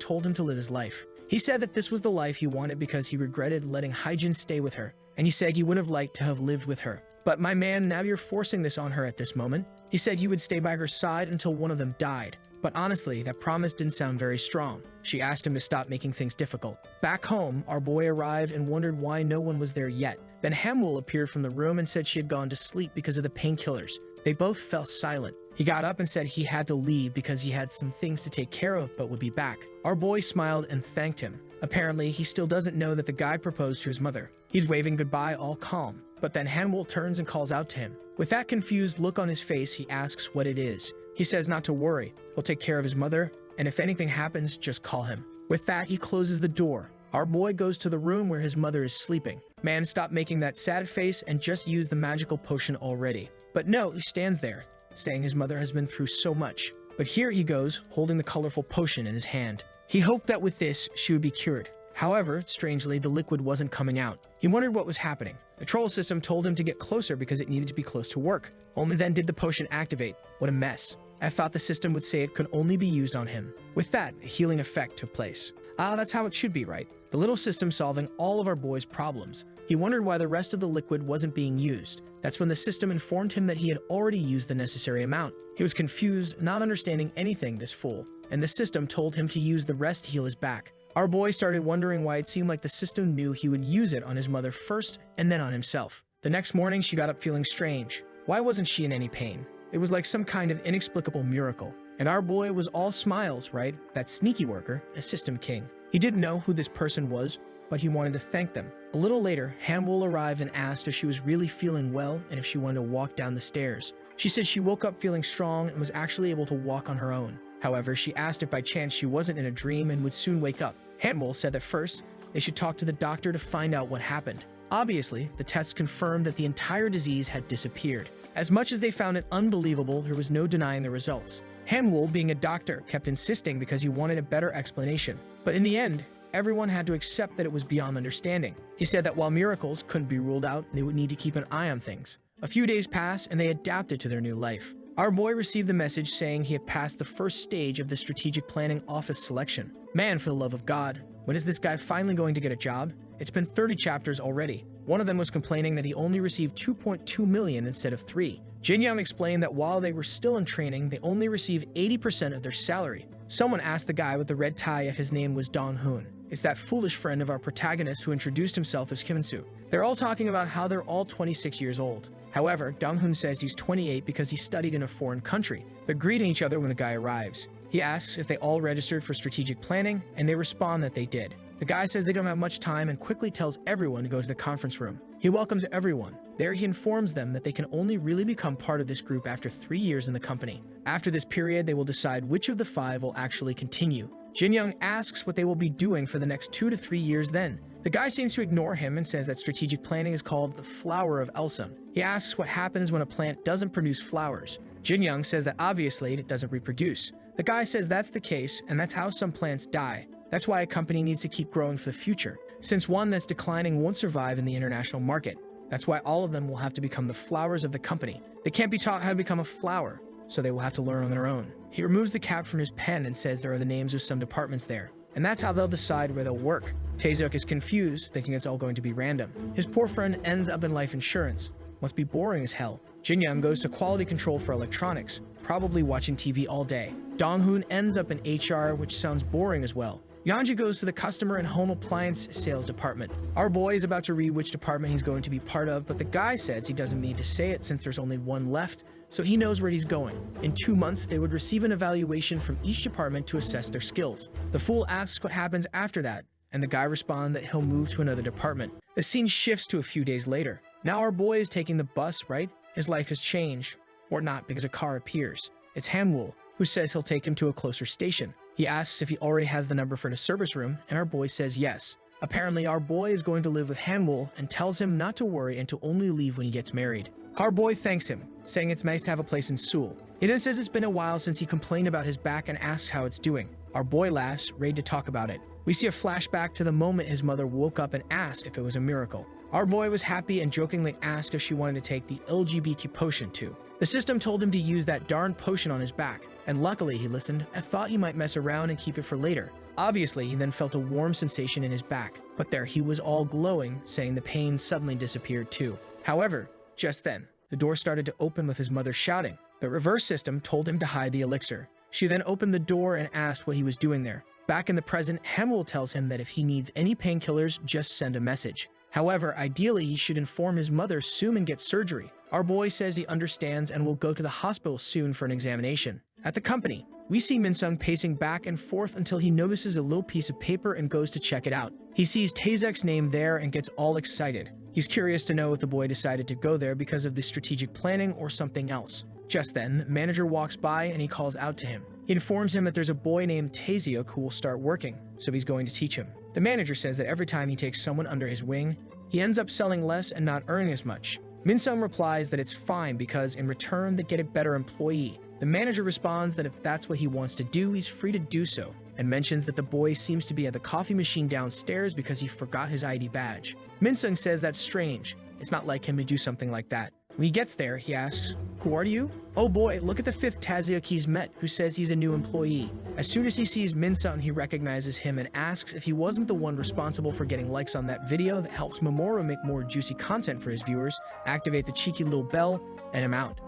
told him to live his life. He said that this was the life he wanted because he regretted letting Hyejin stay with her, and he said he would have liked to have lived with her. But my man, now you're forcing this on her at this moment. He said you would stay by her side until one of them died. But honestly, that promise didn't sound very strong. She asked him to stop making things difficult. Back home, our boy arrived and wondered why no one was there yet. Then Hanwol appeared from the room and said she had gone to sleep because of the painkillers. They both fell silent. He got up and said he had to leave because he had some things to take care of but would be back. Our boy smiled and thanked him. Apparently, he still doesn't know that the guy proposed to his mother. He's waving goodbye all calm. But then Hanwol turns and calls out to him. With that confused look on his face, he asks what it is. He says not to worry. He'll take care of his mother, and if anything happens, just call him. With that, he closes the door. Our boy goes to the room where his mother is sleeping. Man, stop making that sad face and just use the magical potion already. But no, he stands there, saying his mother has been through so much. But here he goes, holding the colorful potion in his hand. He hoped that with this, she would be cured. However, strangely, the liquid wasn't coming out. He wondered what was happening. The troll system told him to get closer because it needed to be close to work. Only then did the potion activate. What a mess. I thought the system would say it could only be used on him. With that, a healing effect took place. That's how it should be, right? The little system solving all of our boy's problems. He wondered why the rest of the liquid wasn't being used. That's when the system informed him that he had already used the necessary amount. He was confused, not understanding anything, this fool, and the system told him to use the rest to heal his back. Our boy started wondering why it seemed like the system knew he would use it on his mother first and then on himself. The next morning, she got up feeling strange. Why wasn't she in any pain? It was like some kind of inexplicable miracle. And our boy was all smiles, right? That sneaky worker, a system king. He didn't know who this person was, but he wanted to thank them. A little later, Hanwol arrived and asked if she was really feeling well and if she wanted to walk down the stairs. She said she woke up feeling strong and was actually able to walk on her own. However, she asked if by chance she wasn't in a dream and would soon wake up. Hanwol said that first, they should talk to the doctor to find out what happened. Obviously, the tests confirmed that the entire disease had disappeared. As much as they found it unbelievable, there was no denying the results. Hanwol, being a doctor, kept insisting because he wanted a better explanation. But in the end, everyone had to accept that it was beyond understanding. He said that while miracles couldn't be ruled out, they would need to keep an eye on things. A few days passed and they adapted to their new life. Our boy received the message saying he had passed the first stage of the strategic planning office selection. Man, for the love of God, When is this guy finally going to get a job? It's been 30 chapters already. One of them was complaining that he only received 2.2 million instead of 3. Jin Young explained that while they were still in training, they only received 80% of their salary. Someone asked the guy with the red tie if his name was Dong Hoon. It's that foolish friend of our protagonist who introduced himself as Kim Soo. They're all talking about how they're all 26 years old. However, Dong Hoon says he's 28 because he studied in a foreign country. They're greeting each other when the guy arrives. He asks if they all registered for strategic planning, and they respond that they did. The guy says they don't have much time and quickly tells everyone to go to the conference room. He welcomes everyone. There he informs them that they can only really become part of this group after 3 years in the company. After this period, they will decide which of the 5 will actually continue. Jin Young asks what they will be doing for the next 2 to 3 years then. The guy seems to ignore him and says that strategic planning is called the flower of Elsam. He asks what happens when a plant doesn't produce flowers. Jin Young says that obviously it doesn't reproduce. The guy says that's the case, and that's how some plants die. That's why a company needs to keep growing for the future, since one that's declining won't survive in the international market. That's why all of them will have to become the flowers of the company. They can't be taught how to become a flower, so they will have to learn on their own. He removes the cap from his pen and says there are the names of some departments there, and that's how they'll decide where they'll work. Taeseok is confused, thinking it's all going to be random. His poor friend ends up in life insurance. Must be boring as hell. Jin Young goes to quality control for electronics, probably watching TV all day. Dong Hoon ends up in HR, which sounds boring as well. Yeonju goes to the customer and home appliance sales department. Our boy is about to read which department he's going to be part of, but the guy says he doesn't need to say it since there's only one left, so he knows where he's going. In 2 months, they would receive an evaluation from each department to assess their skills. The fool asks what happens after that, and the guy responds that he'll move to another department. The scene shifts to a few days later. Now our boy is taking the bus, right? His life has changed. Or not, because a car appears. It's Hanwoo, who says he'll take him to a closer station. He asks if he already has the number for the service room, and our boy says yes. Apparently, our boy is going to live with Hanwoo and tells him not to worry and to only leave when he gets married. Our boy thanks him, saying it's nice to have a place in Seoul. He then says it's been a while since he complained about his back and asks how it's doing. Our boy laughs, ready to talk about it. We see a flashback to the moment his mother woke up and asked if it was a miracle. Our boy was happy and jokingly asked if she wanted to take the LGBT potion too. The system told him to use that darn potion on his back, and luckily he listened and thought he might mess around and keep it for later. Obviously, he then felt a warm sensation in his back, but there he was all glowing, saying the pain suddenly disappeared too. However, just then, the door started to open with his mother shouting. The reverse system told him to hide the elixir. She then opened the door and asked what he was doing there. Back in the present, Hemwell tells him that if he needs any painkillers, just send a message. However, ideally, he should inform his mother soon and get surgery. Our boy says he understands and will go to the hospital soon for an examination. At the company, we see Min-sung pacing back and forth until he notices a little piece of paper and goes to check it out. He sees Taesek's name there and gets all excited. He's curious to know if the boy decided to go there because of the strategic planning or something else. Just then, the manager walks by and he calls out to him. He informs him that there's a boy named Taeseok who will start working, so he's going to teach him. The manager says that every time he takes someone under his wing, he ends up selling less and not earning as much. Min-sung replies that it's fine because in return they get a better employee. The manager responds that if that's what he wants to do, he's free to do so, and mentions that the boy seems to be at the coffee machine downstairs because he forgot his ID badge. Min-sung says that's strange. It's not like him to do something like that. When he gets there, he asks, "Who are you?" Oh boy, look at the 5th Taeseok he's met, who says he's a new employee. As soon as he sees Min-sung, he recognizes him and asks if he wasn't the one responsible for getting likes on that video that helps Mamoru make more juicy content for his viewers, activate the cheeky little bell, and I'm out.